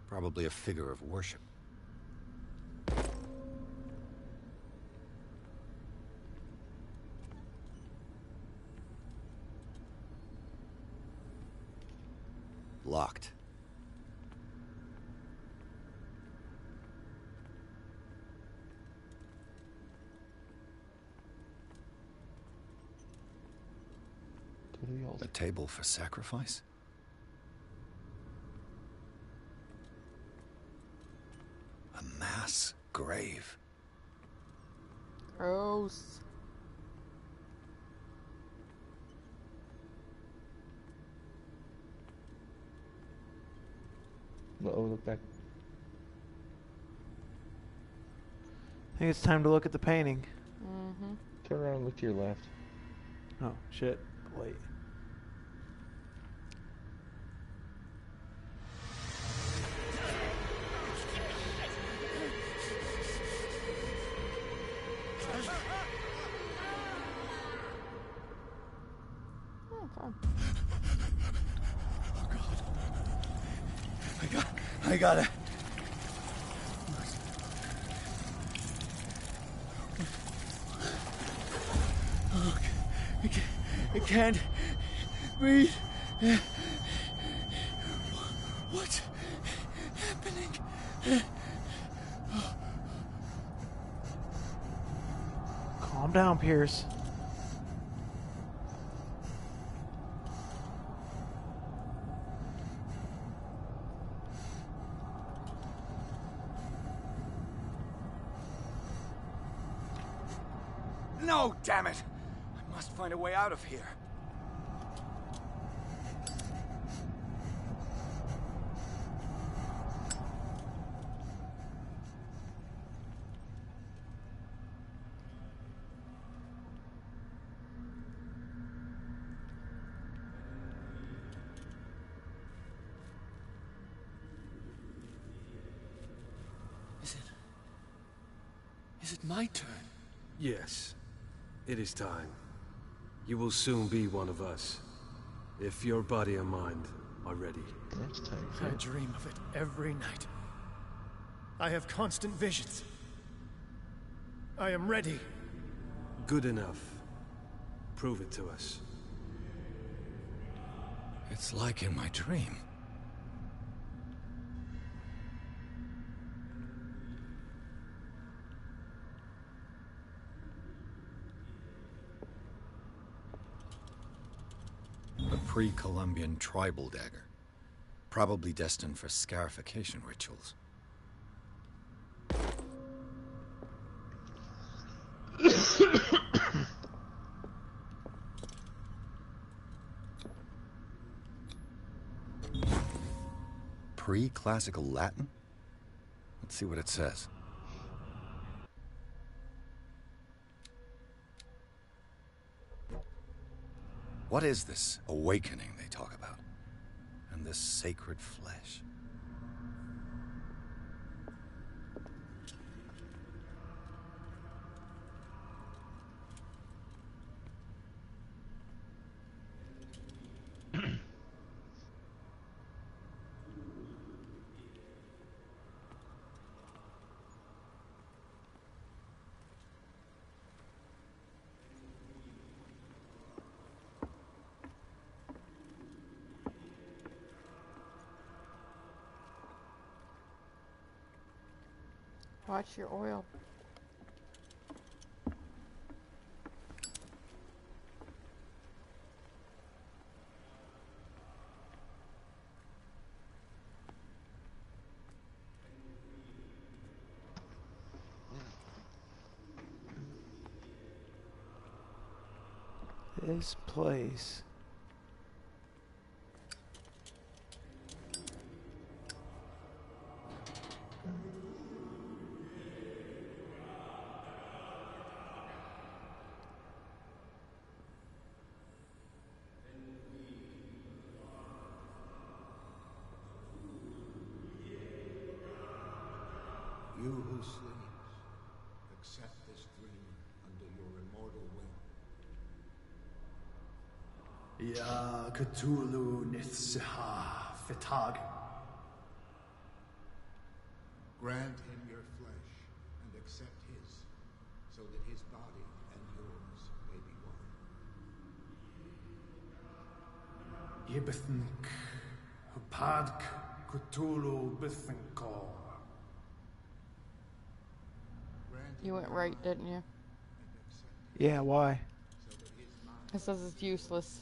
Probably a figure of worship. Locked. A table for sacrifice? A mass grave. Gross. Uh-oh, look back. I think it's time to look at the painting. Mm-hmm. Turn around and look to your left. Oh, shit. Wait. Oh, fun. I got it. Oh, I can't breathe. What's happening? Calm down, Pierce. No, damn it! I must find a way out of here. Is it my turn? Yes. It is time. You will soon be one of us. If your body and mind are ready. That's tight. I dream of it every night. I have constant visions. I am ready. Good enough. Prove it to us. It's like in my dream. A pre-Columbian tribal dagger. Probably destined for scarification rituals. Pre-classical Latin? Let's see what it says. What is this awakening they talk about? And this sacred flesh? Watch your oil. This place. You who sleeps, accept this dream under your immortal will. Ya Cthulhu Nithsiha Fitag. Grant him your flesh and accept his, so that his body and yours may be one. Yibithink Hupadk Cthulhu Bithinkor. You went right, didn't you? Yeah, why? It says it's useless.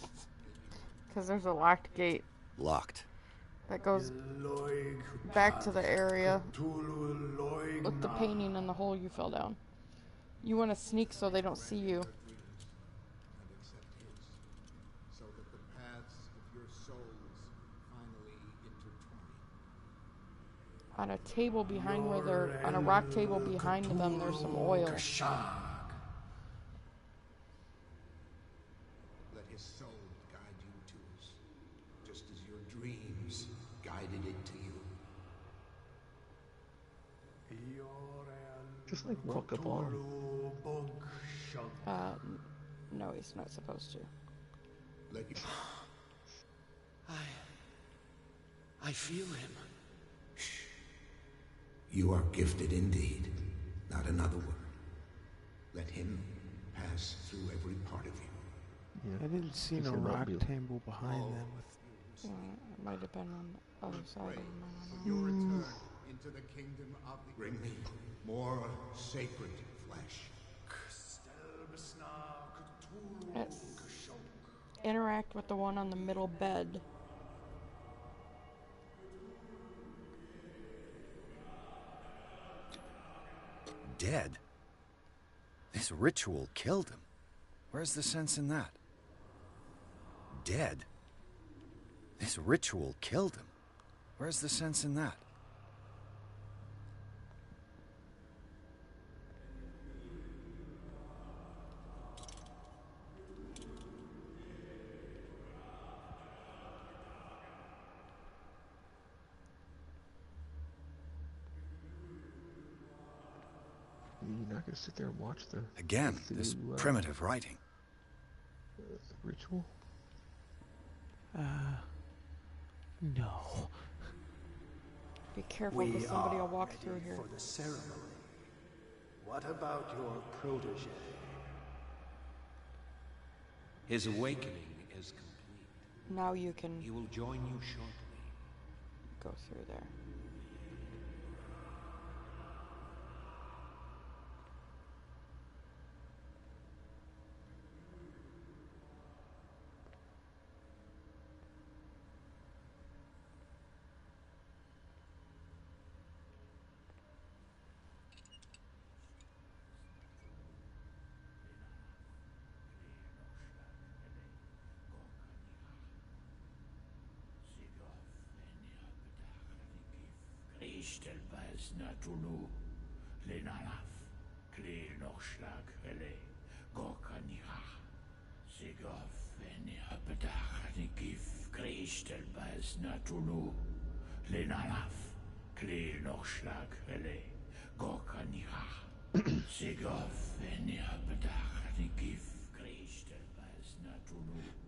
Because there's a locked gate. Locked. That goes back to the area with the painting and the hole you fell down. You want to sneak so they don't see you. So that the paths of your souls finally intertwine. On a table behind where they're, on a rock table behind them, there's some oil. Let his soul guide you to us, just as your dreams guided it to you. Just like walk up on him. No, he's not supposed to. Let you... I feel him. You are gifted indeed, not another word. Let him pass through every part of you. Yeah, I didn't see no rock table behind them. With It might have been on the other side of them. Your return into the kingdom of the... Bring me more sacred flesh. Yes. Interact with the one on the middle bed. Dead? This ritual killed him. Where's the sense in that? Dead? This ritual killed him. Where's the sense in that? You're not gonna sit there and watch the Again, this primitive writing. Ritual? No. Be careful because somebody will walk through here. For the ceremony. What about your protege? His awakening is complete. Now you can He will join you shortly. go through there.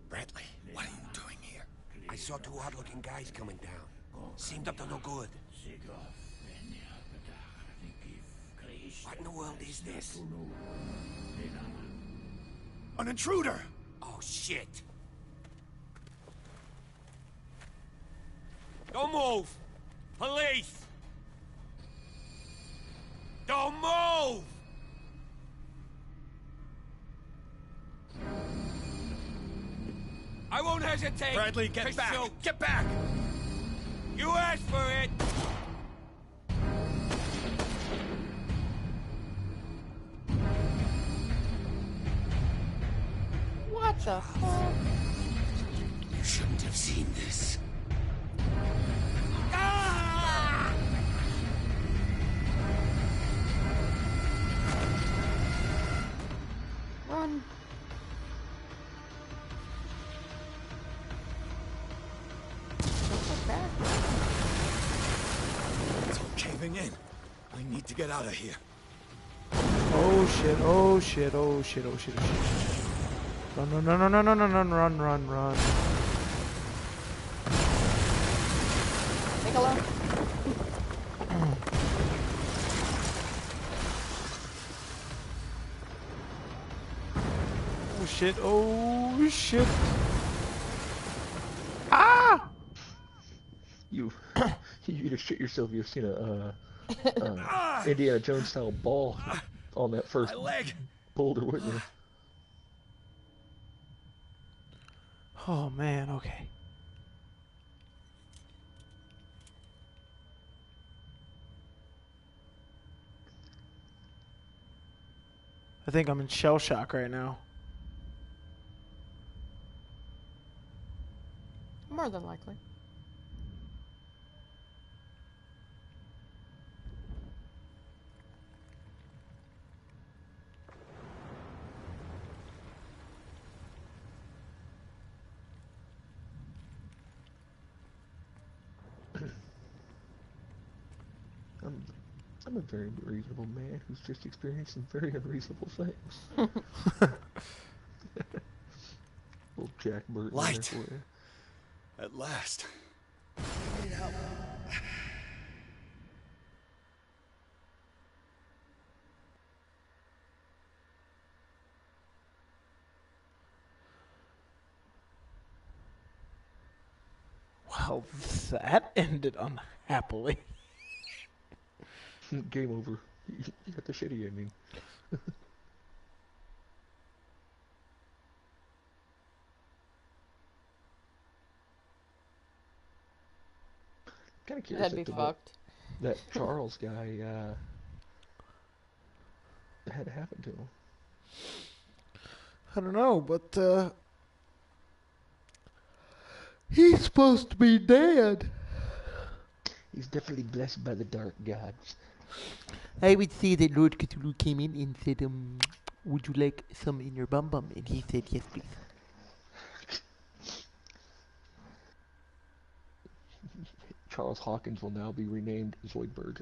Bradley, what are you doing here? I saw two odd-looking guys coming down. Seemed up to no good. What in the world is this? An intruder! Oh, shit. Don't move! Police! Don't move! I won't hesitate. Bradley, get back! Shoot. Get back! You asked for it! What the fuck? You shouldn't have seen this. Run. It's all caving in. I need to get out of here. Oh shit, oh shit, oh shit, oh shit, oh shit. Run, run, run, run, run, run, run, run, run, run. Take a look. Oh shit, oh shit. Ah! You just shit yourself. You've seen a Indiana Jones style ball on that first boulder, wouldn't you? Oh man, okay. I think I'm in shell shock right now. More than likely. I'm a very reasonable man who's just experienced some very unreasonable things. Old Jack Burton. Light. There for you. At last. Need help. Well, that ended unhappily. Game over. You got the shitty ending. Kind of curious. That'd be as to fucked. That Charles guy had happened to him. I don't know, but he's supposed to be dead. He's definitely blessed by the dark gods. I would say that Lord Cthulhu came in and said, would you like some in your bum bum? And he said, yes, please. Charles Hawkins will now be renamed Zoidberg.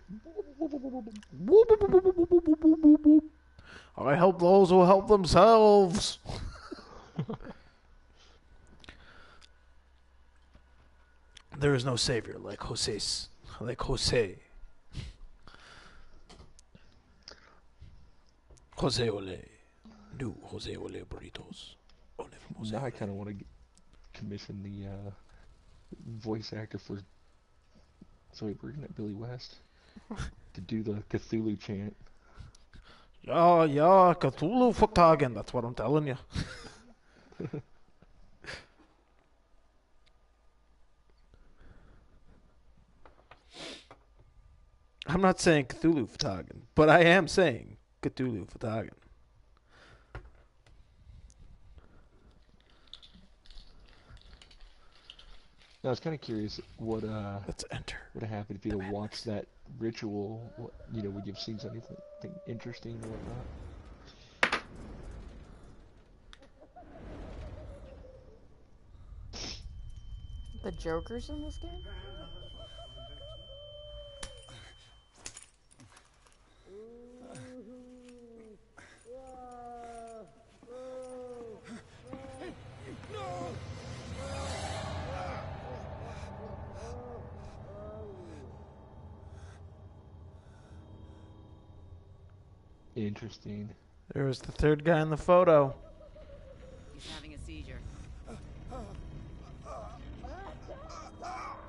I help those who help themselves. There is no savior like Jose. Jose Ole. New Jose Ole burritos. Ole from Jose Now I Ole. kind of want to commission the voice actor for Zoe Bergen at Billy West to do the Cthulhu chant. Yeah, Cthulhu Futagen. That's what I'm telling you. I'm not saying Cthulhu Futagen, but I am saying Cthulhu Futagen. I was kind of curious what Let's enter. would have happened if you'd have watched that ritual. You know, would you have seen anything interesting or whatnot? The Joker's in this game? Interesting. There was the third guy in the photo. He's having a seizure.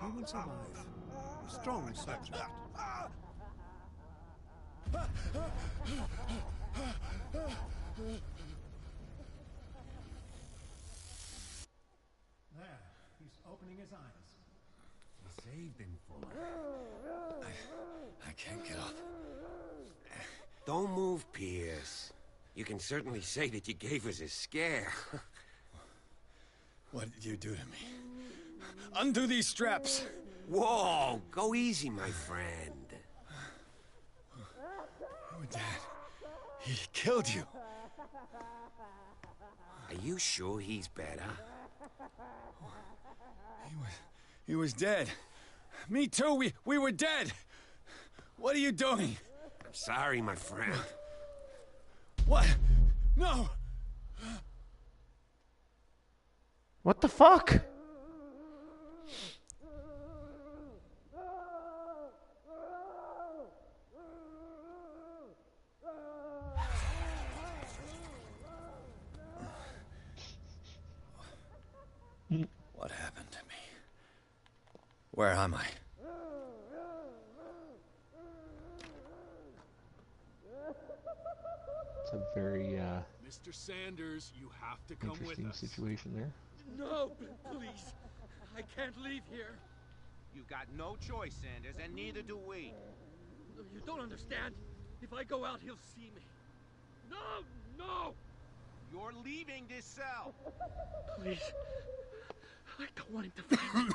He will survive. Strong subject. There, he's opening his eyes. You saved him for me. I can't get up. Don't move, Pierce. You can certainly say that you gave us a scare. What did you do to me? Undo these straps! Whoa, go easy, my friend. Your dad, he killed you. Are you sure he's better? He was dead. Me too, we were dead. What are you doing? I'm sorry, my friend. What? No! What the fuck? What happened to me? Where am I? It's a very Mr. Sanders, you have to come with interesting us. situation there. No, please. I can't leave here. You got no choice, Sanders, and neither do we. You don't understand. If I go out, he'll see me. No! No! You're leaving this cell. Please. I don't want him to find me.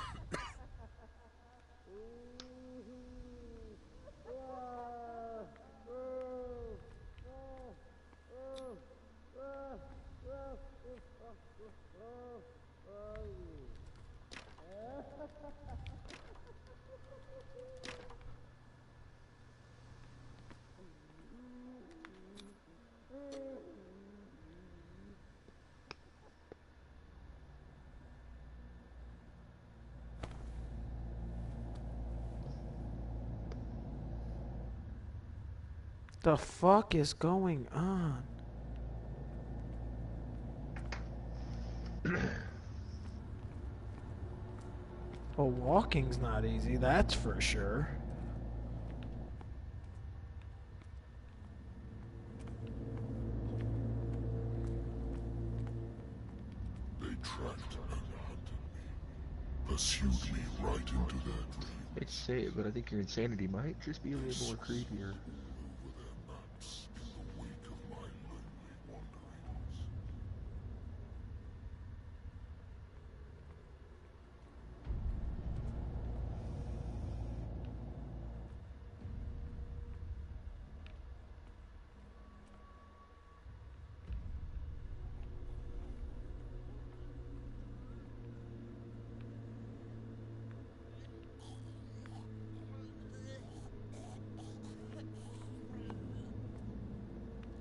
The fuck is going on? Well, walking's not easy, that's for sure. They tracked and hunted me, pursued me right into their dream. I'd say it, but I think your insanity might just be a little more creepier. Over their maps in the wake of my lonely wanderings.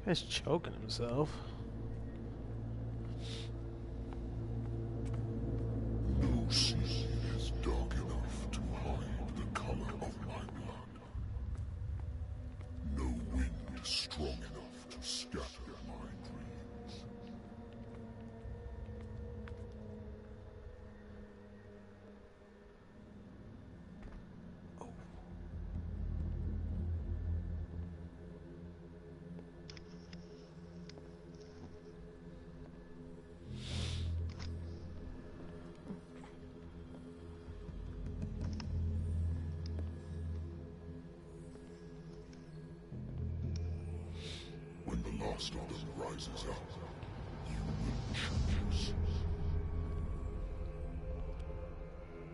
He's choking himself. No sea is dark enough to hide the color of my blood. No wind strong enough to scatter my dreams. When the last of them rises up, you will choose.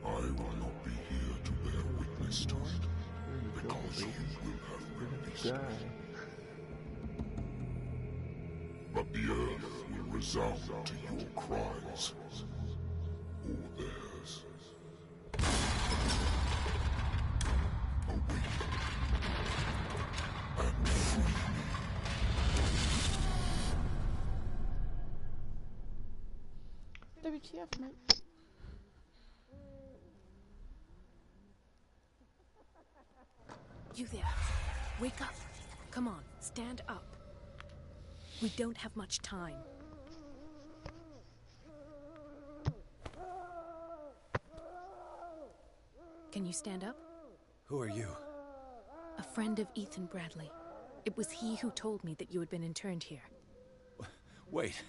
I will not be here to bear witness to it, because you will have released it. But the earth will resound to your cries, or theirs. Awake and free me. WTF, mate? You there. Wake up. Come on, stand up. We don't have much time. Can you stand up? Who are you? A friend of Ethan Bradley. It was he who told me that you had been interned here. Wait.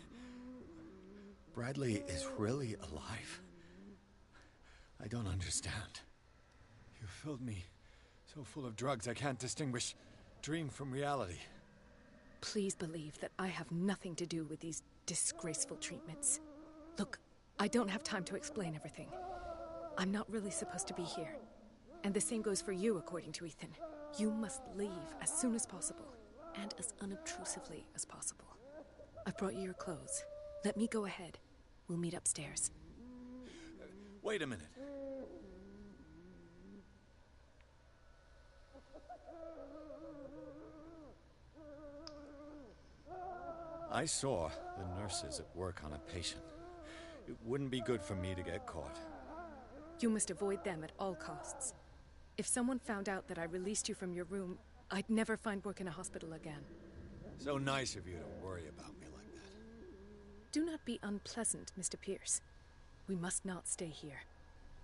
Bradley is really alive? I don't understand. You filled me so full of drugs I can't distinguish dream from reality. Please believe that I have nothing to do with these disgraceful treatments. Look, I don't have time to explain everything. I'm not really supposed to be here. And the same goes for you, according to Ethan. You must leave as soon as possible, and as unobtrusively as possible. I've brought you your clothes. Let me go ahead. We'll meet upstairs. Wait a minute. I saw the nurses at work on a patient. It wouldn't be good for me to get caught. You must avoid them at all costs. If someone found out that I released you from your room, I'd never find work in a hospital again. So nice of you to worry about me like that. Do not be unpleasant, Mr. Pierce. We must not stay here.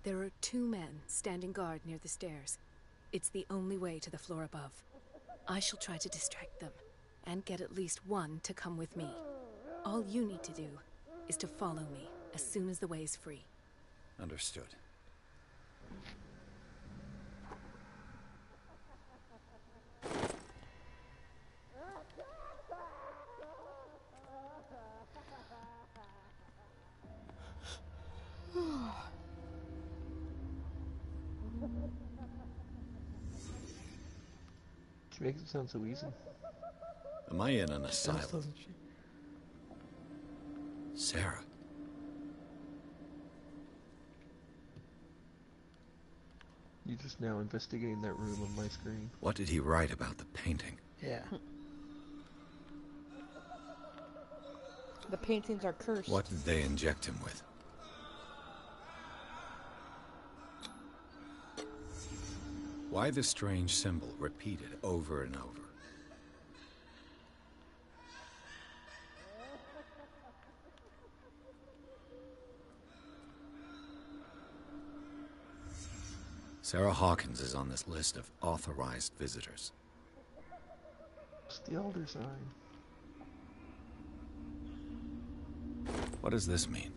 There are 2 men standing guard near the stairs. It's the only way to the floor above. I shall try to distract them, and get at least one to come with me. All you need to do is to follow me as soon as the way is free. Understood. She makes it sound so easy. Am I in an asylum? Doesn't she? Sarah. You just now investigating that room on my screen. What did he write about the painting? Yeah. The paintings are cursed. What did they inject him with? Why the strange symbol repeated over and over? Sarah Hawkins is on this list of authorized visitors. It's the elder sign. What does this mean?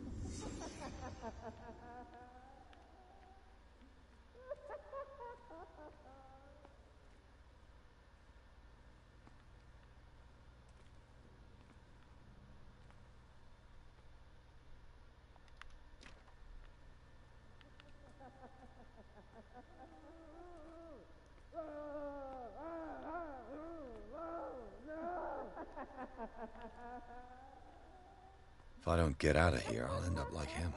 If I don't get out of here, I'll end up like him.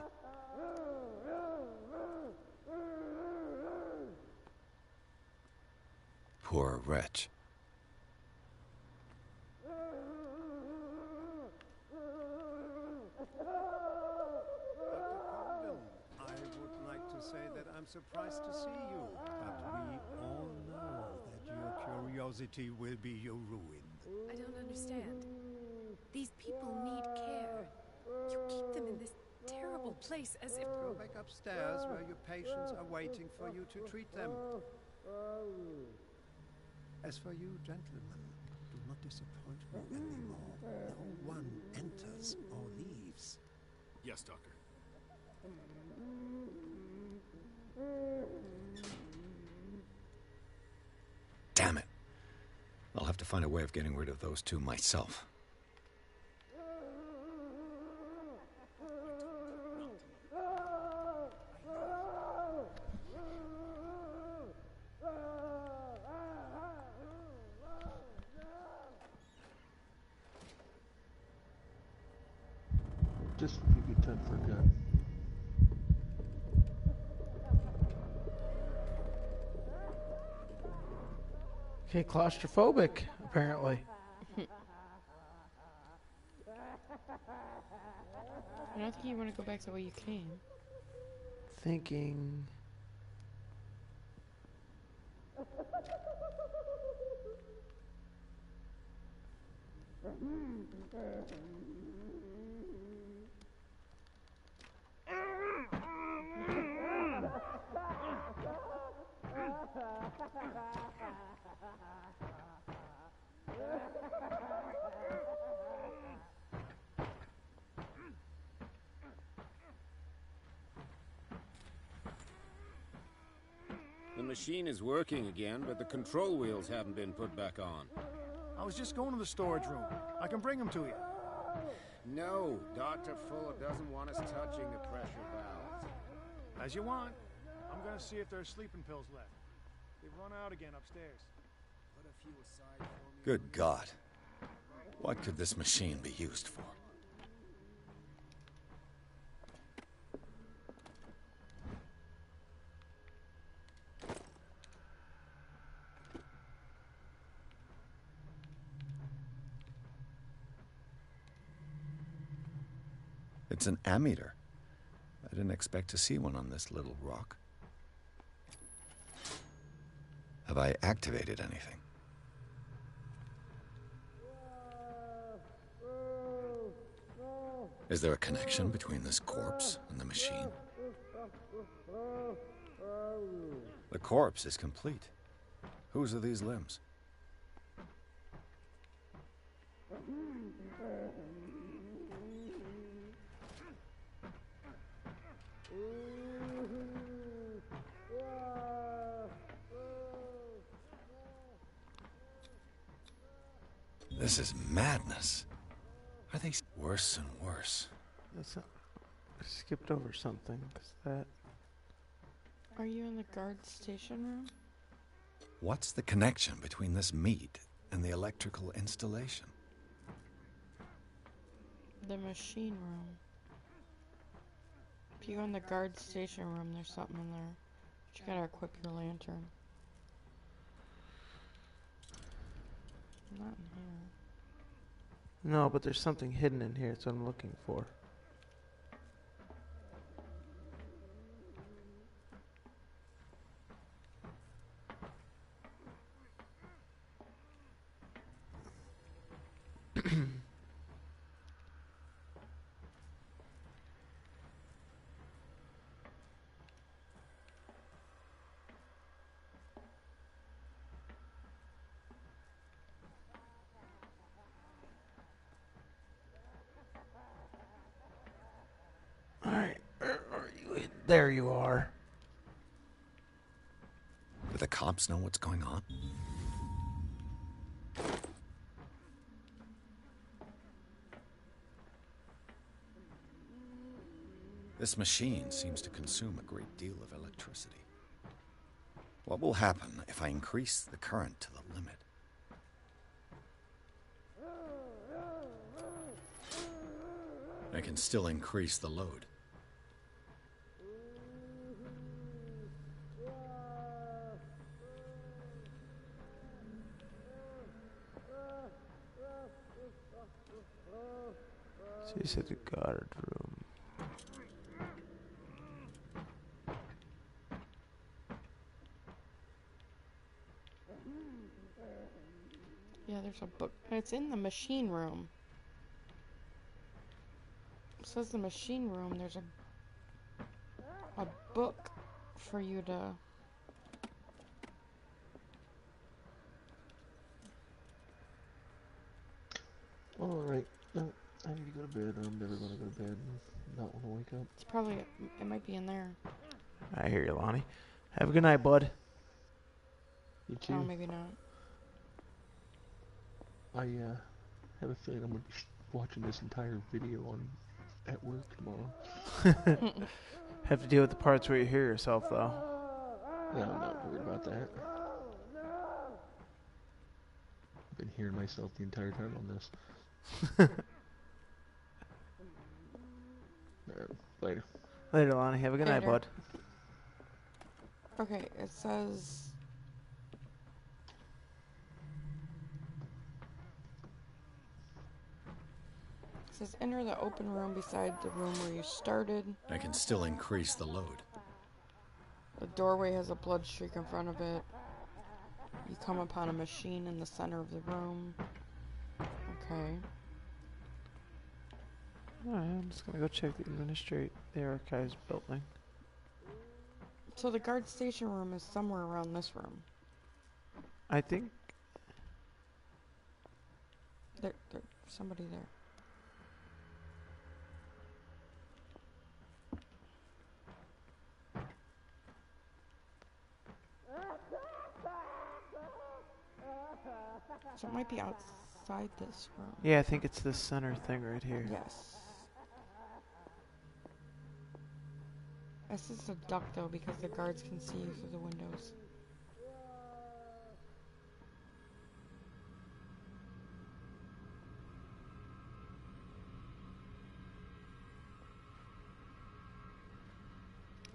Poor wretch. I'm surprised to see you. But we all know that your curiosity will be your ruin. I don't understand. These people need care. You keep them in this terrible place as if... Go back upstairs where your patients are waiting for you to treat them. As for you, gentlemen, do not disappoint me anymore. No one enters or leaves. Yes, Doctor. Damn it. I'll have to find a way of getting rid of those two myself. Just if you could 10 for a gun. Okay, claustrophobic, apparently. I don't think you want to go back the way you came. Thinking. The machine is working again, but the control wheels haven't been put back on. I was just going to the storage room. I can bring them to you. No, Dr. Fuller doesn't want us touching the pressure valves. As you want. I'm going to see if there's sleeping pills left. They've run out again upstairs. Put a few aside for me. Good God. What could this machine be used for? It's an ammeter. I didn't expect to see one on this little rock. Have I activated anything? Is there a connection between this corpse and the machine? The corpse is complete. Whose are these limbs? This is madness. Are they worse and worse? That's not, I skipped over something. Is that... Are you in the guard station room? What's the connection between this meat and the electrical installation? The machine room. If you go in the guard station room, there's something in there. But you gotta equip your lantern. Not in here. No, but there's something hidden in here. That's what I'm looking for. Alright, where are you? There you are. Do the cops know what's going on? This machine seems to consume a great deal of electricity. What will happen if I increase the current to the limit? I can still increase the load. So you said the guard room. Yeah, there's a book. It's in the machine room. It says the machine room. There's a book for you to... Alright. No, I need to go to bed. I'm never going to go to bed and not want to wake up. It's probably... It might be in there. I hear you, Lonnie. Have a good night, bud. You too. Oh, maybe not. I have a feeling I'm going to be watching this entire video at work tomorrow. Have to deal with the parts where you hear yourself, though. No, I'm not worried about that. I've been hearing myself the entire time on this. Later. Later, Lonnie. Have a good night, bud. Okay, it says... It says enter the open room beside the room where you started. I can still increase the load. The doorway has a blood streak in front of it. You come upon a machine in the center of the room. Okay. Alright, I'm just gonna go check the archives building. So the guard station room is somewhere around this room. I think... There's somebody there. So it might be outside this room. Yeah, I think it's this center thing right here. Yes. This is a duck though because the guards can see you through the windows.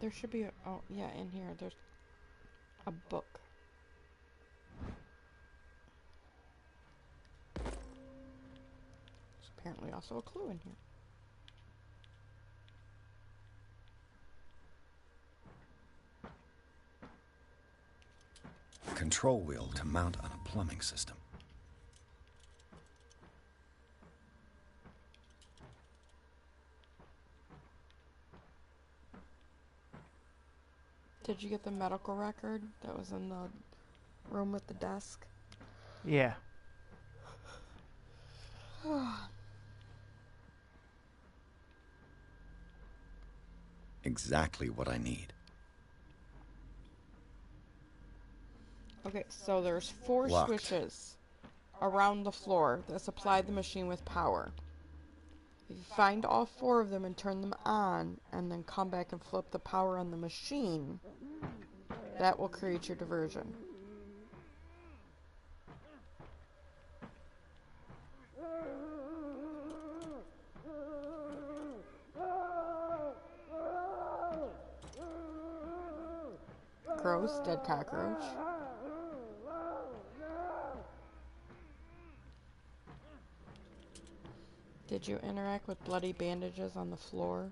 There should be a... Oh, yeah, in here there's a book. There's apparently also a clue in here. Control wheel to mount on a plumbing system. Did you get the medical record that was in the room with the desk? Yeah. Exactly what I need. Okay, so there's 4 Locked. switches around the floor that supply the machine with power. If you find all 4 of them and turn them on, and then come back and flip the power on the machine, that will create your diversion. Gross, dead cockroach. Did you interact with bloody bandages on the floor?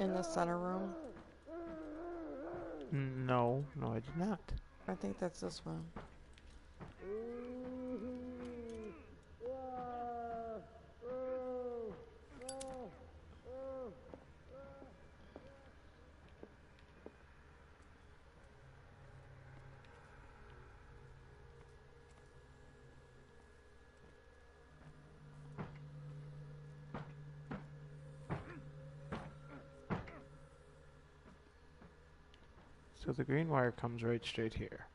In the center room? No, I did not. I think that's this room. So the green wire comes right straight here.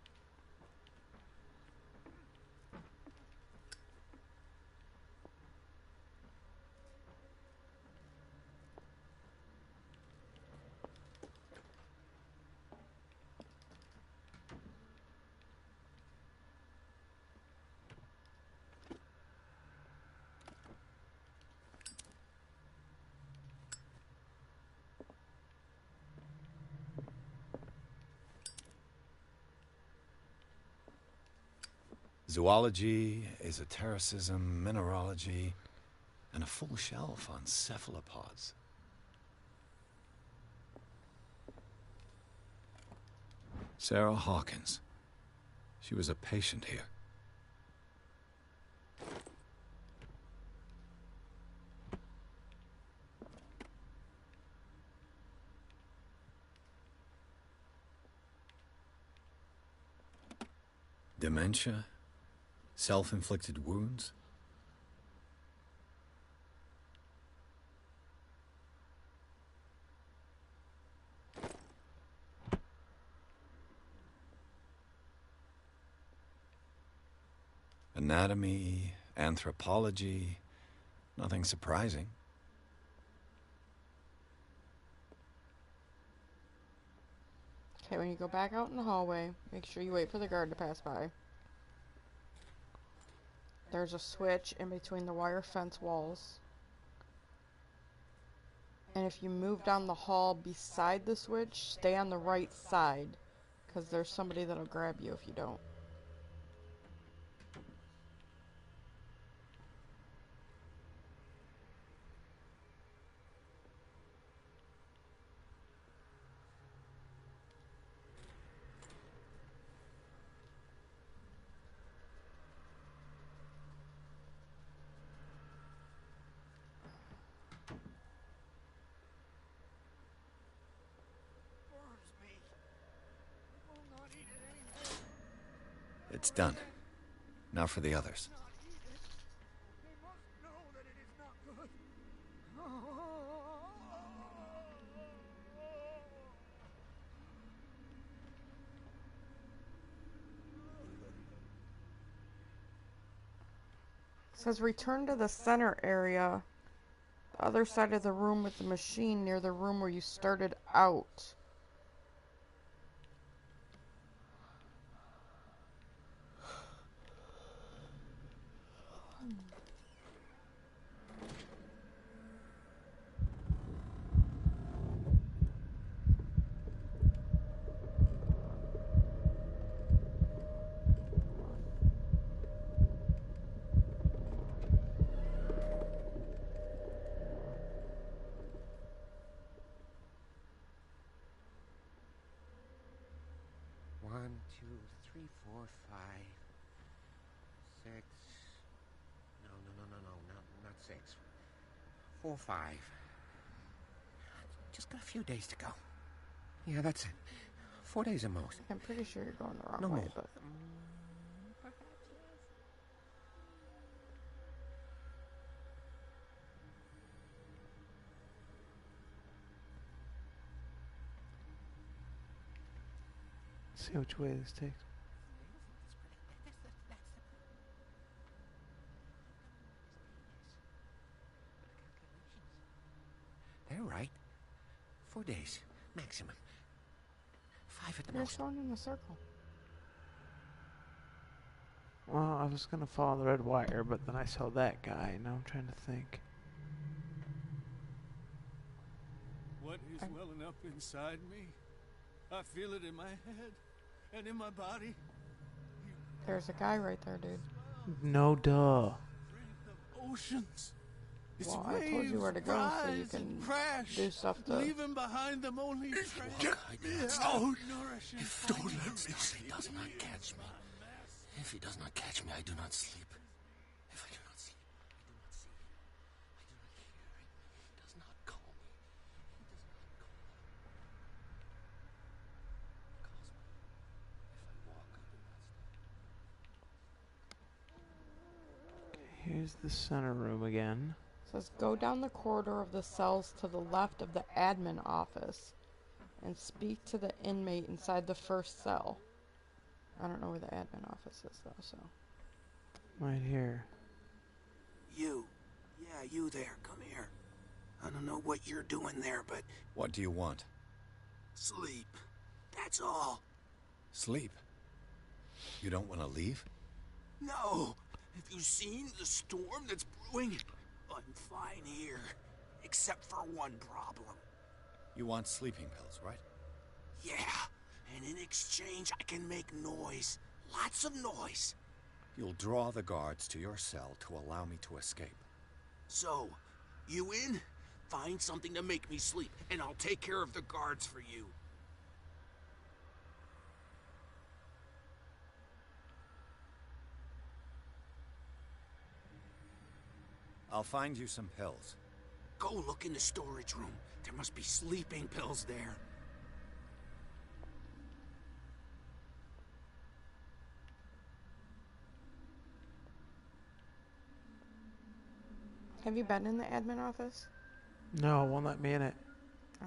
Zoology, esotericism, mineralogy, and a full shelf on cephalopods. Sarah Hawkins. She was a patient here. Dementia? Self-inflicted wounds? Anatomy, anthropology, nothing surprising. Okay, when you go back out in the hallway, make sure you wait for the guard to pass by. There's a switch in between the wire fence walls. And if you move down the hall beside the switch, stay on the right side, because there's somebody that'll grab you if you don't. It's done. Now for the others. It says return to the center area, the other side of the room with the machine near the room where you started out. One, two, three, four, five, six. No, not six. 4, 5. Just got a few days to go. Yeah, that's it. 4 days at most. I'm pretty sure you're going the wrong No way, more. but... See which way this takes. They're right. 4 days, maximum. 5 at the You're most. going in the circle. Well, I was gonna follow the red wire, but then I saw that guy. Now I'm trying to think. What is welling up inside me? I feel it in my head and in my body. There's a guy right there, dude. No duh. Oceans. Its Well, I told you where to go so you can do stuff to... leaving behind them only Get me out! If don't let me sleep. He does not catch me. If he does not catch me, I do not sleep. If I do not sleep, I do not see him. I do not hear him. He does not call me. He does not call me. He calls me. If I walk, I do not stop. Here's the center room again. It says go down the corridor of the cells to the left of the admin office and speak to the inmate inside the first cell. I don't know where the admin office is though, so. Right here. You. Yeah, you there. Come here. I don't know what you're doing there, but... What do you want? Sleep. That's all. Sleep? You don't want to leave? No. Have you seen the storm that's brewing? I'm fine here. Except for one problem. You want sleeping pills, right? Yeah. And in exchange, I can make noise. Lots of noise. You'll draw the guards to your cell to allow me to escape. So, you in? Find something to make me sleep, and I'll take care of the guards for you. I'll find you some pills. Go look in the storage room. There must be sleeping pills there. Have you been in the admin office? No, it won't let me in it. Oh.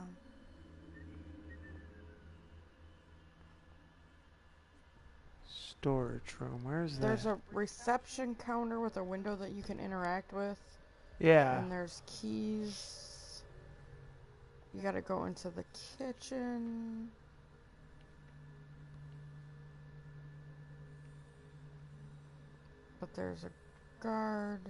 Storage room. Where is that? There's a reception counter with a window that you can interact with. Yeah. And there's keys. You gotta go into the kitchen. But there's a guard.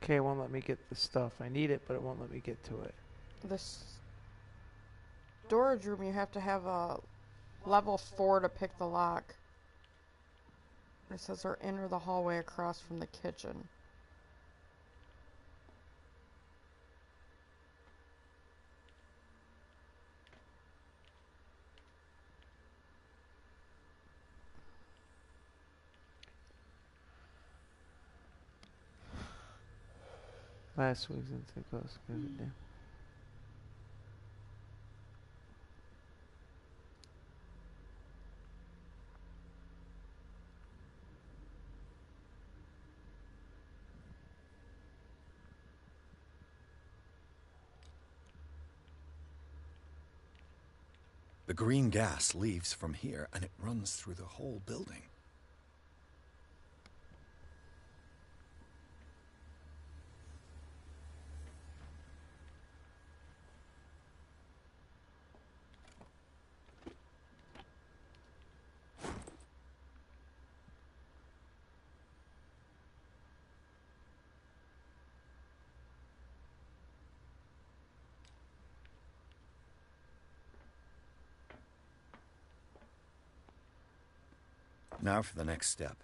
Okay, it won't let me get the stuff. I need it, but it won't let me get to it. The storage room, you have to have a level 4 to pick the lock. It says or enter the hallway across from the kitchen. Last week's into close. Yeah. The green gas leaves from here, and it runs through the whole building. Now for the next step.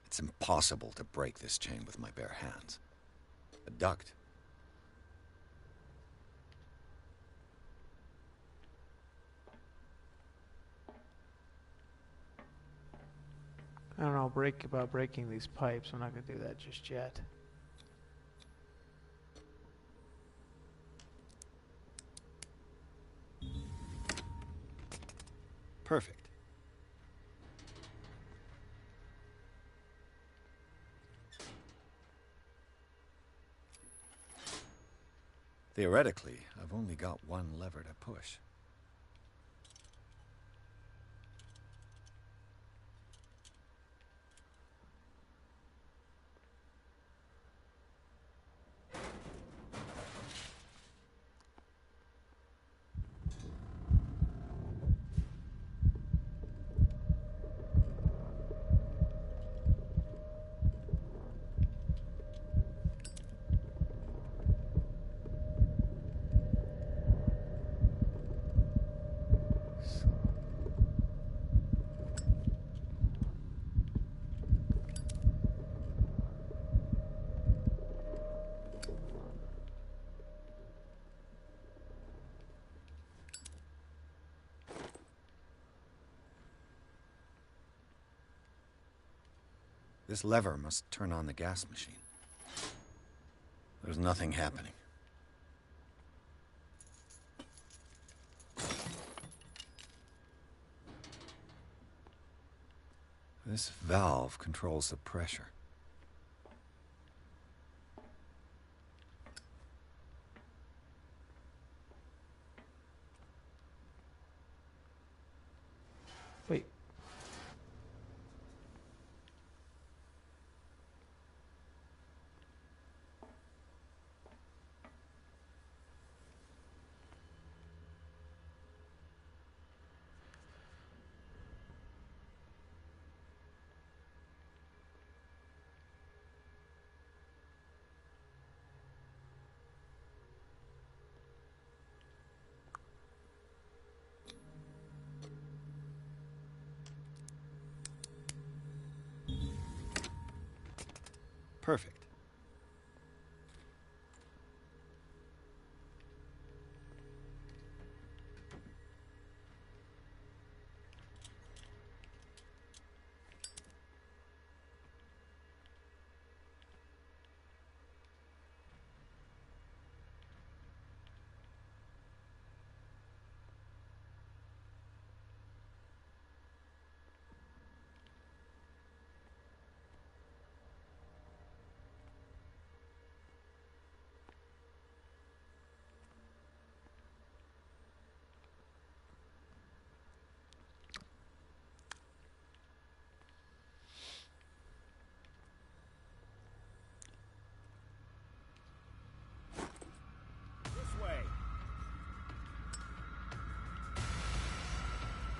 It's impossible to break this chain with my bare hands. A duct. I don't know about breaking these pipes. I'm not going to do that just yet. Perfect. Theoretically, I've only got one lever to push. This lever must turn on the gas machine. There's nothing happening. This valve controls the pressure. Wait. Perfect.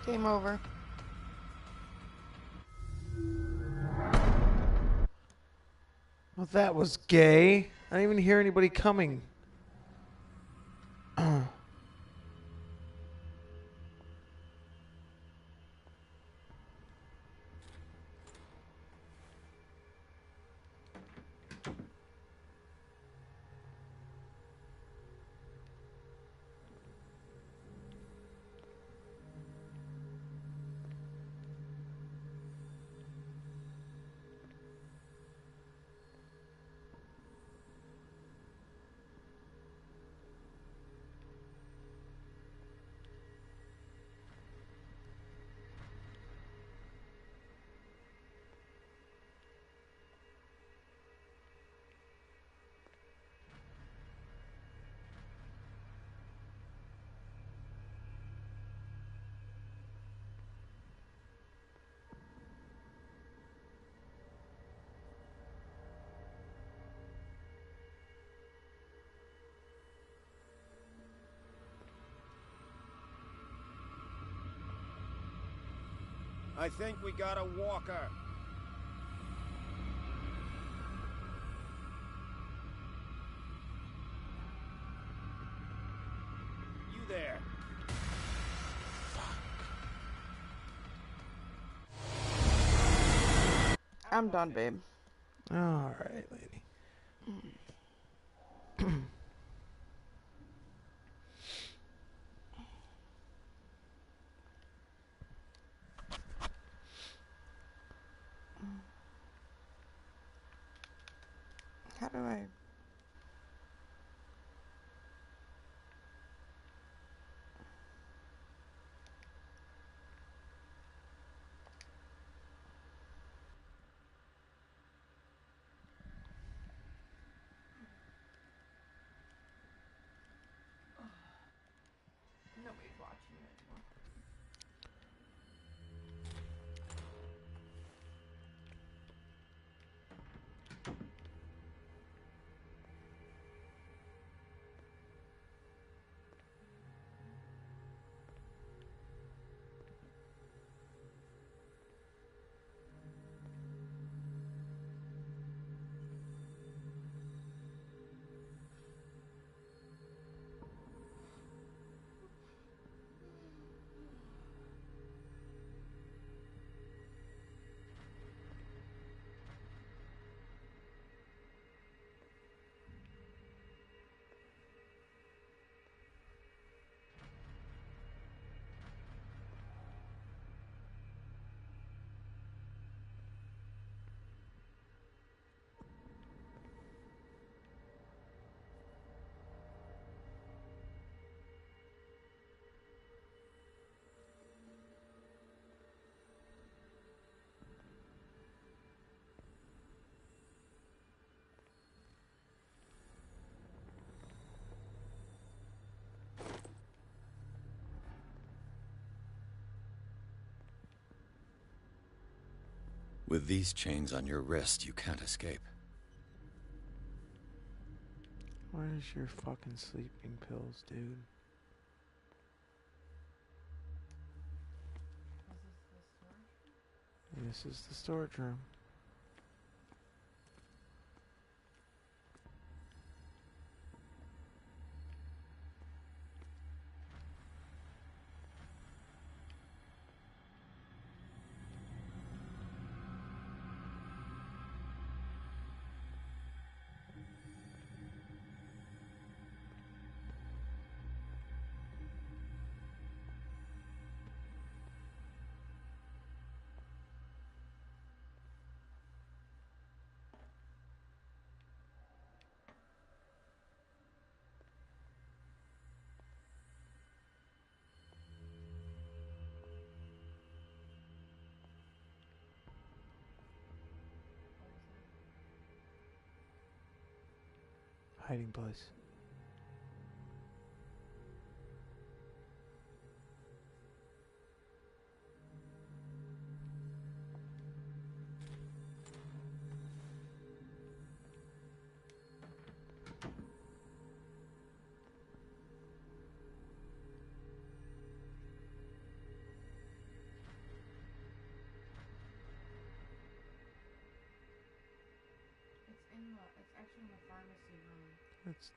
Game over. Well, that was gay. I didn't even hear anybody coming. I think we got a walker. You there. I'm done, babe. All right, lady. How do I... Nobody's watching me anymore. With these chains on your wrist, you can't escape. Where's your fucking sleeping pills, dude? This is the storage room. hiding place. It's actually in the pharmacy room. It's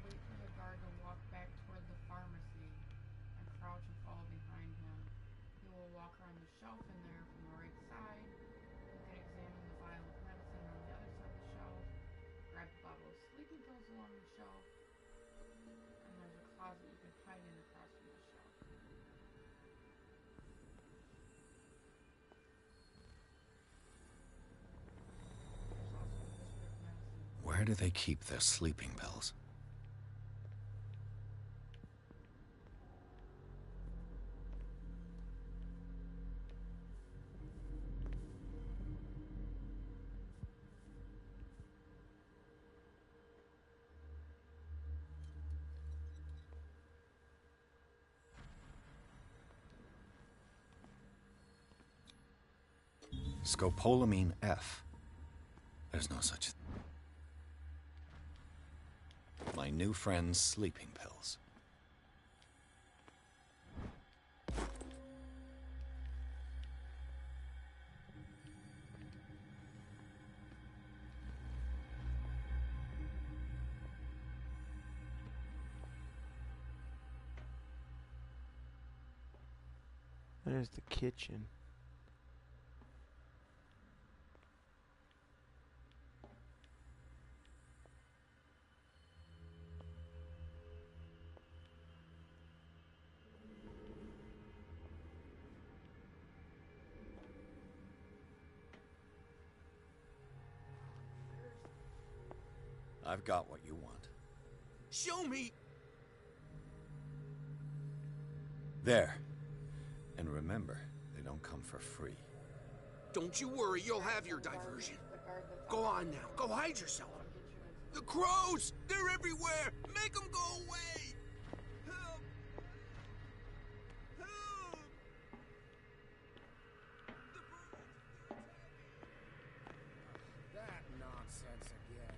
Wait for the guard to walk back toward the pharmacy and crouch and follow behind him. He will walk around the shelf in there from the right side. You can examine the vial of medicine on the other side of the shelf. Grab the bottle of sleeping pills along the shelf. And there's a closet you can hide in across from the shelf. Where do they keep their sleeping pills? Scopolamine F. There's no such thing. My new friend's sleeping pills. There's the kitchen. I've got what you want. Show me! There. And remember, they don't come for free. Don't you worry, you'll have your diversion. Go on now, go hide yourself. The crows! They're everywhere! Make them go away! Help! Help! That nonsense again.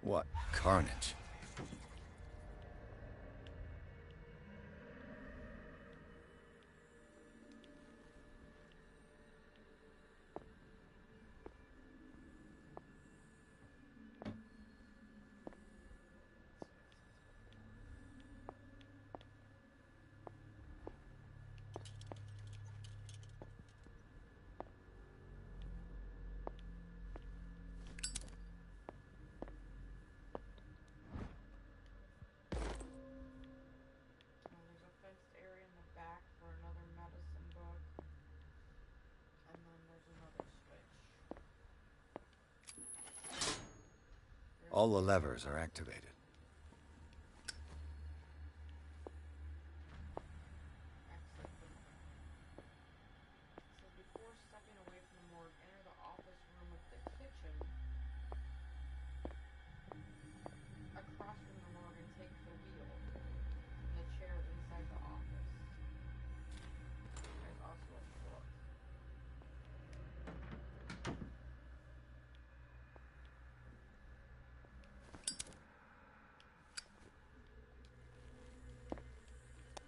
What carnage? There's a fenced area in the back for another medicine book. And then there's another switch. All the levers are activated. So before stepping away from the morgue, enter the office room of the kitchen. Across from the morgue and take the wheel. The chair inside the office. There's also a book.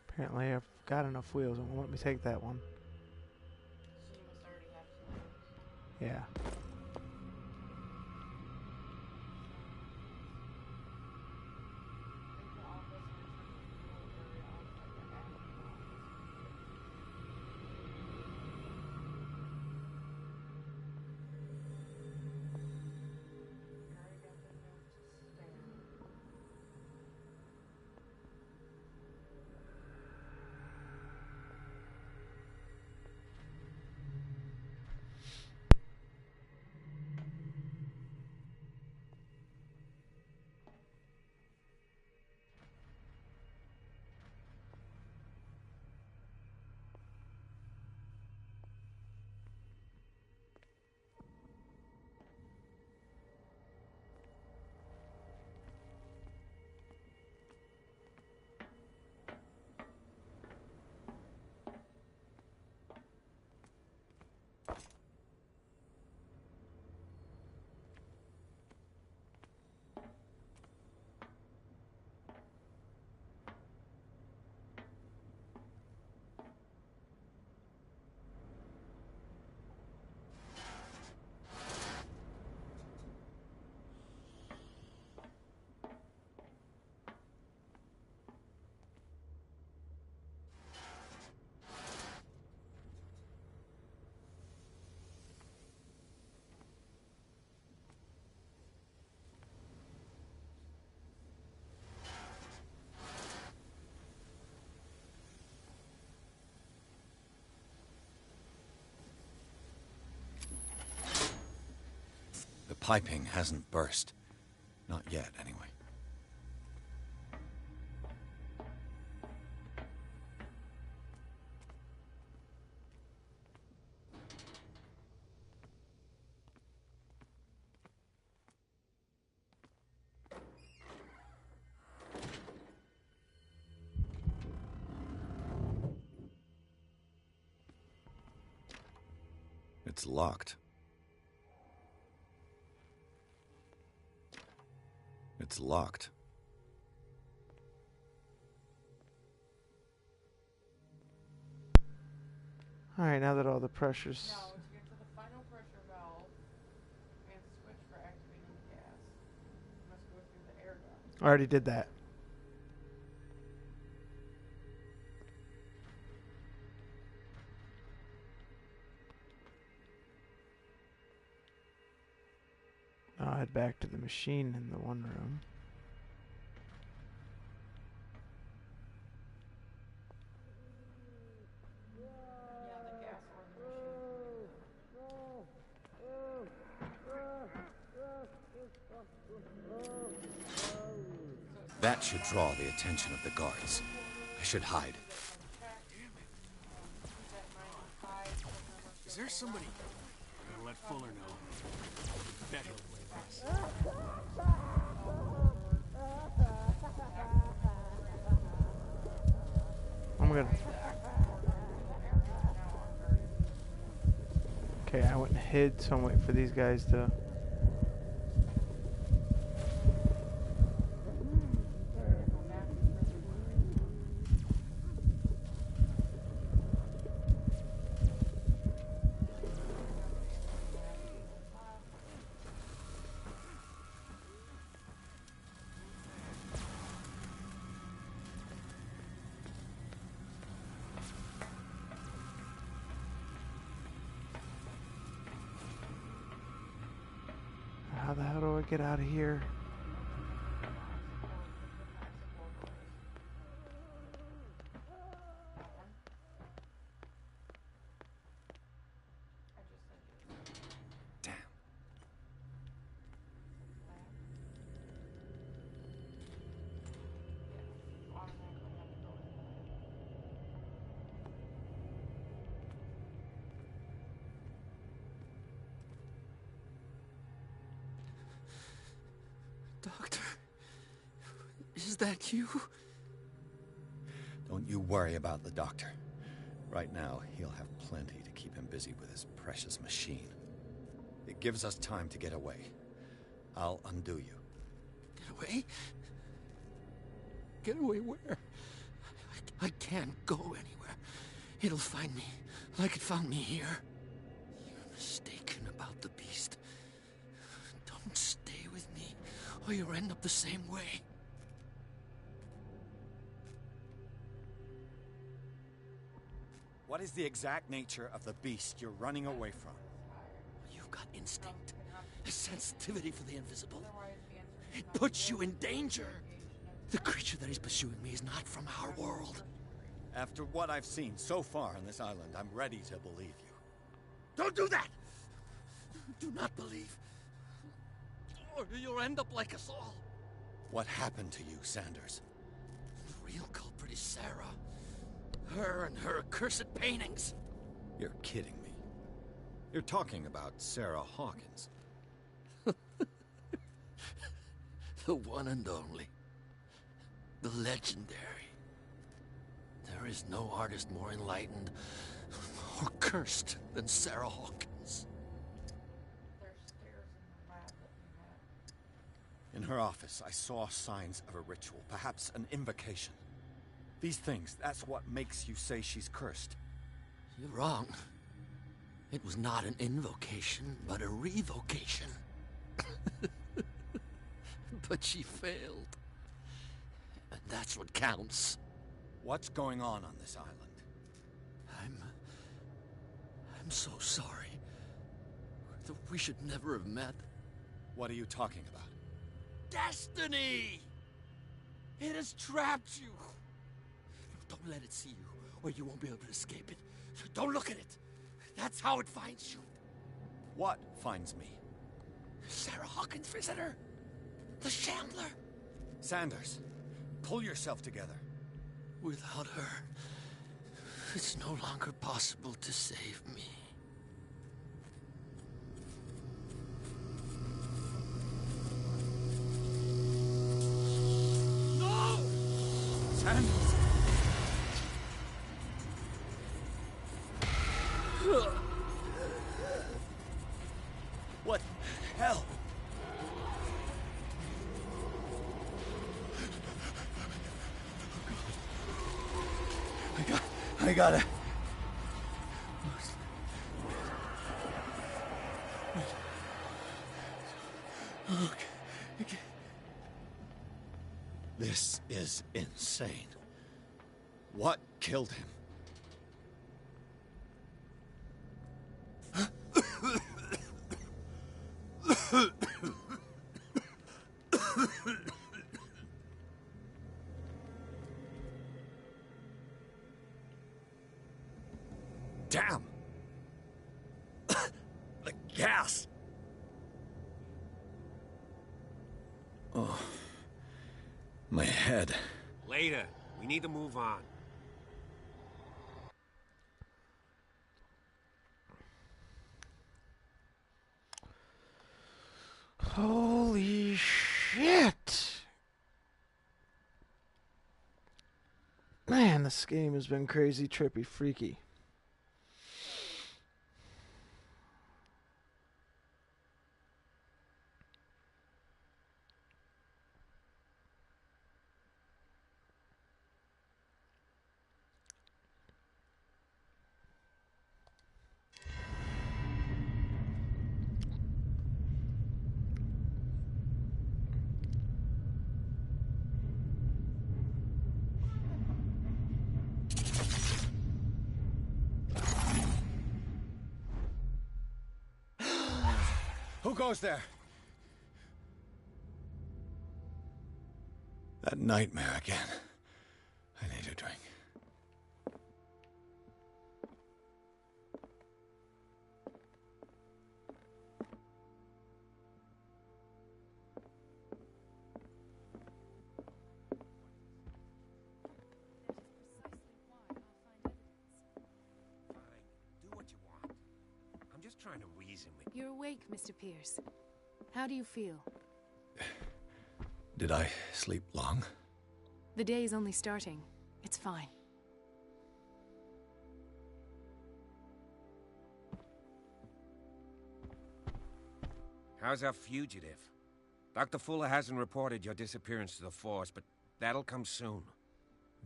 Apparently I've got enough wheels. It won't let me take that one. So you must already have two wheels. Yeah. Leave the office and return to the wheel area outside the admin office. You already got the note to spare. piping hasn't burst. Not yet, anyway. It's locked. It's locked. Alright, now that all the pressure's... Now, to get to the final pressure valve and switch for activating the gas, you must go through the air duct. I already did that. I'll head back to the machine in the one room. That should draw the attention of the guards. I should hide. Is there somebody? I'll let Fuller know. Bet he'll play this. I'm gonna... Okay, I went and hid, so I'm waiting for these guys to... How the hell do I get out of here? Damn. Doctor, is that you? Don't you worry about the doctor. Right now, he'll have plenty to keep him busy with his precious machine. It gives us time to get away. I'll undo you. Get away? Get away where? I can't go anywhere. It'll find me, like it found me here. You're mistaken about the beast. Don't stay with me, or you'll end up the same way. What is the exact nature of the beast you're running away from? You've got instinct, a sensitivity for the invisible. It puts you in danger. The creature that is pursuing me is not from our world. After what I've seen so far on this island, I'm ready to believe you. Don't do that! Do not believe, or you'll end up like us all. What happened to you, Sanders? The real culprit is Sarah. Her and her accursed paintings. You're kidding me. You're talking about Sarah Hawkins. The one and only. The legendary. There is no artist more enlightened or cursed than Sarah Hawkins. In her office, I saw signs of a ritual, perhaps an invocation. These things, that's what makes you say she's cursed. You're wrong. It was not an invocation, but a revocation. But she failed. And that's what counts. What's going on this island? I'm so sorry. We should never have met. What are you talking about? Destiny! It has trapped you. Don't let it see you, or you won't be able to escape it. Don't look at it. That's how it finds you. What finds me? Sarah Hawkins' visitor. The Shambler. Sanders, pull yourself together. Without her, it's no longer possible to save me. No! Sanders! What the hell? I gotta... Okay. This is insane. What killed him? Damn! The gas! Oh. My head. Later. We need to move on. Holy shit! Man, this game has been crazy, trippy, freaky. Who goes there? That nightmare again. I need a drink. Trying to reason with you. You're awake, Mr. Pierce. How do you feel? Did I sleep long? The day is only starting. It's fine. How's our fugitive? Dr. Fuller hasn't reported your disappearance to the Force, but that'll come soon.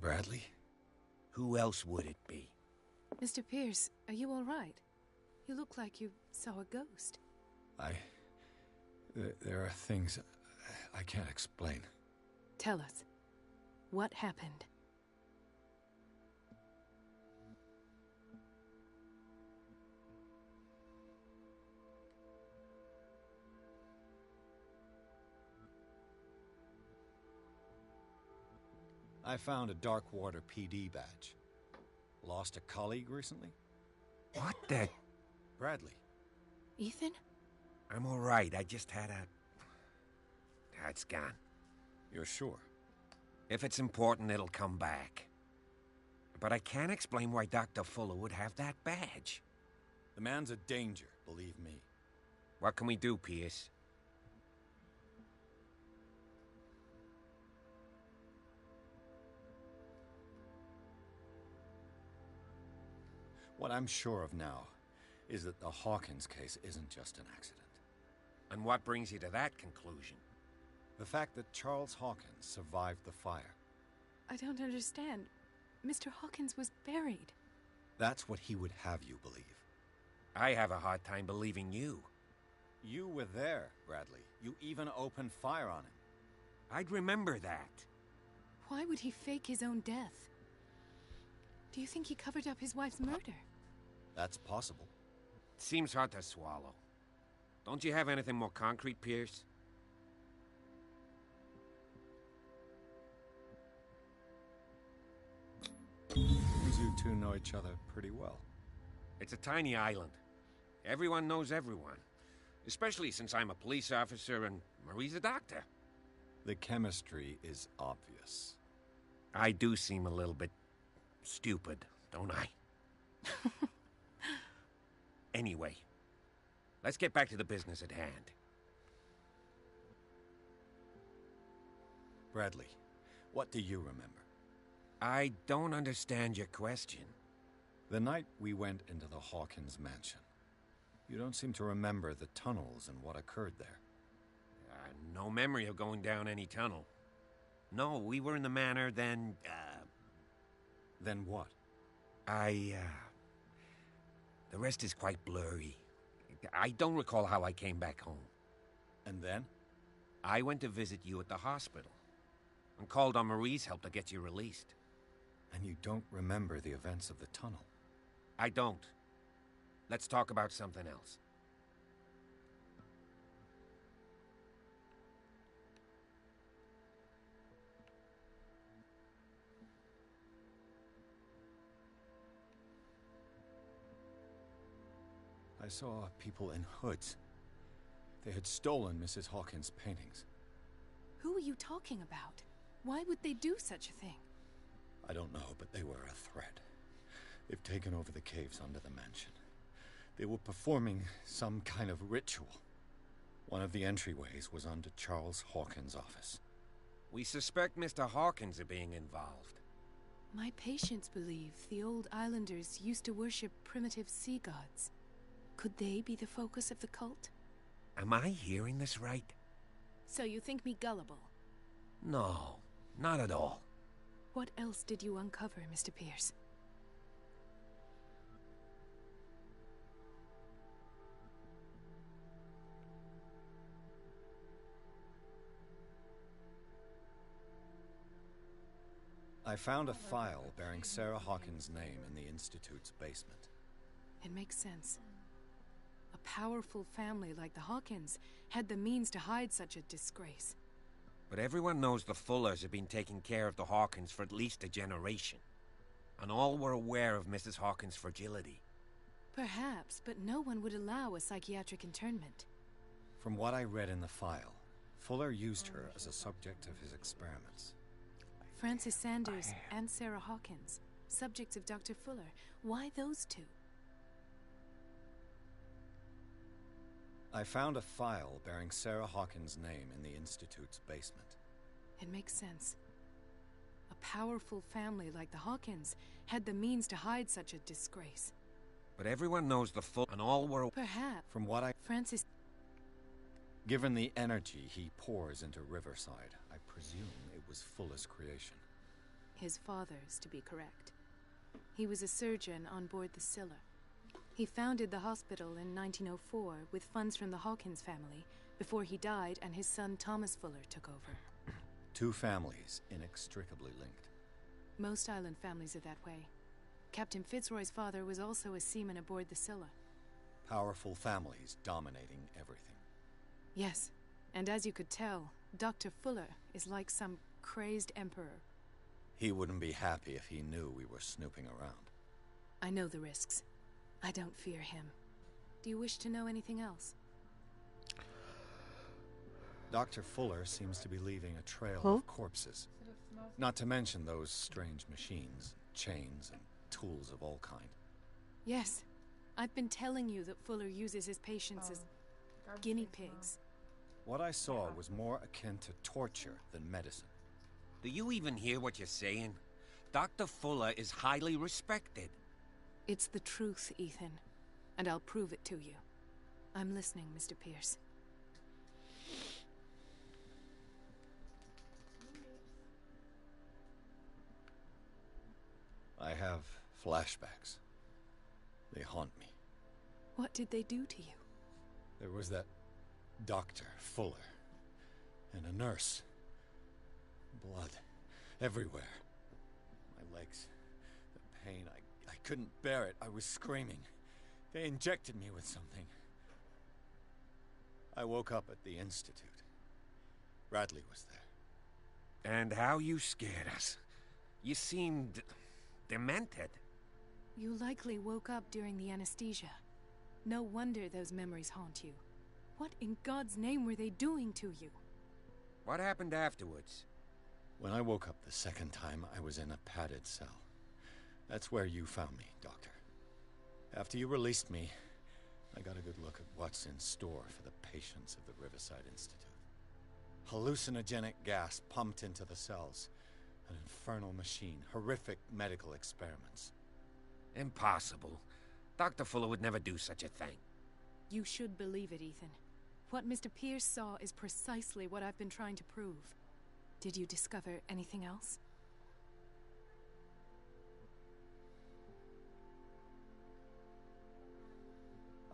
Bradley? Who else would it be? Mr. Pierce, are you all right? You look like you saw a ghost. There are things I can't explain. Tell us. What happened? I found a Darkwater PD badge. Lost a colleague recently? What the... Bradley. Ethan? I'm all right. I just had a... It's gone. You're sure? If it's important, it'll come back. But I can't explain why Dr. Fuller would have that badge. The man's a danger, believe me. What can we do, Pierce? What I'm sure of now is that the Hawkins case isn't just an accident. And what brings you to that conclusion? The fact that Charles Hawkins survived the fire. I don't understand. Mr. Hawkins was buried. That's what he would have you believe. I have a hard time believing you. You were there, Bradley. You even opened fire on him. I'd remember that. Why would he fake his own death? Do you think he covered up his wife's murder? That's possible. Seems hard to swallow. Don't you have anything more concrete, Pierce? You two know each other pretty well. It's a tiny island. Everyone knows everyone. Especially since I'm a police officer and Marie's a doctor. The chemistry is obvious. I do seem a little bit stupid, don't I? Anyway, let's get back to the business at hand. Bradley, what do you remember? I don't understand your question. The night we went into the Hawkins mansion. You don't seem to remember the tunnels and what occurred there. No memory of going down any tunnel. No, we were in the manor, then, Then what? The rest is quite blurry. I don't recall how I came back home. And then? I went to visit you at the hospital. And called on Marie's help to get you released. And you don't remember the events of the tunnel? I don't. Let's talk about something else. I saw people in hoods. They had stolen Mrs. Hawkins' paintings. Who are you talking about? Why would they do such a thing? I don't know, but they were a threat. They've taken over the caves under the mansion. They were performing some kind of ritual. One of the entryways was onto Charles Hawkins' office. We suspect Mr. Hawkins of being involved. My patients believe the old islanders used to worship primitive sea gods. Could they be the focus of the cult? Am I hearing this right? So you think me gullible? No, not at all. What else did you uncover, Mr. Pierce? I found a file bearing Sarah Hawkins' name in the Institute's basement. It makes sense. A powerful family like the Hawkins had the means to hide such a disgrace. But everyone knows the Fullers have been taking care of the Hawkins for at least a generation. And all were aware of Mrs. Hawkins' fragility. Perhaps, but no one would allow a psychiatric internment. From what I read in the file, Fuller used her as a subject of his experiments. Francis Sanders and Sarah Hawkins, subjects of Dr. Fuller. Why those two? I found a file bearing Sarah Hawkins' name in the Institute's basement. It makes sense. A powerful family like the Hawkins had the means to hide such a disgrace. But everyone knows the Full and all were... Perhaps. From what I... Francis... Given the energy he pours into Riverside, I presume it was Fuller's creation. His father's, to be correct. He was a surgeon on board the Scylla. He founded the hospital in 1904 with funds from the Hawkins family before he died and his son Thomas Fuller took over. Two families inextricably linked. Most island families are that way. Captain Fitzroy's father was also a seaman aboard the Scylla. Powerful families dominating everything. Yes, and as you could tell, Dr. Fuller is like some crazed emperor. He wouldn't be happy if he knew we were snooping around. I know the risks. I don't fear him. Do you wish to know anything else? Dr. Fuller seems to be leaving a trail of corpses. Not to mention those strange machines, chains, and tools of all kind. Yes. I've been telling you that Fuller uses his patients as guinea pigs. What I saw was more akin to torture than medicine. Do you even hear what you're saying? Dr. Fuller is highly respected. It's the truth, Ethan. And I'll prove it to you. I'm listening, Mr. Pierce. I have flashbacks. They haunt me. What did they do to you? There was that Dr. Fuller. And a nurse. Blood. Everywhere. My legs. The pain. I couldn't bear it. I was screaming. They injected me with something. I woke up at the Institute. Bradley was there. And how you scared us. You seemed... demented. You likely woke up during the anesthesia. No wonder those memories haunt you. What in God's name were they doing to you? What happened afterwards? When I woke up the second time, I was in a padded cell. That's where you found me, Doctor. After you released me, I got a good look at what's in store for the patients of the Riverside Institute. Hallucinogenic gas pumped into the cells. An infernal machine. Horrific medical experiments. Impossible. Dr. Fuller would never do such a thing. You should believe it, Ethan. What Mr. Pierce saw is precisely what I've been trying to prove. Did you discover anything else?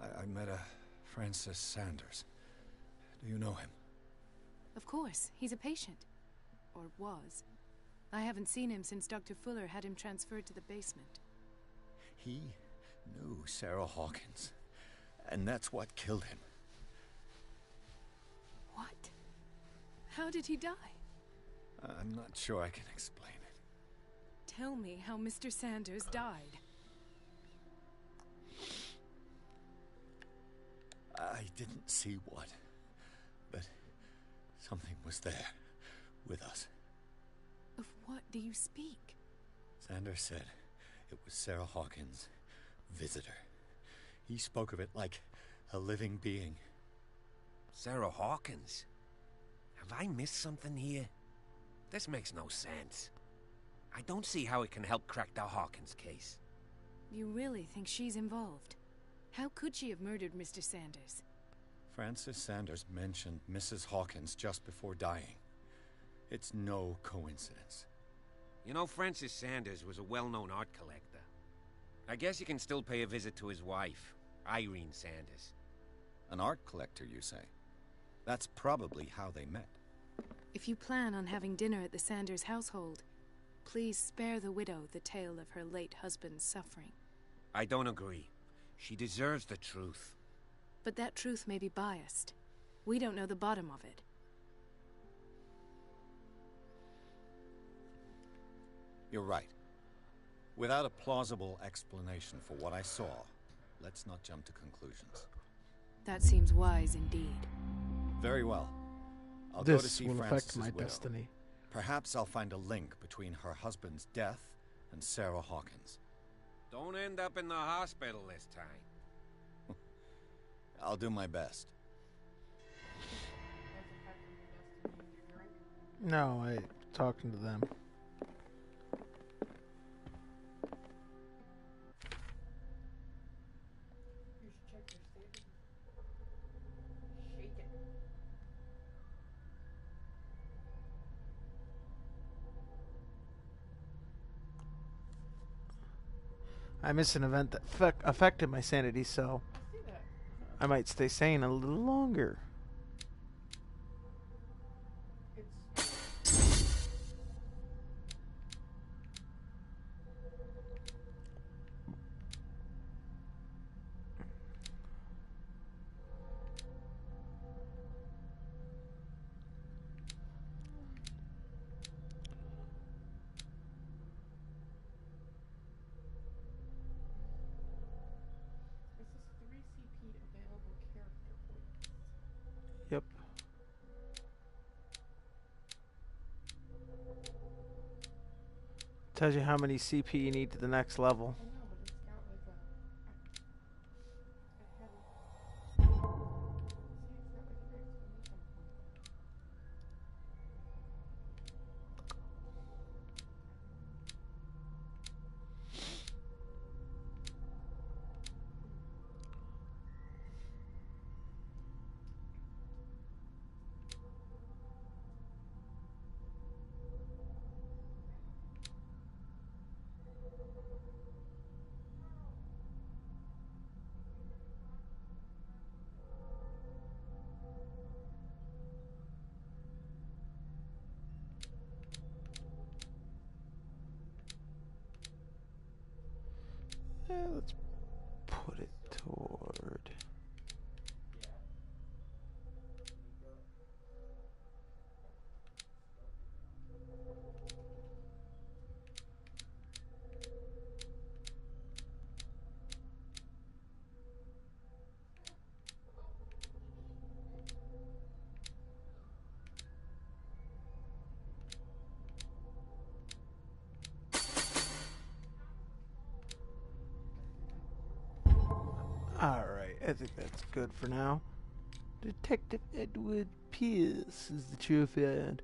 I met a Francis Sanders. Do you know him? Of course. He's a patient. Or was. I haven't seen him since Dr. Fuller had him transferred to the basement. He knew Sarah Hawkins. And that's what killed him. What? How did he die? I'm not sure I can explain it. Tell me how Mr. Sanders died. I didn't see what, but something was there with us. Of what do you speak? Sanders said it was Sarah Hawkins' visitor. He spoke of it like a living being. Sarah Hawkins? Have I missed something here? This makes no sense. I don't see how it can help crack the Hawkins case. You really think she's involved? How could she have murdered Mr. Sanders? Francis Sanders mentioned Mrs. Hawkins just before dying. It's no coincidence. You know, Francis Sanders was a well-known art collector. I guess you can still pay a visit to his wife, Irene Sanders. An art collector, you say? That's probably how they met. If you plan on having dinner at the Sanders household, please spare the widow the tale of her late husband's suffering. I don't agree. She deserves the truth. But that truth may be biased. We don't know the bottom of it. You're right. Without a plausible explanation for what I saw, let's not jump to conclusions. That seems wise indeed. Very well. I'll go to This see will Francis's affect my widow. destiny. Perhaps I'll find a link between her husband's death and Sarah Hawkins. Don't end up in the hospital this time. I'll do my best. No, I talking to them. I missed an event that affected my sanity, so I might stay sane a little longer. Yep. Tells you how many CP you need to the next level. Let's put it toward... I think that's good for now. Detective Edward Pierce is the true friend.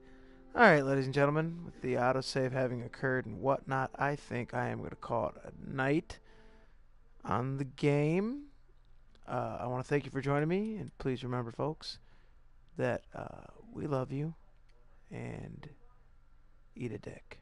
Alright, ladies and gentlemen, with the autosave having occurred and whatnot, I think I am going to call it a night on the game. I want to thank you for joining me, and please remember, folks, that we love you, and eat a dick.